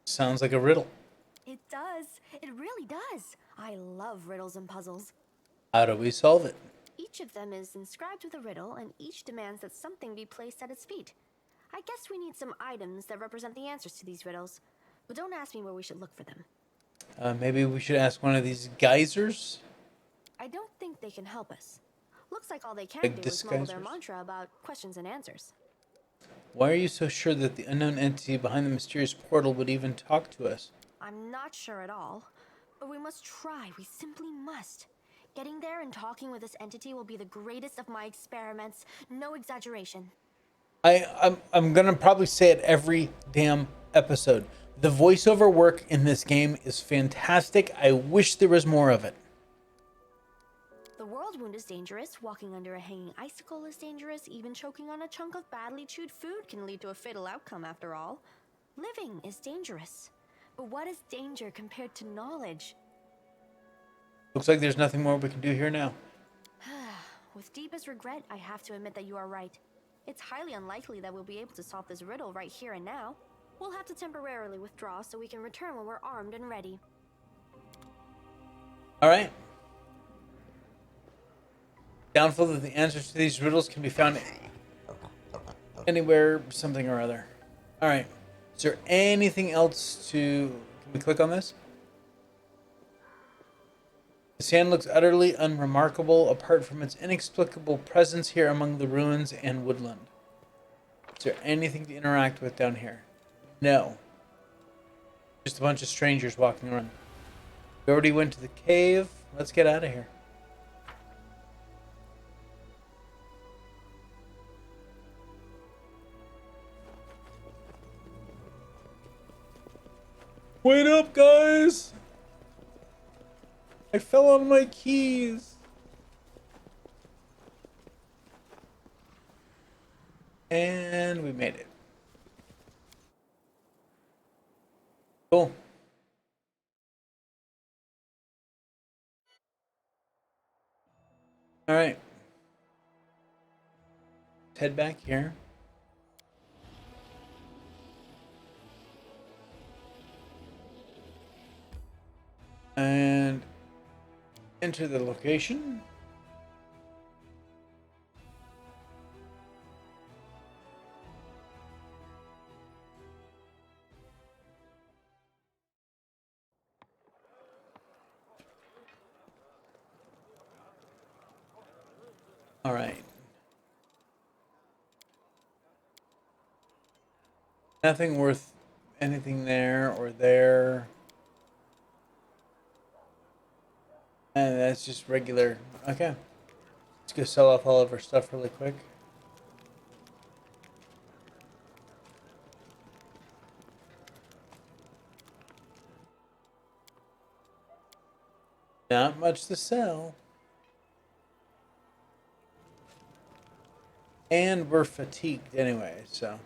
Sounds like a riddle. It does. It really does. I love riddles and puzzles. How do we solve it? Each of them is inscribed with a riddle, and each demands that something be placed at its feet. I guess we need some items that represent the answers to these riddles. But don't ask me where we should look for them. Maybe we should ask one of these geysers? I don't think they can help us. Looks like all they can Like do is mumble their disguisers? mantra about questions and answers. Why are you so sure that the unknown entity behind the mysterious portal would even talk to us? I'm not sure at all, but we must try. We simply must. Getting there and talking with this entity will be the greatest of my experiments. No exaggeration. I'm gonna probably say it every damn episode. The voiceover work in this game is fantastic. I wish there was more of it. The Worldwound is dangerous. Walking under a hanging icicle is dangerous. Even choking on a chunk of badly chewed food can lead to a fatal outcome after all. Living is dangerous. But what is danger compared to knowledge? Looks like there's nothing more we can do here now. With deepest regret, I have to admit that you are right. It's highly unlikely that we'll be able to solve this riddle right here and now. We'll have to temporarily withdraw so we can return when we're armed and ready. Alright. Doubtful that the answers to these riddles can be found anywhere, something or other. Alright. Is there anything else to... Can we click on this? The sand looks utterly unremarkable apart from its inexplicable presence here among the ruins and woodland. Is there anything to interact with down here? No. Just a bunch of strangers walking around. We already went to the cave. Let's get out of here. Wait up, guys! I fell on my keys. And we made it. Cool. All right. Let's head back here. And enter the location. All right. Nothing worth anything there or there. And that's just regular. Okay. Let's go sell off all of our stuff really quick. Not much to sell. And we're fatigued anyway, so.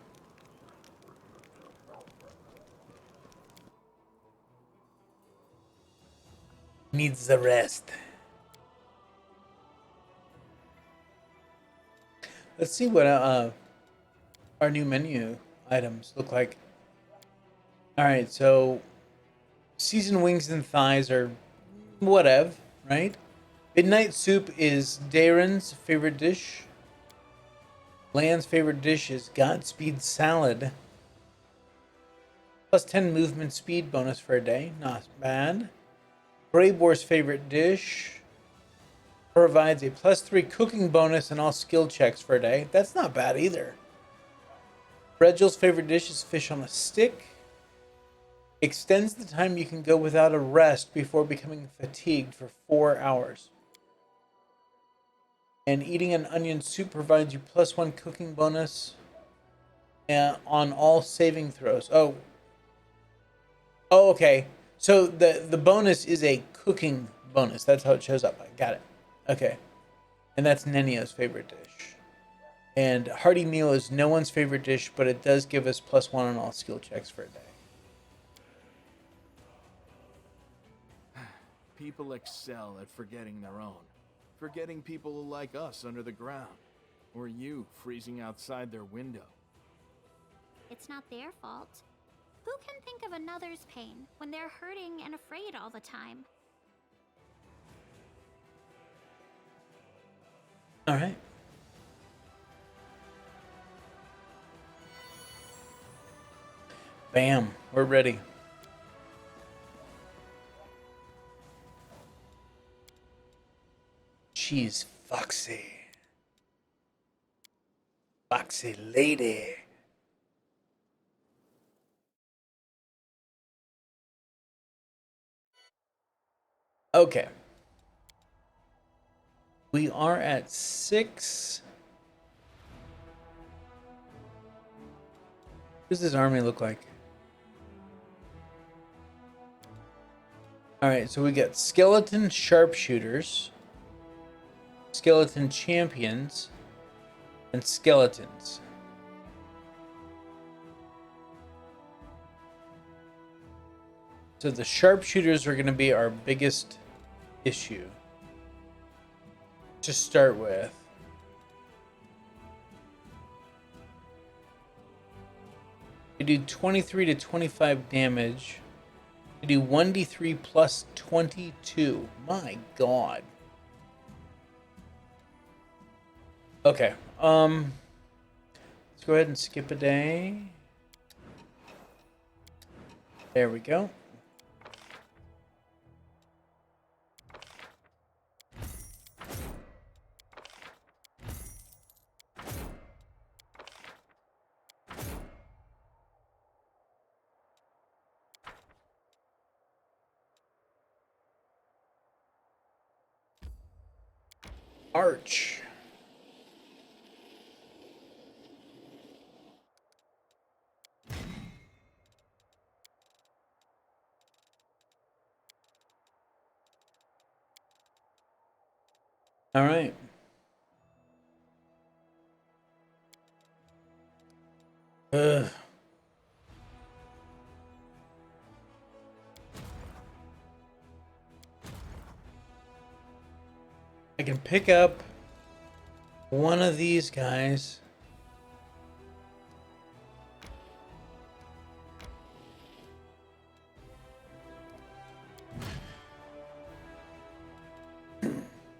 Needs the rest. Let's see what our new menu items look like. Alright, so seasoned wings and thighs are whatever, right? Midnight soup is Darren's favorite dish. Land's favorite dish is Godspeed salad. Plus 10 movement speed bonus for a day. Not bad. Greyboar's favorite dish provides a plus 3 cooking bonus and all skill checks for a day. That's not bad either. Regel's favorite dish is fish on a stick. Extends the time you can go without a rest before becoming fatigued for 4 hours. And eating an onion soup provides you plus 1 cooking bonus on all saving throws. Oh, okay. So the bonus is a cooking bonus. That's how it shows up. I got it. Okay. And that's Nenio's favorite dish. And hearty meal is no one's favorite dish, but it does give us plus 1 on all skill checks for a day. People excel at forgetting their own. Forgetting people like us under the ground. Or you freezing outside their window. It's not their fault. Who can think of another's pain when they're hurting and afraid all the time? All right. Bam, we're ready. She's foxy. Foxy lady. Okay. We are at 6. What does this army look like? Alright, so we got skeleton sharpshooters, skeleton champions, and skeletons. So the sharpshooters are going to be our biggest issue to start with. We do 23 to 25 damage. We do 1d3 plus 22. My god. Okay. Let's go ahead and skip a day. There we go. Arch. All right. Ugh. I can pick up one of these guys.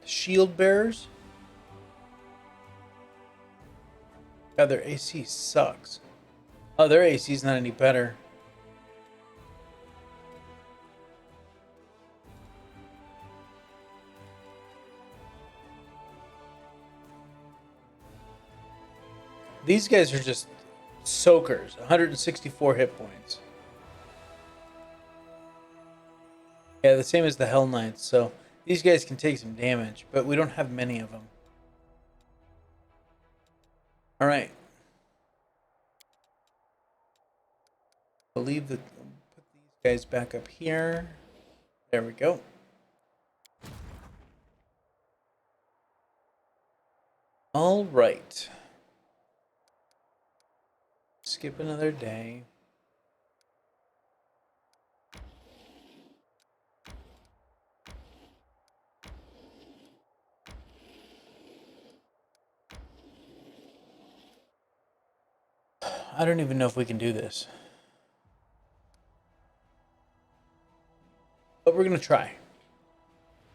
Shield bearers. God, their AC sucks. Oh, their AC is not any better. These guys are just Soakers, 164 hit points. Yeah, the same as the Hell Knights, so these guys can take some damage, but we don't have many of them. Alright. I'll put these guys back up here. There we go. Alright. Skip another day. I don't even know if we can do this. But we're gonna try.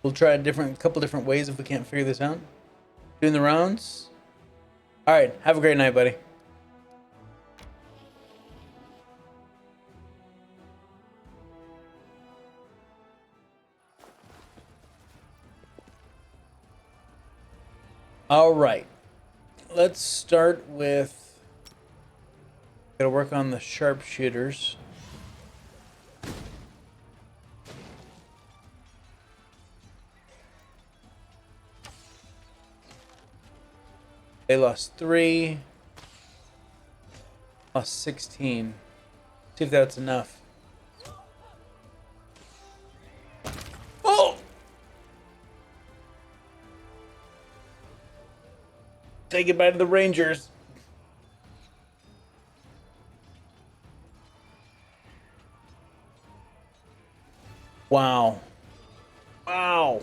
We'll try a couple different ways if we can't figure this out. Doing the rounds. Alright, have a great night, buddy. Alright. Let's start with... Gotta work on the sharpshooters. They lost 3. Lost 16. See if that's enough. Oh! Say goodbye to the Rangers. Wow. Wow.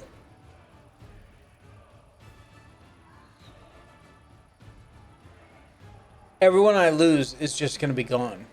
Everyone I lose is just going to be gone.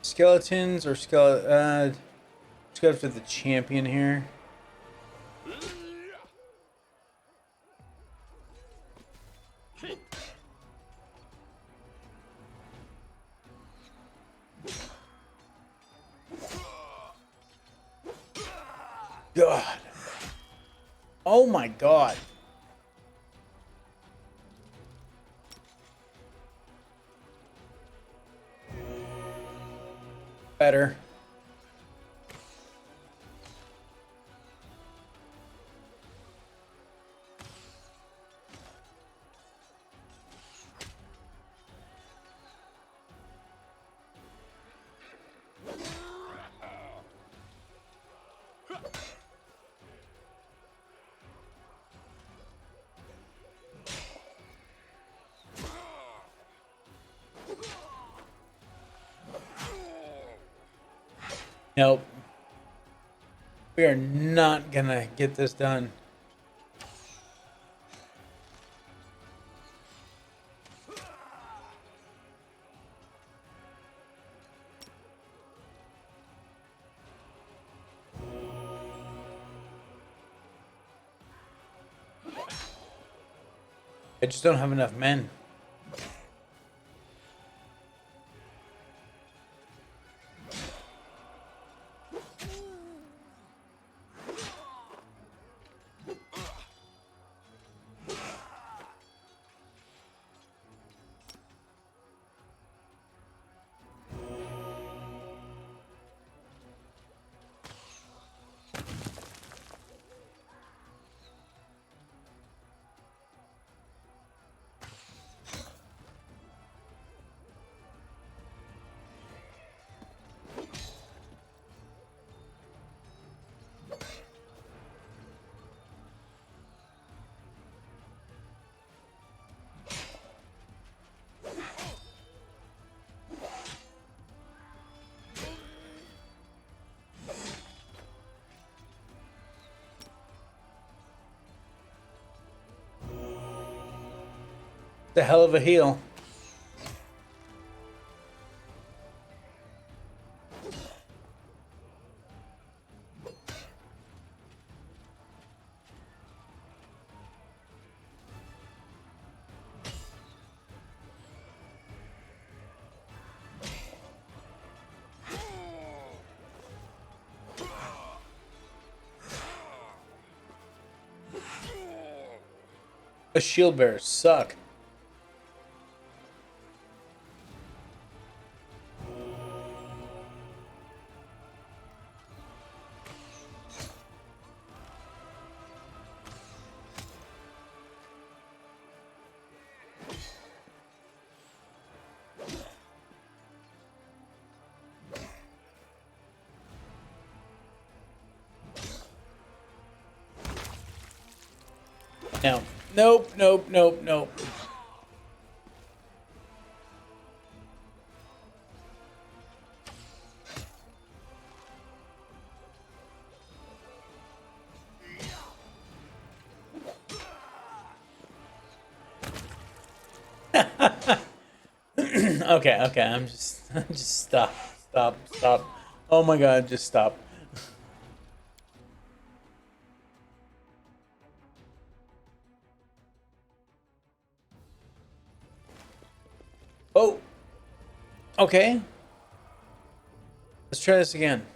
Skeletons or let's go after the champion here. God. Oh my God. Better. Nope. We are not gonna get this done. I just don't have enough men. The hell of a heal. A shield bearers suck. No. Nope, nope, nope, nope. Okay, I'm just stop. Oh my god, just stop. Oh. Okay. Let's try this again.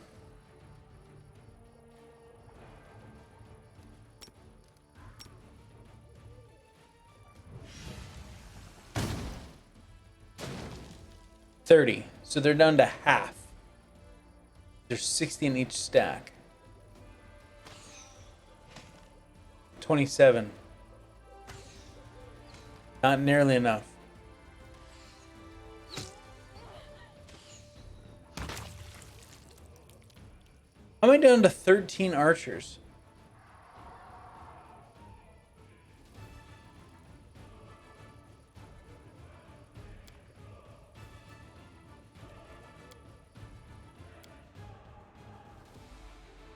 $30. So they're down to half. There's 60 in each stack. 27. Not nearly enough. How am I down to 13 archers?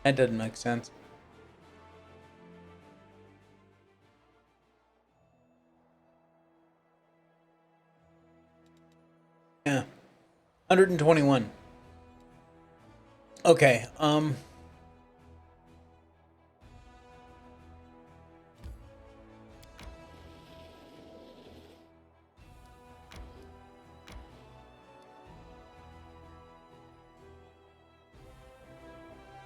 That doesn't make sense. Yeah. 121. Okay,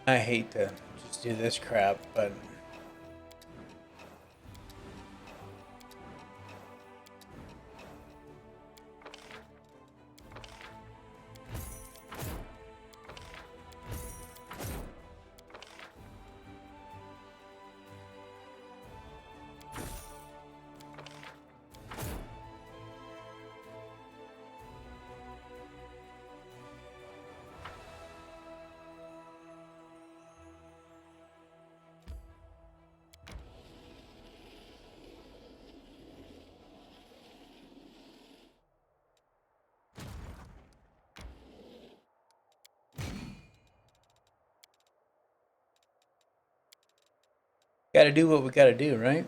I hate to just do this crap, but gotta do what we gotta do, right?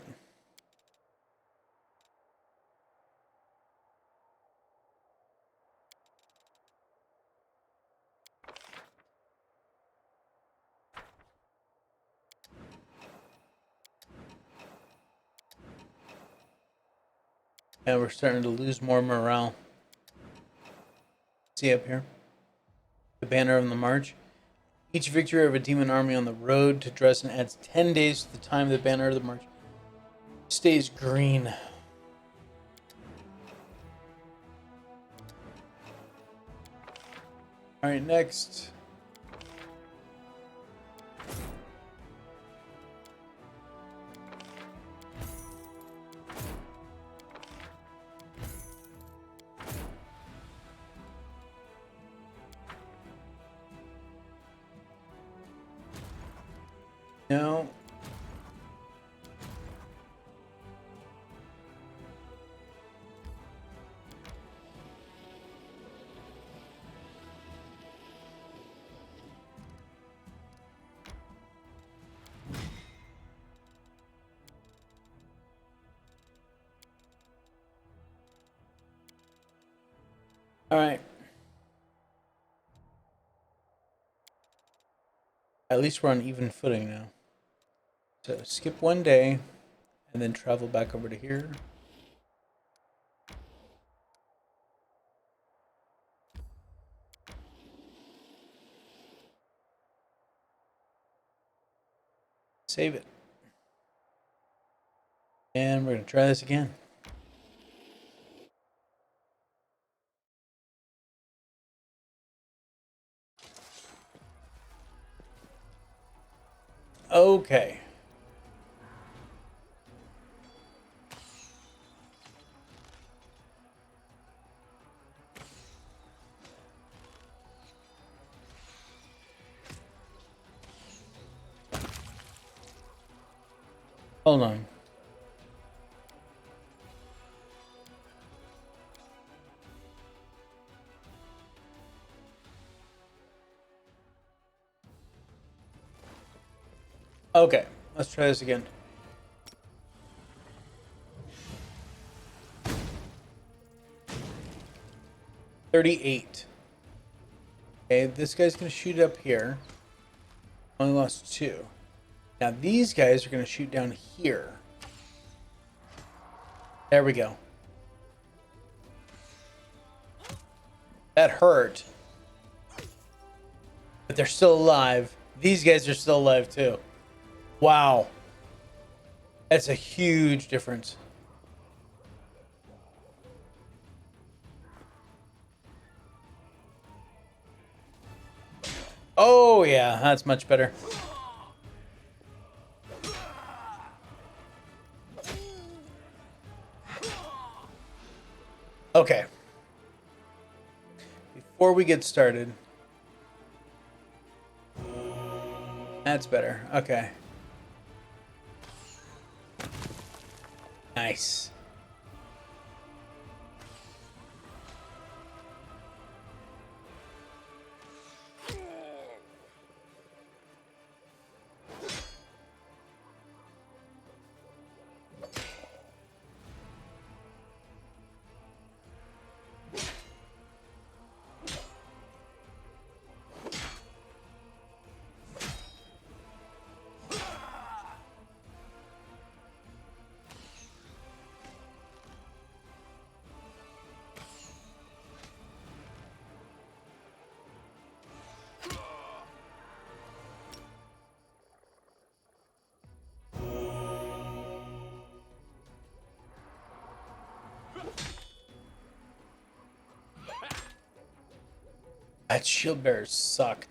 And we're starting to lose more morale. See up here? The banner of the march. Each victory of a demon army on the road to Dresden adds 10 days to the time the banner of the march stays green. Alright, next. No. All right. At least we're on even footing now. So skip one day and then travel back over to here. Save it. And we're going to try this again. Okay. Hold on. Okay, let's try this again. $38. Okay, this guy's gonna shoot up here. Only lost 2. Now these guys are gonna shoot down here. There we go. That hurt. But they're still alive. These guys are still alive too. Wow. That's a huge difference. Oh yeah, that's much better. Okay. Before we get started. That's better. Okay. Nice. That shield bearers suck.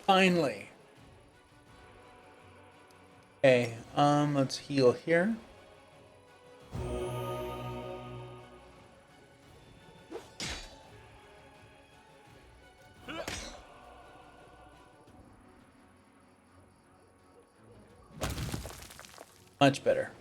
Finally. Okay, let's heal here. Much better.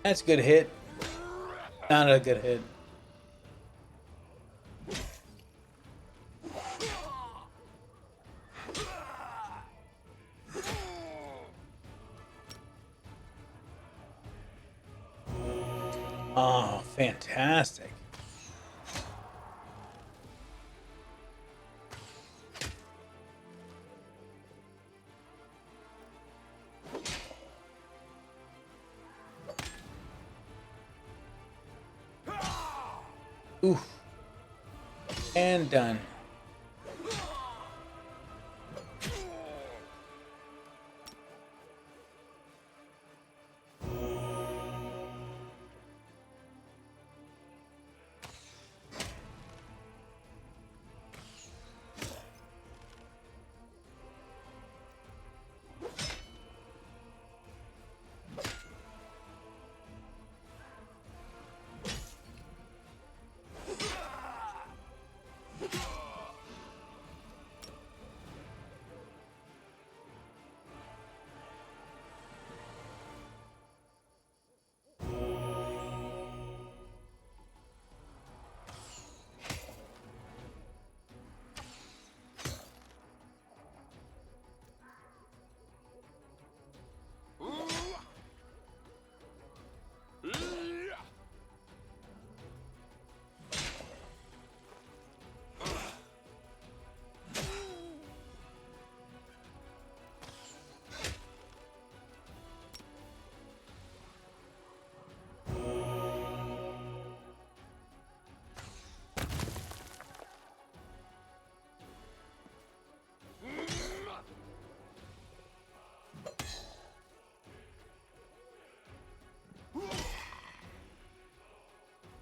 That's a good hit. Not a good hit. Oh, fantastic. Oof. And done.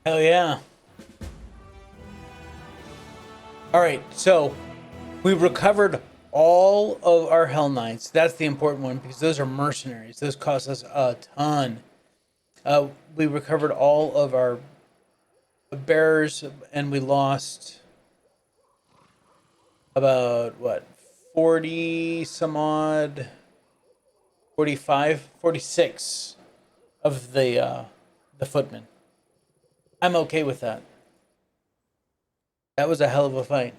Hell yeah. Alright, so we recovered all of our Hell Knights. That's the important one because those are mercenaries. Those cost us a ton. We recovered all of our bearers and we lost about, what, 40 some odd, 45, 46 of the footmen. I'm okay with that. That was a hell of a fight.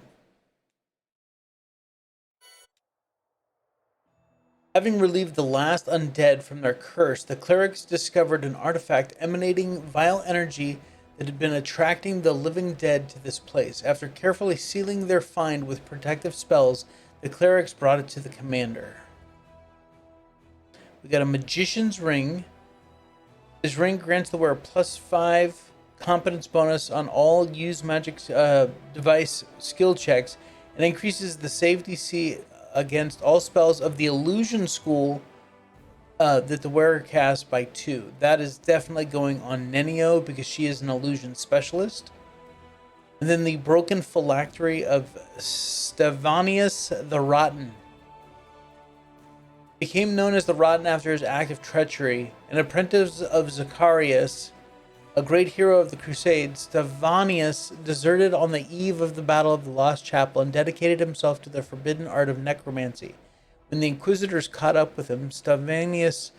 Having relieved the last undead from their curse, the clerics discovered an artifact emanating vile energy that had been attracting the living dead to this place. After carefully sealing their find with protective spells, the clerics brought it to the commander. We got a magician's ring. This ring grants the wearer +5 competence bonus on all used magic device skill checks and increases the save DC against all spells of the illusion school that the wearer casts by 2. That is definitely going on 𝐚𝐻𝐿𝐿 because she is an illusion specialist. And then the broken phylactery of Stavanius the Rotten. Became known as the Rotten after his act of treachery. An apprentice of Sarkoris, a great hero of the Crusades, Stavanius deserted on the eve of the Battle of the Lost Chapel and dedicated himself to the forbidden art of necromancy. When the Inquisitors caught up with him, Stavanius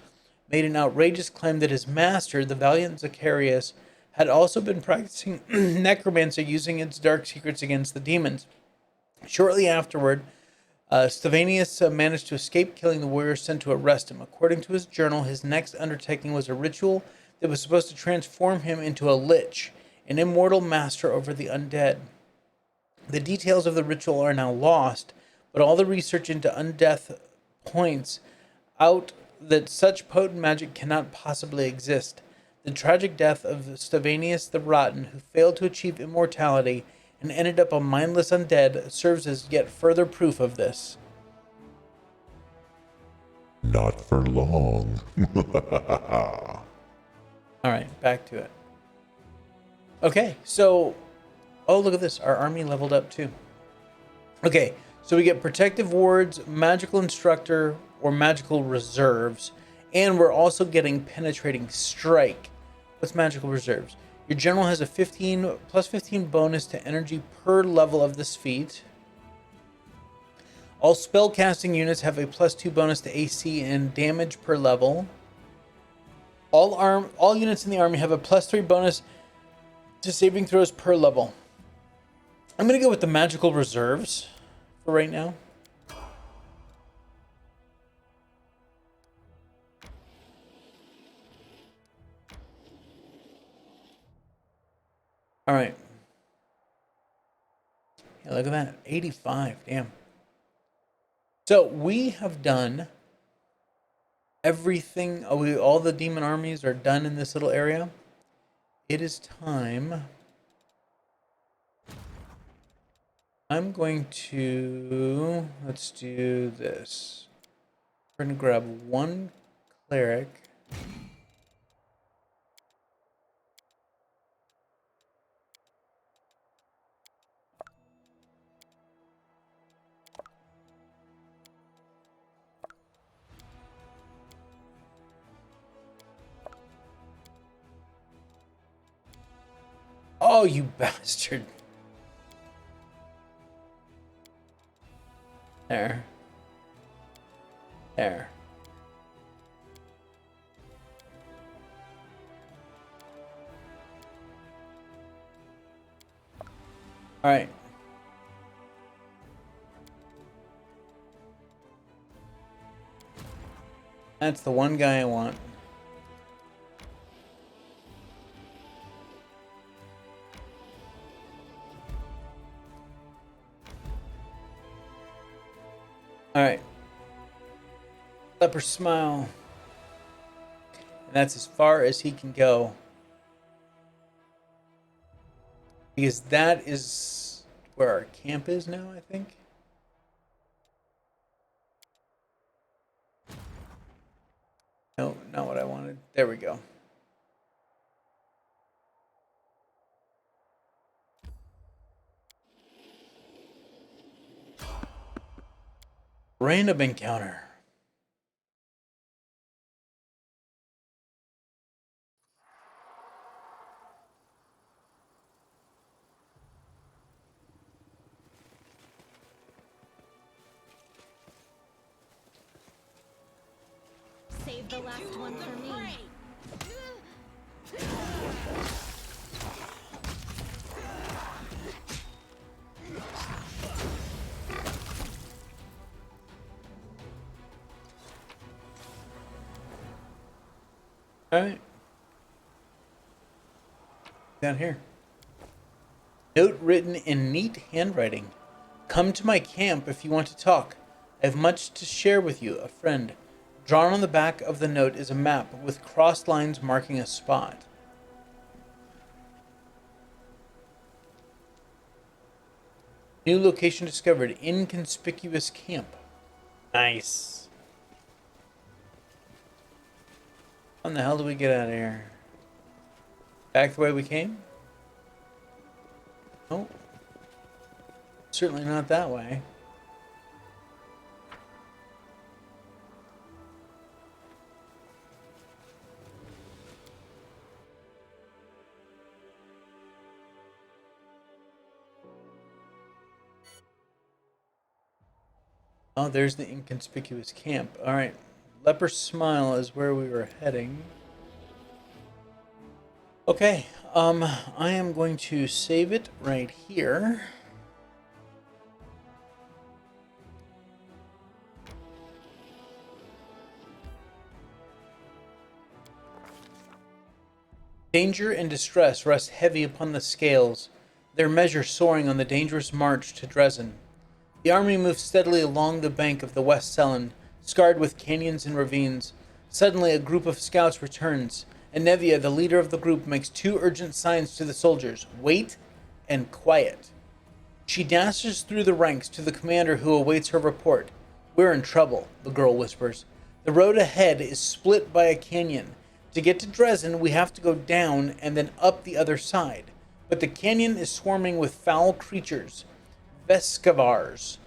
made an outrageous claim that his master, the valiant Sarkoris, had also been practicing necromancy using its dark secrets against the demons. Shortly afterward, Stavanius managed to escape killing the warriors sent to arrest him. According to his journal, his next undertaking was a ritual that was supposed to transform him into a Lich, an immortal master over the undead. The details of the ritual are now lost, but all the research into undeath points out that such potent magic cannot possibly exist. The tragic death of Stavanius the Rotten, who failed to achieve immortality and ended up a mindless undead, serves as yet further proof of this. Not for long. Alright, back to it. Okay, so... oh, look at this. Our army leveled up too. Okay, so we get Protective Wards, Magical Instructor, or Magical Reserves. And we're also getting Penetrating Strike. What's Magical Reserves? Your general has a +15 bonus to energy per level of this feat. All spellcasting units have a +2 bonus to AC and damage per level. All units in the army have a +3 bonus to saving throws per level. I'm gonna go with the magical reserves for right now. All right. Yeah, look at that, 85. Damn. So we have done everything. All the demon armies are done in this little area. It is time. I'm going to, let's do this. We're going to grab one cleric. Oh, you bastard. There. There. All right. That's the one guy I want. All right. Leper smile. And that's as far as he can go. Because that is where our camp is now, I think. No, not what I wanted. There we go. Random encounter. Save the last one for me. All right. Down here. Note written in neat handwriting. Come to my camp if you want to talk. I have much to share with you, a friend. Drawn on the back of the note is a map with crossed lines marking a spot. New location discovered. Inconspicuous camp. Nice. How the hell do we get out of here? Back the way we came? No. Certainly not that way. Oh, there's the inconspicuous camp. All right. Leper Smile is where we were heading. Okay. I am going to save it right here. Danger and distress rest heavy upon the scales, their measure soaring on the dangerous march to Dresden. The army moves steadily along the bank of the West 𝐶𝐿in, scarred with canyons and ravines. Suddenly, a group of scouts returns, and Nevia, the leader of the group, makes two urgent signs to the soldiers: wait and quiet. She dashes through the ranks to the commander who awaits her report. We're in trouble, the girl whispers. The road ahead is split by a canyon. To get to Dresden, we have to go down and then up the other side. But the canyon is swarming with foul creatures. Veskavars,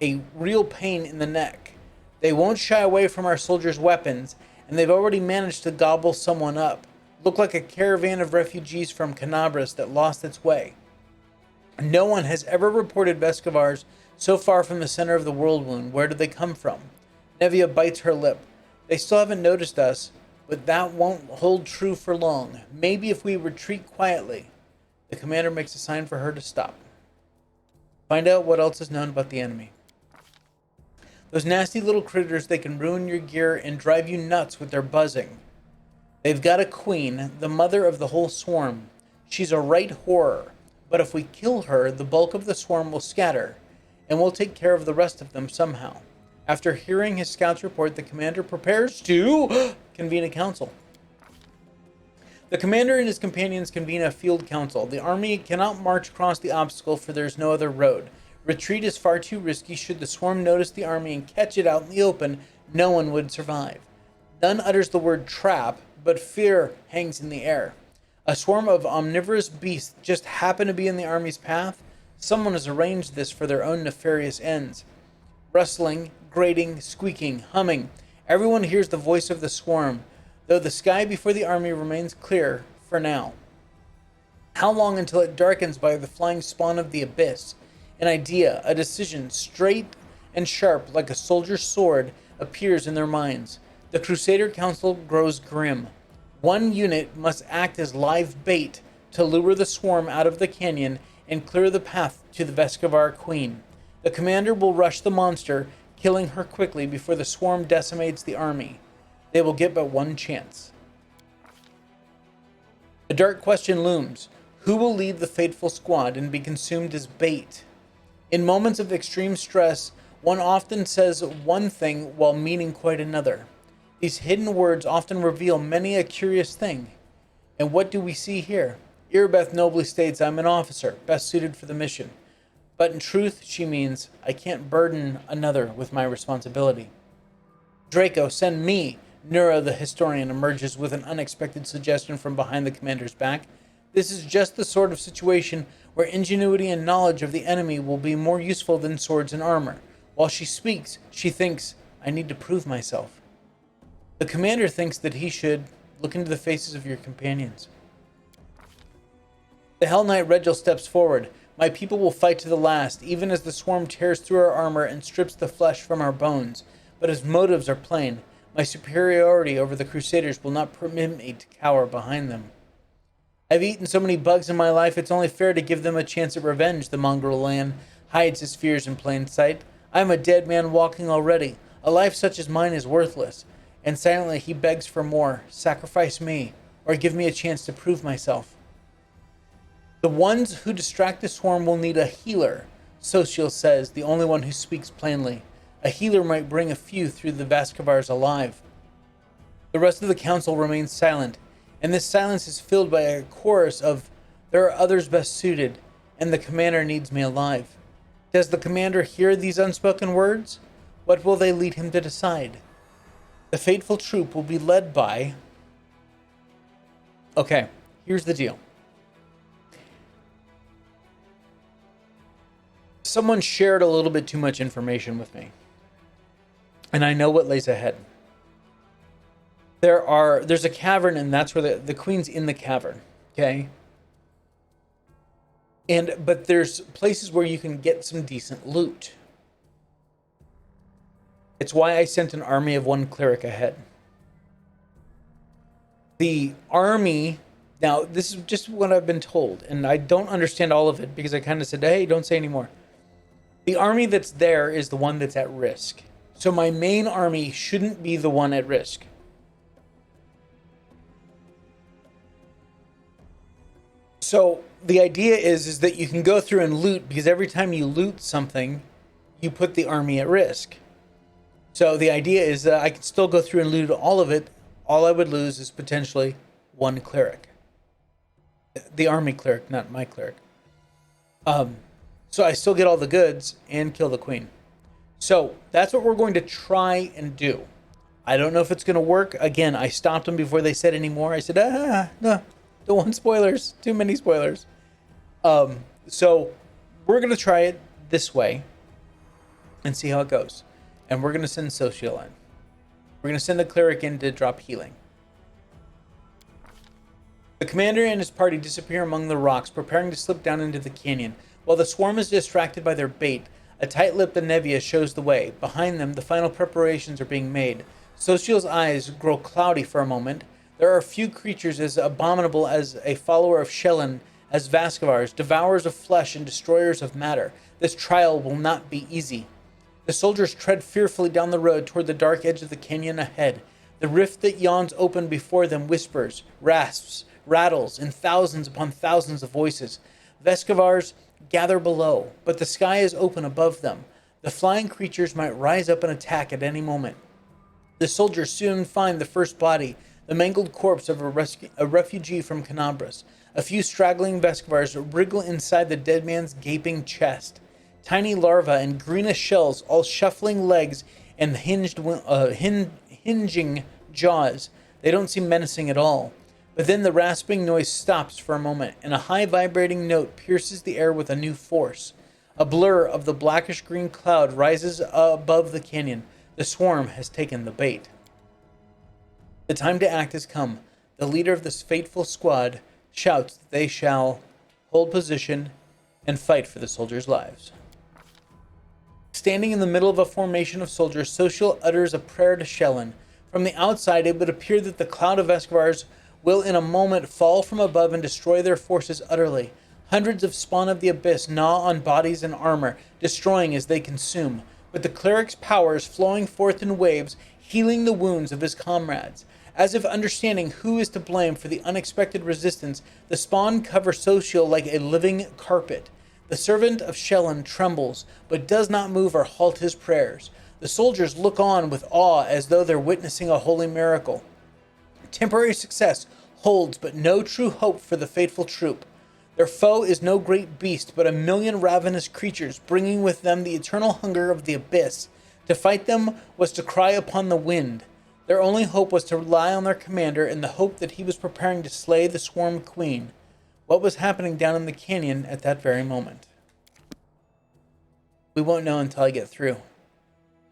a real pain in the neck. They won't shy away from our soldiers' weapons, and they've already managed to gobble someone up. Look like a caravan of refugees from Canabras that lost its way. No one has ever reported Veskavars so far from the center of the Worldwound. Where do they come from? Nevia bites her lip. They still haven't noticed us. but that won't hold true for long. Maybe if we retreat quietly. The commander makes a sign for her to stop. Find out what else is known about the enemy. Those nasty little critters, they can ruin your gear and drive you nuts with their buzzing. They've got a queen, the mother of the whole swarm. She's a right horror, but if we kill her, the bulk of the swarm will scatter, and we'll take care of the rest of them somehow. After hearing his scout's report, the commander prepares to convene a council. The commander and his companions convene a field council. The army cannot march across the obstacle, for there is no other road. Retreat is far too risky. Should the swarm notice the army and catch it out in the open, no one would survive. None utters the word trap, but fear hangs in the air. A swarm of omnivorous beasts just happen to be in the army's path. Someone has arranged this for their own nefarious ends. Rustling, grating, squeaking, humming. Everyone hears the voice of the swarm, though the sky before the army remains clear for now. How long until it darkens by the flying spawn of the abyss? An idea, a decision, straight and sharp like a soldier's sword, appears in their minds. The Crusader Council grows grim. One unit must act as live bait to lure the swarm out of the canyon and clear the path to the 𝐿𝐿𝐼 queen. The commander will rush the monster, killing her quickly before the swarm decimates the army. They will get but one chance. The dark question looms. Who will lead the fateful squad and be consumed as bait? In moments of extreme stress, one often says one thing while meaning quite another. These hidden words often reveal many a curious thing. And what do we see here? Irbeth nobly states, I'm an officer, best suited for the mission. But in truth, she means, I can't burden another with my responsibility. Draco, send me. Nura, the historian, emerges with an unexpected suggestion from behind the commander's back. This is just the sort of situation where ingenuity and knowledge of the enemy will be more useful than swords and armor. While she speaks, she thinks, I need to prove myself. The commander thinks that he should look into the faces of your companions. The Hell Knight Regil steps forward. My people will fight to the last, even as the swarm tears through our armor and strips the flesh from our bones. But his motives are plain. My superiority over the Crusaders will not permit me to cower behind them. I've eaten so many bugs in my life, it's only fair to give them a chance at revenge, the mongrel land hides his fears in plain sight. I am a dead man walking already. A life such as mine is worthless. And silently he begs for more. Sacrifice me, or give me a chance to prove myself. The ones who distract the swarm will need a healer, Social says, the only one who speaks plainly. A healer might bring a few through the 𝐿𝐿𝐼s alive. The rest of the council remains silent, and this silence is filled by a chorus of, there are others best suited, and the commander needs me alive. Does the commander hear these unspoken words? What will they lead him to decide? The fateful troop will be led by... Okay, here's the deal. Someone shared a little bit too much information with me. And I know what lays ahead. There's a cavern, and that's where the queen's in the cavern. Okay? But there's places where you can get some decent loot. It's why I sent an army of one cleric ahead. The army, now this is just what I've been told, and I don't understand all of it because I kind of said, hey, don't say anymore. The army that's there is the one that's at risk. So my main army shouldn't be the one at risk. So the idea is that you can go through and loot, because every time you loot something, you put the army at risk. So the idea is that I can still go through and loot all of it. All I would lose is potentially one cleric. The army cleric, not my cleric. So I still get all the goods and kill the queen. So that's what we're going to try and do. I don't know if it's going to work. Again, I stopped them before they said any more. I said, no, don't want spoilers. Too many spoilers. So we're going to try it this way and see how it goes. And we're going to send Social in. We're going to send the cleric in to drop healing. The commander and his party disappear among the rocks, preparing to slip down into the canyon. While the swarm is distracted by their bait, a tight-lipped Anevia shows the way. Behind them, the final preparations are being made. Social's eyes grow cloudy for a moment. There are few creatures as abominable as a follower of 𝐭𝐿𝐴𝐴 as Vascavars, devourers of flesh and destroyers of matter. This trial will not be easy. The soldiers tread fearfully down the road toward the dark edge of the canyon ahead. The rift that yawns open before them whispers, rasps, rattles in thousands upon thousands of voices. Vascavars gather below, but the sky is open above them. The flying creatures might rise up and attack at any moment. The soldiers soon find the first body, the mangled corpse of a refugee from Canabras. A few straggling Vascavars wriggle inside the dead man's gaping chest. Tiny larvae and greenish shells, all shuffling legs and hinging jaws. They don't seem menacing at all. But then the rasping noise stops for a moment, and a high vibrating note pierces the air with a new force. A blur of the blackish-green cloud rises above the canyon. The swarm has taken the bait. The time to act has come. The leader of this fateful squad shouts that they shall hold position and fight for the soldiers' lives. Standing in the middle of a formation of soldiers, Social utters a prayer to 𝐭𝐿𝐴𝐴. From the outside, it would appear that the cloud of Vascavars will in a moment fall from above and destroy their forces utterly. Hundreds of spawn of the abyss gnaw on bodies and armor, destroying as they consume. But the cleric's power is flowing forth in waves, healing the wounds of his comrades. As if understanding who is to blame for the unexpected resistance, the spawn cover Social like a living carpet. The servant of 𝐭𝐿𝐴𝐴 trembles, but does not move or halt his prayers. The soldiers look on with awe as though they're witnessing a holy miracle. Temporary success holds but no true hope for the faithful troop. Their foe is no great beast, but a million ravenous creatures, bringing with them the eternal hunger of the abyss. To fight them was to cry upon the wind. Their only hope was to rely on their commander in the hope that he was preparing to slay the swarm queen. What was happening down in the canyon at that very moment? We won't know until I get through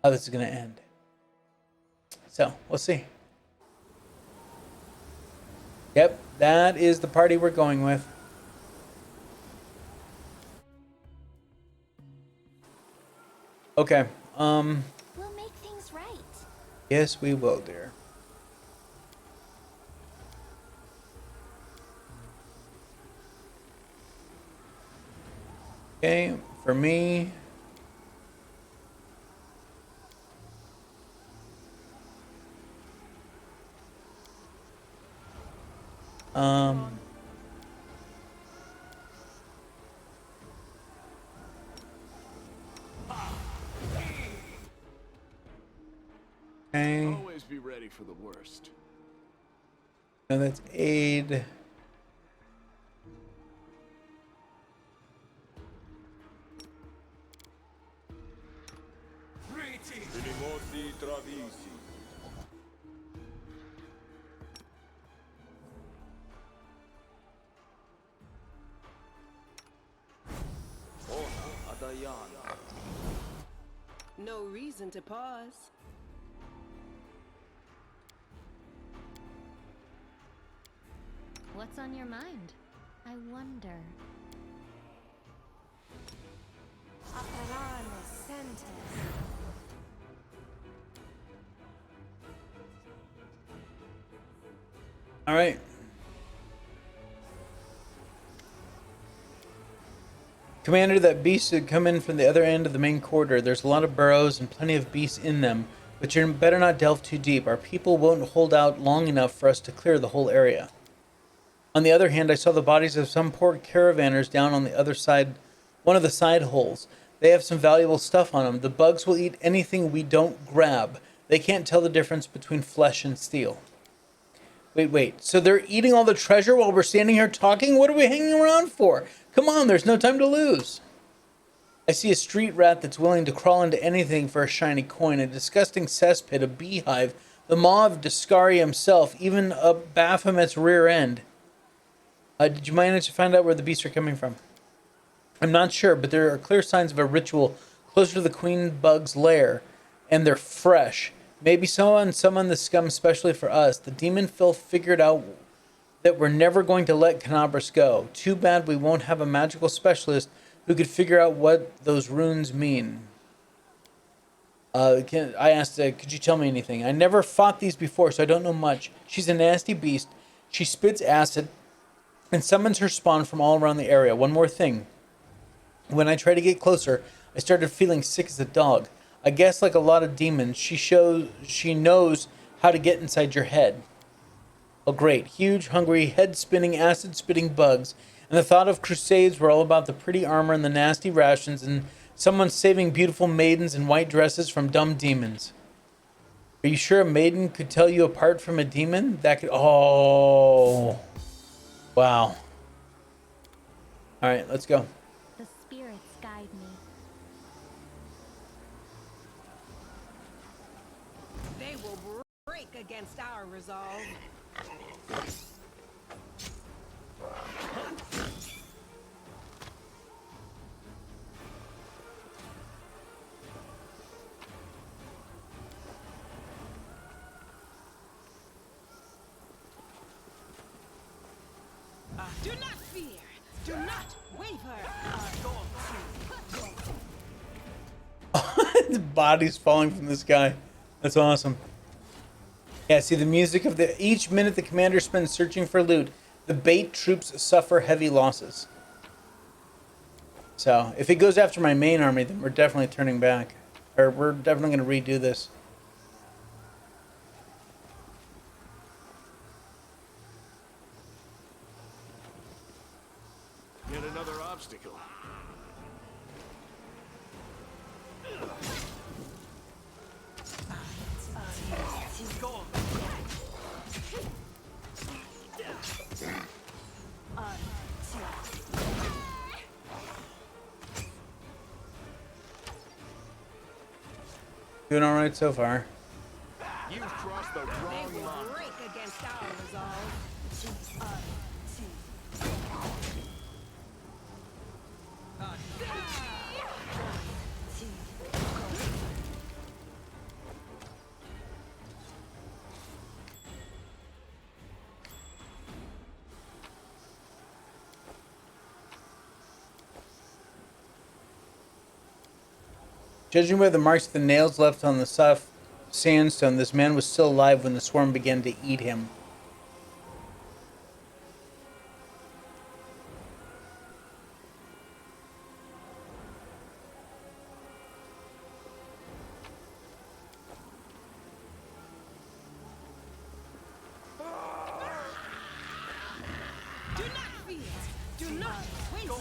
how this is going to end. So, we'll see. Yep, that is the party we're going with. Okay, We'll make things right. yes, we will, dear. Okay, for me, okay, Always be ready for the worst. and that's aid. No reason to pause. What's on your mind? I wonder. All right. Commander, that beast should come in from the other end of the main corridor. There's a lot of burrows and plenty of beasts in them, but you better not delve too deep. Our people won't hold out long enough for us to clear the whole area. On the other hand, I saw the bodies of some poor caravanners down on the other side, one of the side holes. They have some valuable stuff on them. The bugs will eat anything we don't grab. They can't tell the difference between flesh and steel. Wait. So they're eating all the treasure while we're standing here talking? What are we hanging around for? Come on, there's no time to lose. I see a street rat that's willing to crawl into anything for a shiny coin, a disgusting cesspit, a beehive, the maw of Deskari himself, even a Baphomet's rear end. Did you manage to find out where the beasts are coming from? I'm not sure, but there are clear signs of a ritual closer to the queen bug's lair, and they're fresh. Maybe someone summoned the scum specially for us. The demon filth figured out that we're never going to let Canabras go. Too bad we won't have a magical specialist who could figure out what those runes mean. I asked, could you tell me anything? I never fought these before, so I don't know much. She's a nasty beast. She spits acid and summons her spawn from all around the area. One more thing. When I tried to get closer, I started feeling sick as a dog. I guess like a lot of demons, she knows how to get inside your head. Oh great, huge, hungry, head-spinning, acid-spitting bugs. And the thought of crusades were all about the pretty armor and the nasty rations and someone saving beautiful maidens in white dresses from dumb demons. Are you sure a maiden could tell you apart from a demon? That could... Oh. Wow. Alright, let's go. The spirits guide me. They will break against our resolve. Do not fear. Do not waver. The body's falling from the sky. That's awesome. Yeah, see the music of the... Each minute the commander spends searching for loot, the bait troops suffer heavy losses. So, if he goes after my main army, then we're definitely turning back. Or we're definitely going to redo this. Yet another obstacle. Doing all right so far. You've crossed the They wrong will line. break against our resolve. Judging by the marks of the nails left on the soft sandstone, this man was still alive when the swarm began to eat him. Do not fear. Do not waver.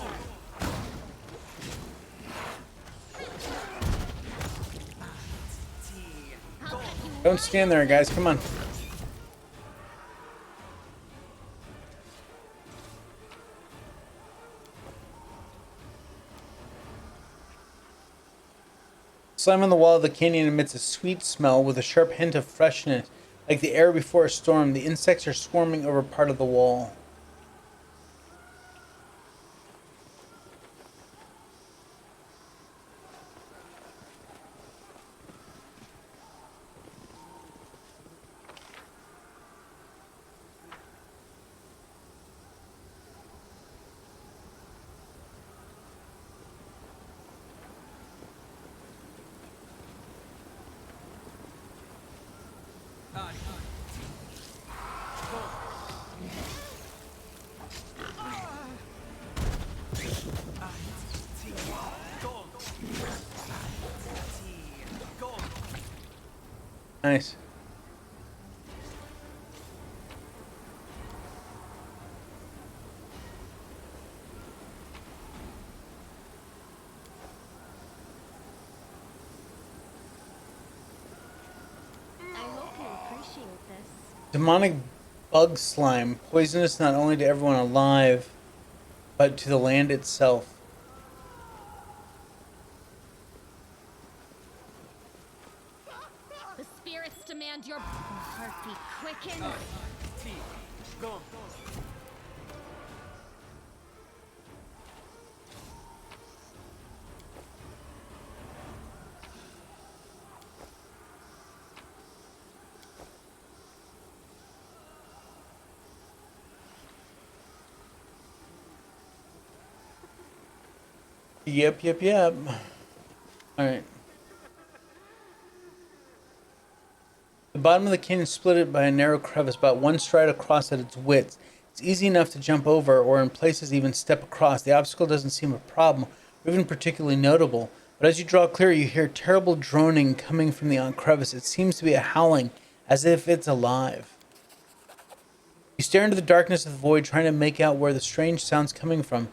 Don't stand there, guys. Come on. Slime on the wall of the canyon emits a sweet smell with a sharp hint of freshness. Like the air before a storm, the insects are swarming over part of the wall. Nice. I hope you appreciate this. Demonic bug slime, poisonous not only to everyone alive, but to the land itself. The spirits demand your heartbeat quickens. Yep. Alright. bottom of the canyon is split by a narrow crevice about one stride across at its width. It's easy enough to jump over or in places even step across. The obstacle doesn't seem a problem or even particularly notable. But as you draw clear, you hear terrible droning coming from the crevice. It seems to be a howling, as if it's alive. You stare into the darkness of the void, trying to make out where the strange sound's coming from.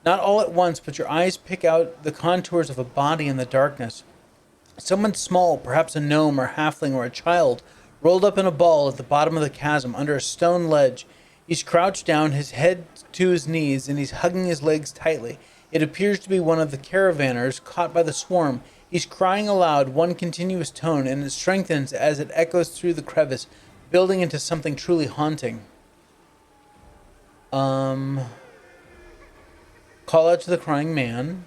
Not all at once, but your eyes pick out the contours of a body in the darkness. Someone small, perhaps a gnome or halfling or a child, rolled up in a ball at the bottom of the chasm under a stone ledge. He's crouched down, his head to his knees, and he's hugging his legs tightly. It appears to be one of the caravanners caught by the swarm. He's crying aloud, one continuous tone, and it strengthens as it echoes through the crevice, building into something truly haunting. Call out to the crying man.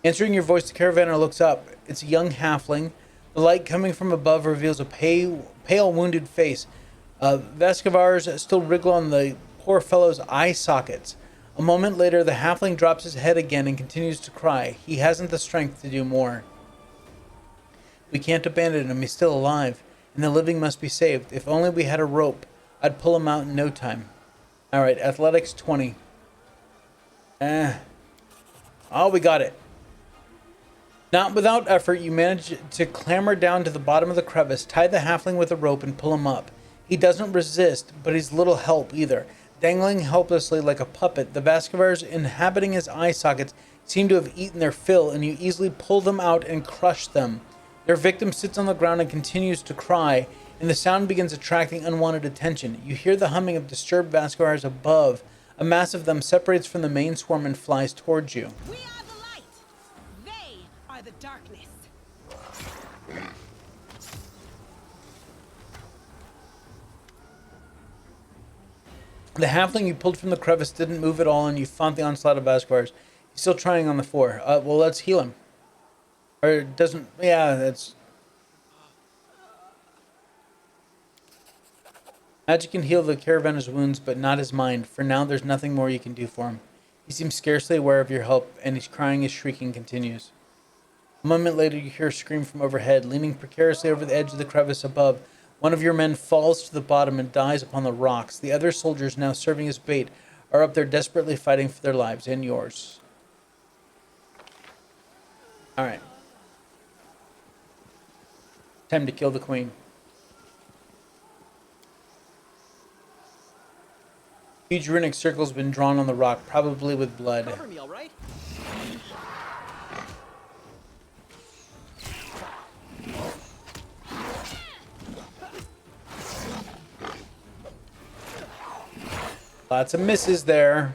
Answering your voice, the caravaner looks up. It's a young halfling. The light coming from above reveals a pale wounded face. Vescavars still wriggle on the poor fellow's eye sockets. A moment later, the halfling drops his head again and continues to cry. He hasn't the strength to do more. We can't abandon him. He's still alive, and the living must be saved. If only we had a rope, I'd pull him out in no time. All right, athletics 20. Oh, we got it. Not without effort, you manage to clamber down to the bottom of the crevice, tie the halfling with a rope, and pull him up. He doesn't resist, but he's little help either. Dangling helplessly like a puppet, the Vescavars inhabiting his eye sockets seem to have eaten their fill, and you easily pull them out and crush them. Their victim sits on the ground and continues to cry, and the sound begins attracting unwanted attention. You hear the humming of disturbed Vescavars above. A mass of them separates from the main swarm and flies towards you. We are the light. They are the darkness. The halfling you pulled from the crevice didn't move at all, and you fought the onslaught of Vescavars. He's still trying on the floor. Well, let's heal him. Or it doesn't... Yeah, that's... Magic can heal the caravaner's wounds, but not his mind. For now, there's nothing more you can do for him. He seems scarcely aware of your help, and his crying and shrieking continues. A moment later, you hear a scream from overhead. Leaning precariously over the edge of the crevice above, one of your men falls to the bottom and dies upon the rocks. The other soldiers, now serving as bait, are up there desperately fighting for their lives and yours. Alright. Time to kill the queen. Huge runic circle's been drawn on the rock, probably with blood. Cover me, all right? Lots of misses there.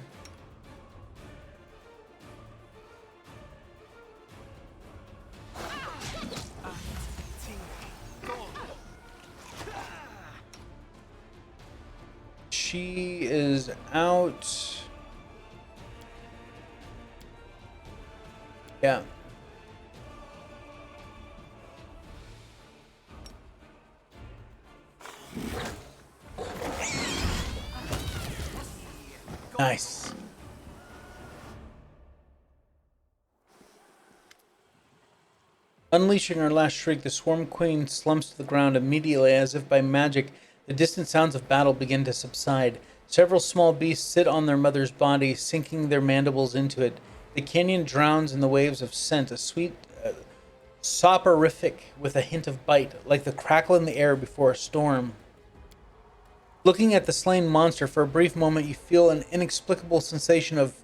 She is out. Yeah. Nice. Unleashing her last shriek, the Swarm Queen slumps to the ground immediately, as if by magic. The distant sounds of battle begin to subside. Several small beasts sit on their mother's body, sinking their mandibles into it. The canyon drowns in the waves of scent, a sweet soporific with a hint of bite, like the crackle in the air before a storm. Looking at the slain monster for a brief moment, you feel an inexplicable sensation of,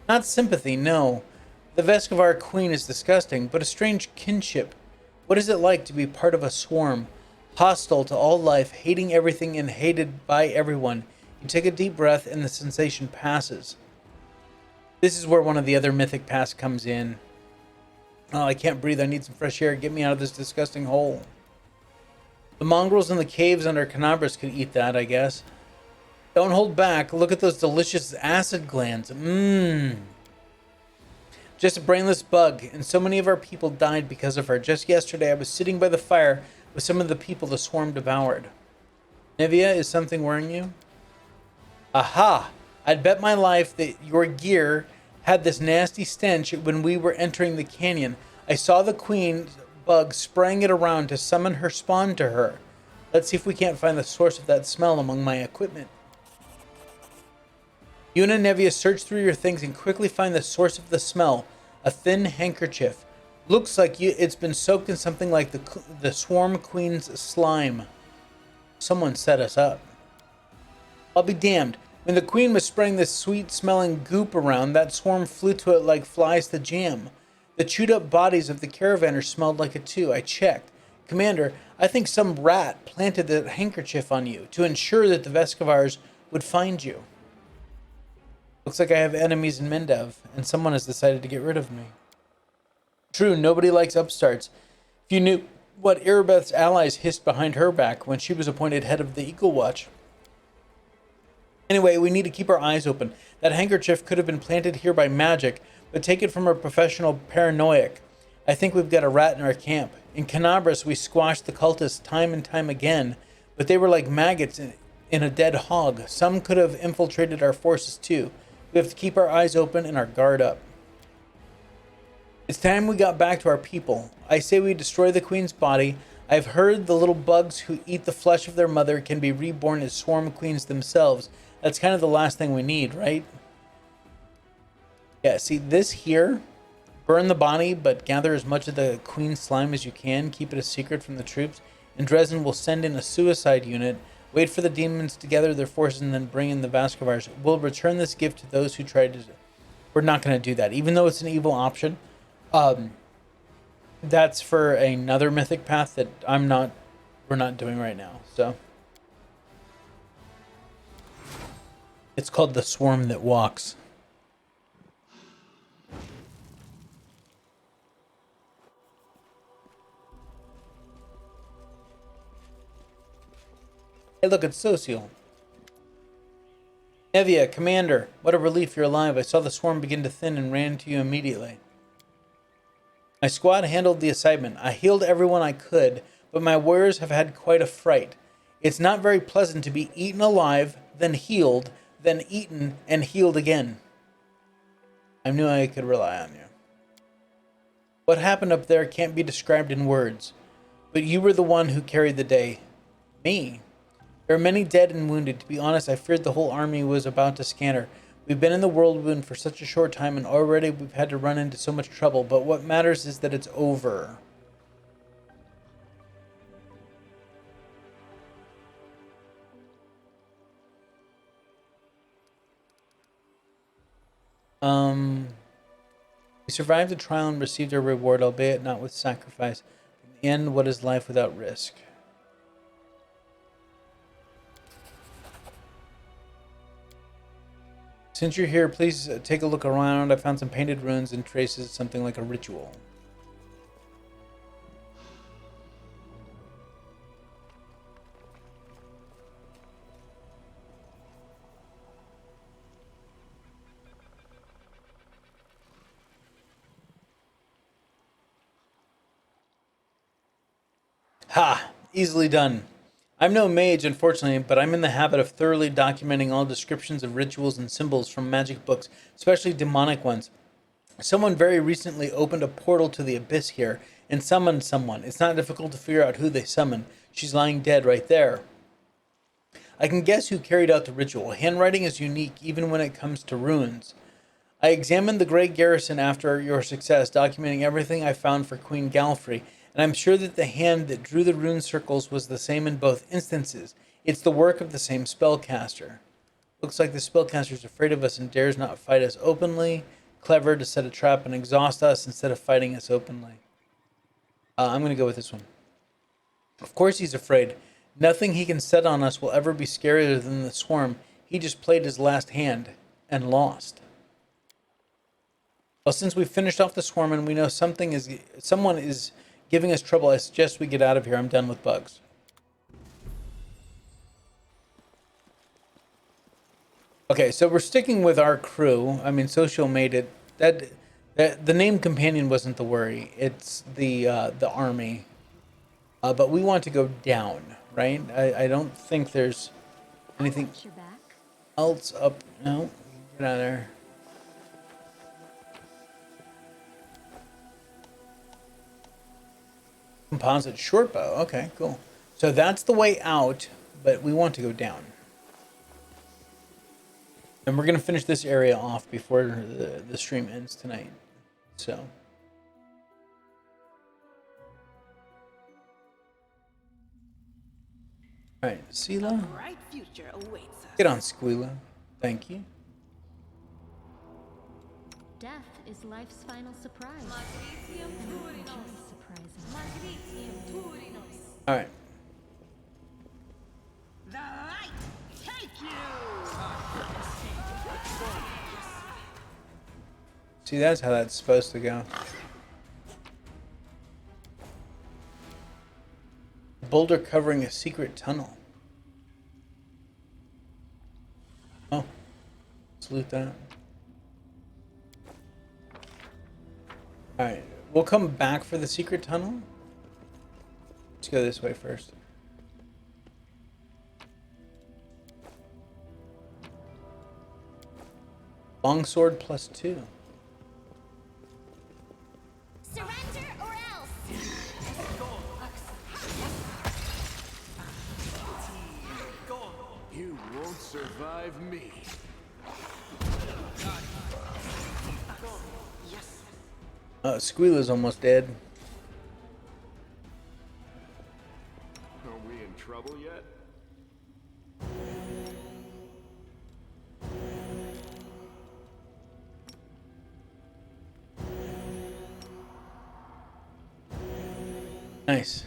not sympathy, no. The Vescavar queen is disgusting, but a strange kinship. What is it like to be part of a swarm? Hostile to all life, hating everything and hated by everyone. You take a deep breath and the sensation passes. This is where one of the other mythic paths comes in. Oh, I can't breathe. I need some fresh air. Get me out of this disgusting hole. The mongrels in the caves under 𝐿𝐴𝐵𝐴 could eat that, I guess. Don't hold back. Look at those delicious acid glands. Just a brainless bug, and so many of our people died because of her. Just yesterday, I was sitting by the fire with some of the people the swarm devoured. Nevia, is something worrying you? Aha! I'd bet my life that your gear had this nasty stench when we were entering the canyon. I saw the queen bug spraying it around to summon her spawn to her. Let's see if we can't find the source of that smell among my equipment. You and Nevia search through your things and quickly find the source of the smell. A thin handkerchief. Looks like it's been soaked in something like the Swarm Queen's slime. Someone set us up. I'll be damned. When the Queen was spraying this sweet-smelling goop around, that swarm flew to it like flies to jam. The chewed-up bodies of the caravanners smelled like it too. I checked. Commander, I think some rat planted that handkerchief on you to ensure that the Vescavars would find you. Looks like I have enemies in Mendev, and someone has decided to get rid of me. True, nobody likes upstarts. If you knew what Erebeth's allies hissed behind her back when she was appointed head of the Eagle Watch. Anyway, we need to keep our eyes open. That handkerchief could have been planted here by magic, but take it from a professional paranoiac. I think we've got a rat in our camp. In Canabras, we squashed the cultists time and time again, but they were like maggots in a dead hog. Some could have infiltrated our forces too. We have to keep our eyes open and our guard up. It's time we got back to our people. I say we destroy the Queen's body. I've heard the little bugs who eat the flesh of their mother can be reborn as Swarm Queens themselves. That's kind of the last thing we need, right? Yeah, see, this here, burn the body, but gather as much of the Queen slime as you can. Keep it a secret from the troops. And Dresden will send in a suicide unit. Wait for the demons to gather their forces and then bring in the Vescavars. We'll return this gift to those who tried to... We're not going to do that. Even though it's an evil option, that's for another mythic path that we're not doing right now. So it's called the Swarm That Walks. Hey, look, it's Social. Nevia, Commander, what a relief you're alive. I saw the swarm begin to thin and ran to you immediately. My squad handled the assignment. I healed everyone I could, but my warriors have had quite a fright. It's not very pleasant to be eaten alive, then healed, then eaten and healed again. I knew I could rely on you. What happened up there can't be described in words, but you were the one who carried the day. Me? There are many dead and wounded. To be honest, I feared the whole army was about to scatter. We've been in the Worldwound for such a short time, and already we've had to run into so much trouble, but what matters is that it's over. We survived the trial and received our reward, albeit not with sacrifice. In the end, what is life without risk? Since you're here, please take a look around. I found some painted runes and traces of something like a ritual. Ha! Easily done. I'm no mage, unfortunately, but I'm in the habit of thoroughly documenting all descriptions of rituals and symbols from magic books, especially demonic ones. Someone very recently opened a portal to the abyss here and summoned someone. It's not difficult to figure out who they summoned. She's lying dead right there. I can guess who carried out the ritual. Handwriting is unique even when it comes to runes. I examined the Grey Garrison after your success, documenting everything I found for Queen Galfrey, and I'm sure that the hand that drew the rune circles was the same in both instances. It's the work of the same spellcaster. Looks like the spellcaster's afraid of us and dares not fight us openly. Clever to set a trap and exhaust us instead of fighting us openly. I'm going to go with this one. Of course he's afraid. Nothing he can set on us will ever be scarier than the swarm. He just played his last hand and lost. Well, since we've finished off the swarm and we know someone is giving us trouble, I suggest we get out of here. I'm done with bugs. Okay, so we're sticking with our crew. I mean, Social made it. The named companion wasn't the worry. It's the army. But we want to go down, right? I don't think there's anything else up. No, get out of there. Composite short bow. Okay, cool. So that's the way out, but we want to go down. And we're going to finish this area off before the stream ends tonight. So. Alright, Sela. A bright future awaits us. Get on, Squeala. Thank you. Death is life's final surprise. Alright. The light take you! See, that's how that's supposed to go. Boulder covering a secret tunnel. Oh. Let's loot that. Alright. We'll come back for the secret tunnel. Let's go this way first. Longsword +2. Surrender or else. You won't survive me. Squeala's almost dead. Are we in trouble yet? Nice.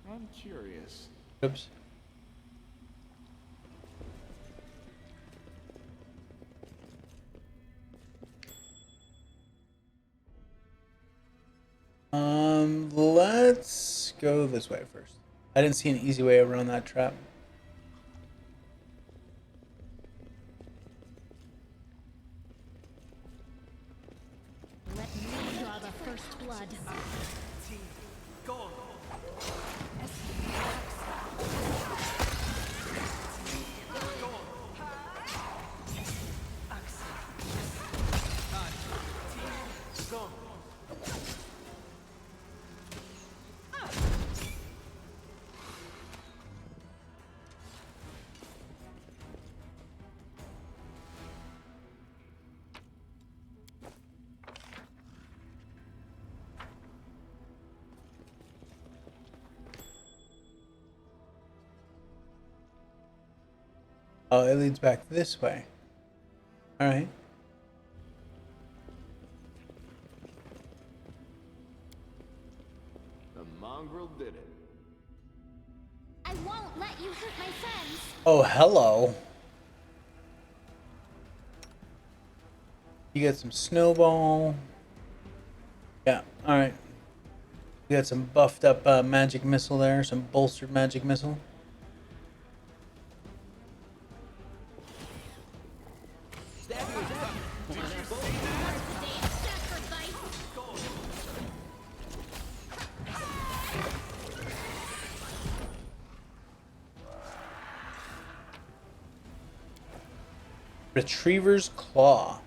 I'm curious. Oops. Let's go this way first. I didn't see an easy way around that trap. Let me draw the first blood. Oh, it leads back this way. Alright. The mongrel did it. I won't let you hurt my friends. Oh, hello. You got some snowball. Yeah, alright. You got some buffed up magic missile there, some bolstered magic missile. Retriever's Claw.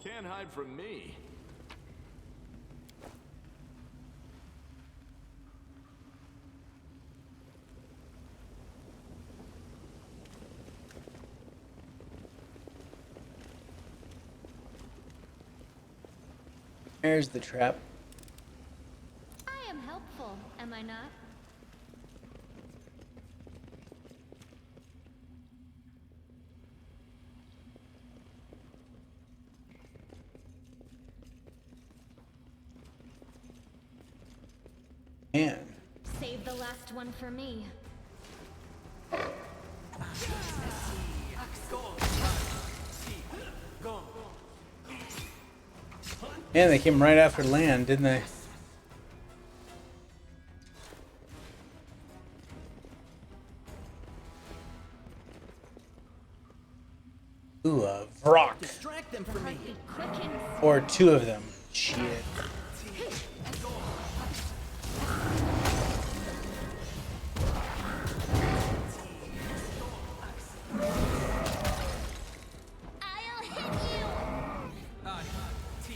Can't hide from me. There's the trap. I am helpful, am I not? Man. Save the last one for me. Man, they came right after land, didn't they? Ooh, a Vrock. Distract them from me. Or two of them. Shit.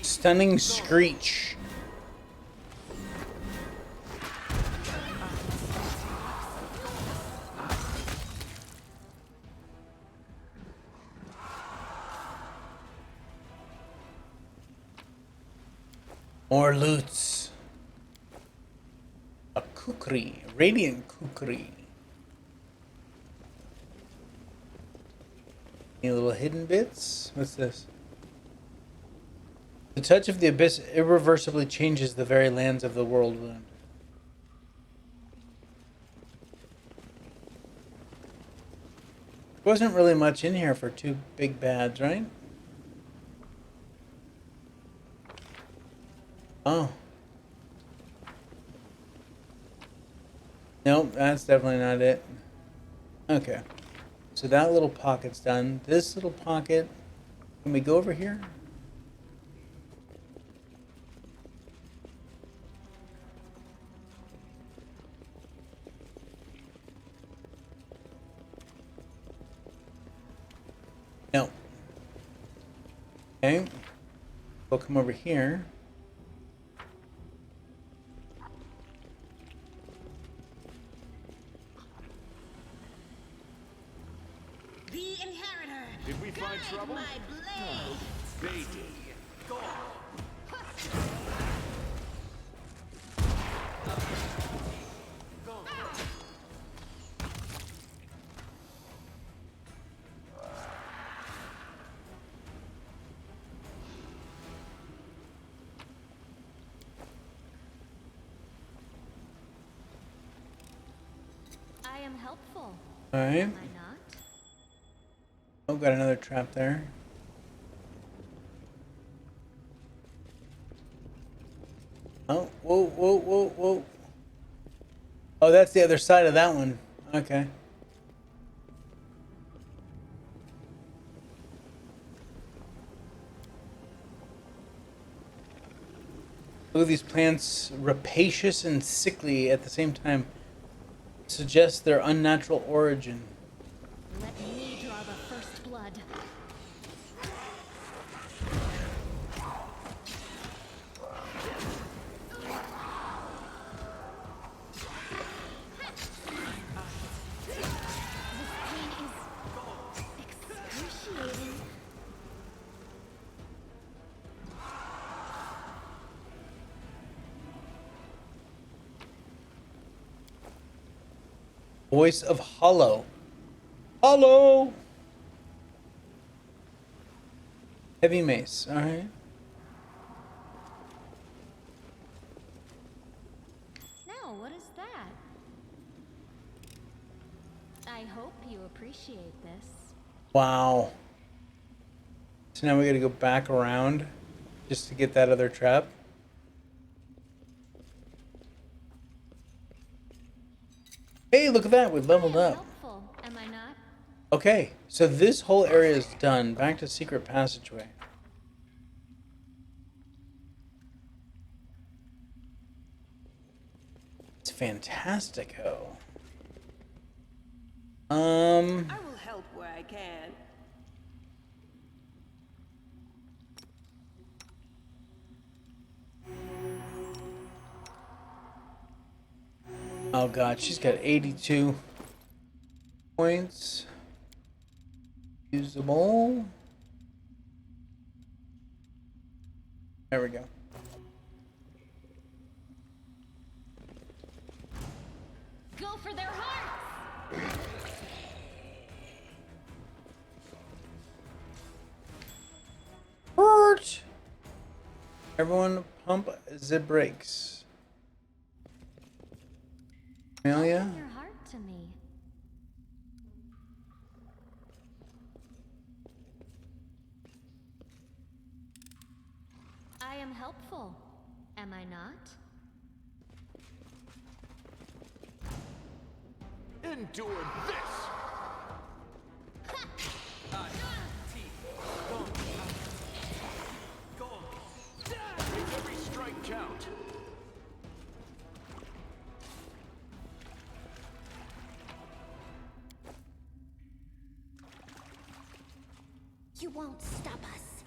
Stunning Screech. More loots. A kukri, radiant kukri. Any little hidden bits? What's this? The touch of the abyss irreversibly changes the very lands of the Worldwound. Wasn't really much in here for two big bads, right? Oh. Nope, that's definitely not it. Okay. So that little pocket's done. This little pocket. Can we go over here? No. Okay. We'll come over here. The inheritor. Did we find Guide trouble? my blade. They did. I am helpful. All right. Am I not? Oh, got another trap there. Oh, whoa, whoa, whoa, whoa. Oh, that's the other side of that one. Okay. Look at these plants, rapacious and sickly at the same time. Suggests their unnatural origin. Let me draw the first blood. This pain is excruciating. Voice of Hollow. Hollow! Heavy mace, alright. Now, what is that? I hope you appreciate this. Wow. So now we gotta go back around just to get that other trap. Hey, look at that, we leveled up. Helpful, am I not? Okay, so this whole area is done. Back to secret passageway. It's fantastic, ho. I will help where I can. Oh god, she's got 82 points. Usable. There we go. Go for their hearts! Hurt! Everyone pump the brakes. Amelia? Open your heart to me. I am helpful, am I not? Endure this! Make every strike count. You won't stop us.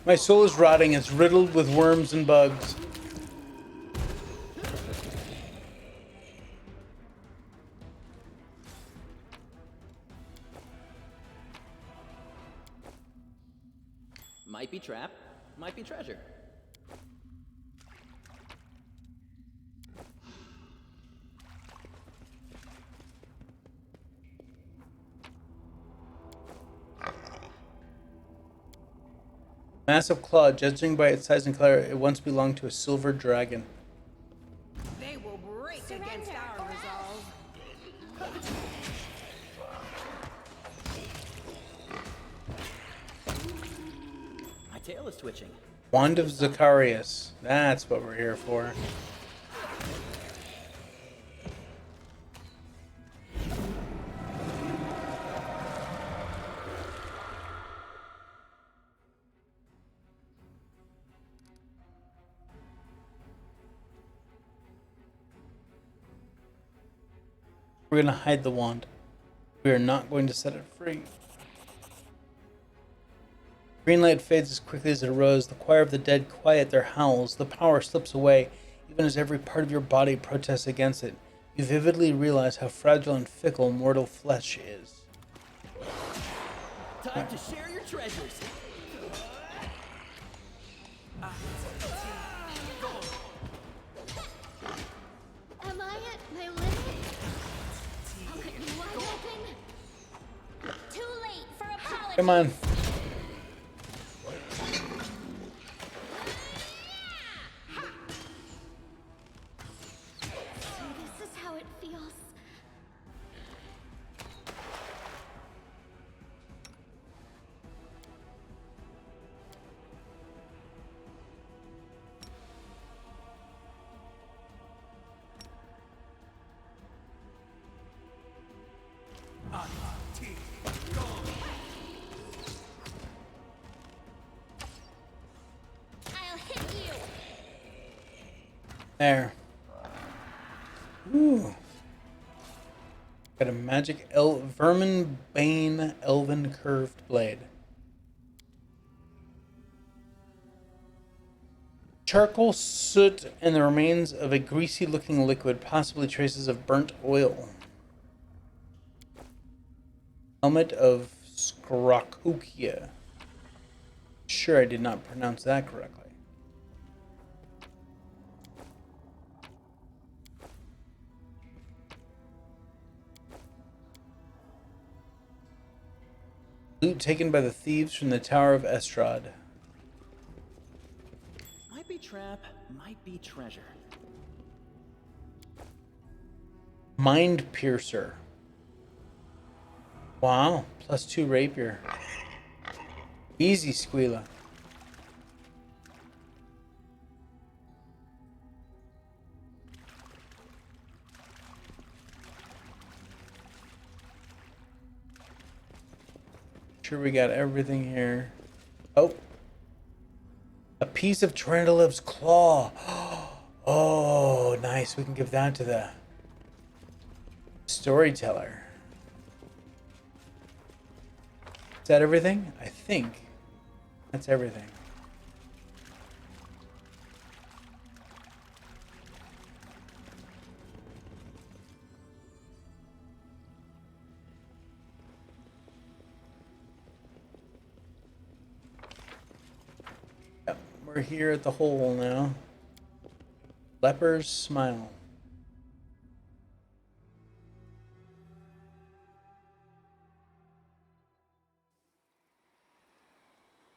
My soul is rotting. It's riddled with worms and bugs. Might be trap, might be treasure. Massive claw, judging by its size and color, it once belonged to a silver dragon. They will break against our resolve. My tail is twitching. Wand of Sarkoris. That's what we're here for. We're going to hide the wand. We are not going to set it free. Green light fades as quickly as it arose. The choir of the dead quiet their howls. The power slips away, even as every part of your body protests against it. You vividly realize how fragile and fickle mortal flesh is. Time to share your treasures. Am I at my limit? I'll cut you wide open. Too late for apology. Come on. This is how it feels. I'll hit you. There. Ooh. Got a magic Vermin Bane Elven curved blade. Charcoal, soot, and the remains of a greasy looking liquid, possibly traces of burnt oil. Helmet of 𝐂𝐡𝐚𝐧𝐬𝐭. Sure, I did not pronounce that correctly. Loot taken by the thieves from the Tower of Estrad. Might be trap, might be treasure. Mind Piercer. Wow, +2 rapier. Easy, Squeala. Sure, we got everything here. Oh, a piece of Tarantulas' claw. Oh, nice. We can give that to the storyteller. Is that everything? I think that's everything. Yep, we're here at the hole now. Leper's Smile.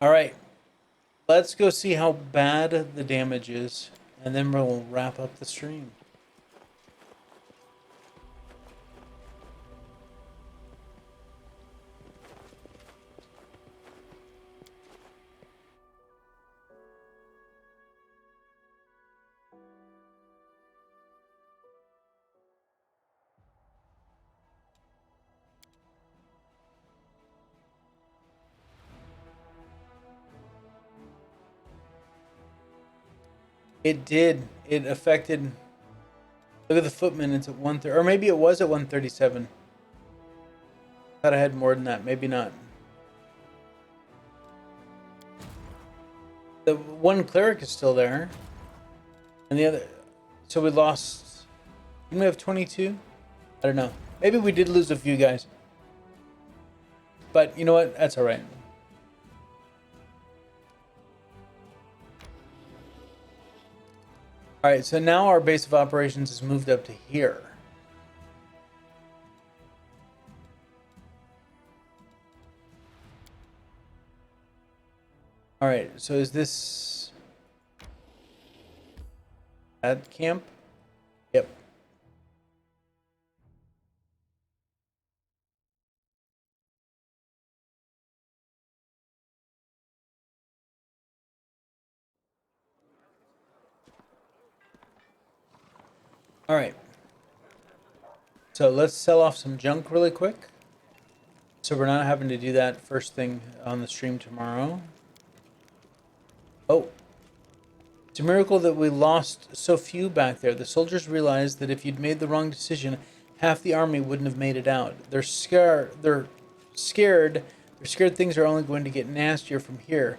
All right, let's go see how bad the damage is, and then we'll wrap up the stream. It did. It affected. Look at the footman. It's at 130, or maybe it was at 137. Thought I had more than that. Maybe not. The one cleric is still there. And the other... So we lost... Didn't we have 22? I don't know. Maybe we did lose a few guys. But you know what? That's alright. Alright, so now our base of operations is moved up to here. Alright, so is this... at camp? Yep. Alright. So let's sell off some junk really quick. So we're not having to do that first thing on the stream tomorrow. Oh. It's a miracle that we lost so few back there. The soldiers realized that if you'd made the wrong decision, half the army wouldn't have made it out. They're scared things are only going to get nastier from here.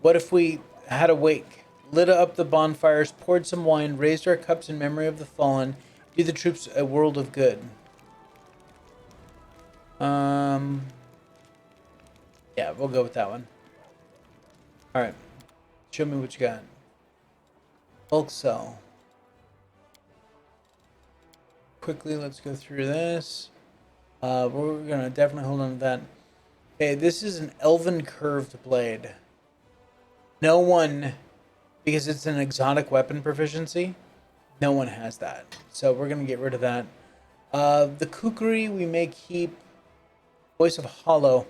What if we had a wake, lit up the bonfires, poured some wine, raised our cups in memory of the fallen, do the troops a world of good? Yeah, we'll go with that one. Alright. Show me what you got. Bulk sell. Quickly, let's go through this. We're going to definitely hold on to that. Okay, this is an Elven curved blade. No one, because it's an exotic weapon proficiency, no one has that. So we're going to get rid of that. The kukri we may keep. Voice of Hollow.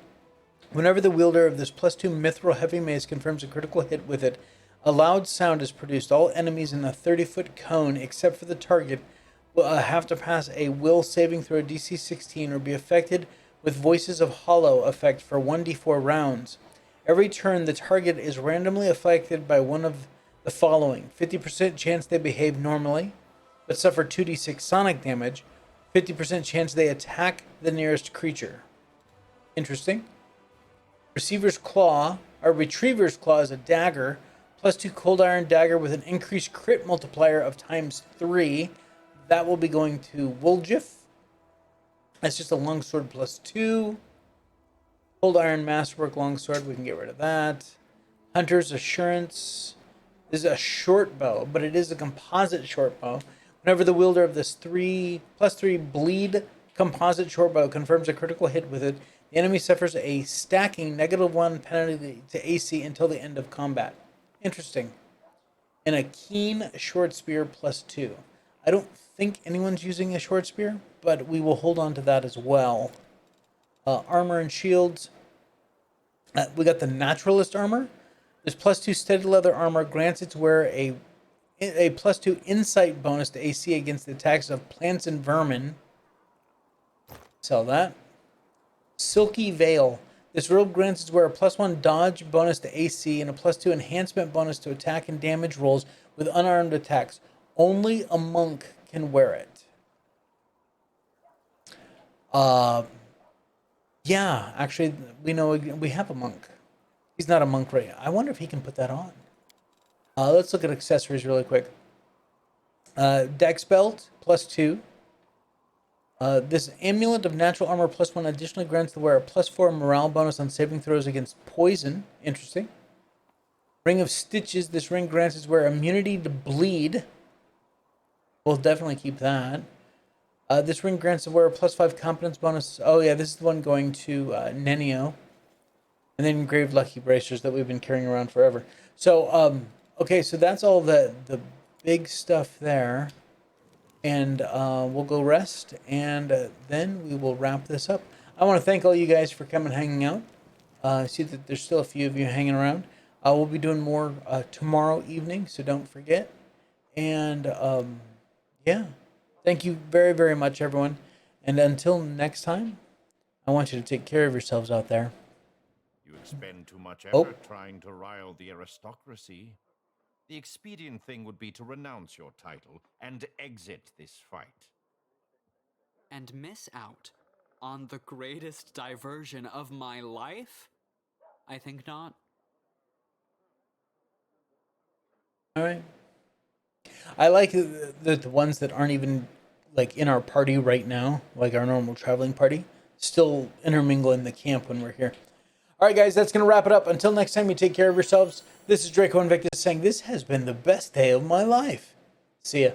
Whenever the wielder of this +2 mithril heavy mace confirms a critical hit with it, a loud sound is produced. All enemies in a 30-foot cone, except for the target, will have to pass a will saving throw DC 16 or be affected with Voices of Hollow effect for 1d4 rounds. Every turn, the target is randomly affected by one of the following: 50% chance they behave normally, but suffer 2d6 sonic damage, 50% chance they attack the nearest creature. Interesting. Retriever's Claw is a dagger, +2 cold iron dagger with an increased crit multiplier of ×3. That will be going to Woljif. That's just a longsword +2. Cold iron masterwork longsword, we can get rid of that. Hunter's Assurance. This is a short bow, but it is a composite short bow. Whenever the wielder of this +3 bleed composite short bow confirms a critical hit with it, the enemy suffers a stacking -1 penalty to AC until the end of combat. Interesting. And a keen short spear +2. I don't think anyone's using a short spear, but we will hold on to that as well. Armor and shields. We got the naturalist armor. This +2 steady leather armor grants its wearer a +2 insight bonus to AC against the attacks of plants and vermin. Sell that. Silky Veil. This robe grants its wearer a +1 dodge bonus to AC and a +2 enhancement bonus to attack and damage rolls with unarmed attacks. Only a monk can wear it. Yeah, actually, we have a monk. He's not a monk right now. I wonder if he can put that on. Let's look at accessories really quick. Dex belt +2. This amulet of natural armor +1 additionally grants the wearer a +4 morale bonus on saving throws against poison. Interesting. Ring of Stitches. This ring grants its wearer immunity to bleed. We'll definitely keep that. This ring grants the wearer a +5 competence bonus. Oh yeah, this is the one going to 𝐚𝐻𝐿𝐵𝐿. And then engraved lucky bracers that we've been carrying around forever. So, okay, so that's all the big stuff there. And we'll go rest, and then we will wrap this up. I want to thank all you guys for coming hanging out. I see that there's still a few of you hanging around. We'll be doing more tomorrow evening, so don't forget. And yeah, thank you very, very much, everyone. And until next time, I want you to take care of yourselves out there. You expend too much effort trying to rile the aristocracy. The expedient thing would be to renounce your title and exit this fight. And miss out on the greatest diversion of my life? I think not. All right. I like the ones that aren't even like in our party right now, like our normal traveling party, still intermingle in the camp when we're here. All right, guys, that's going to wrap it up. Until next time, you take care of yourselves. This is Draco Invictus saying this has been the best day of my life. See ya.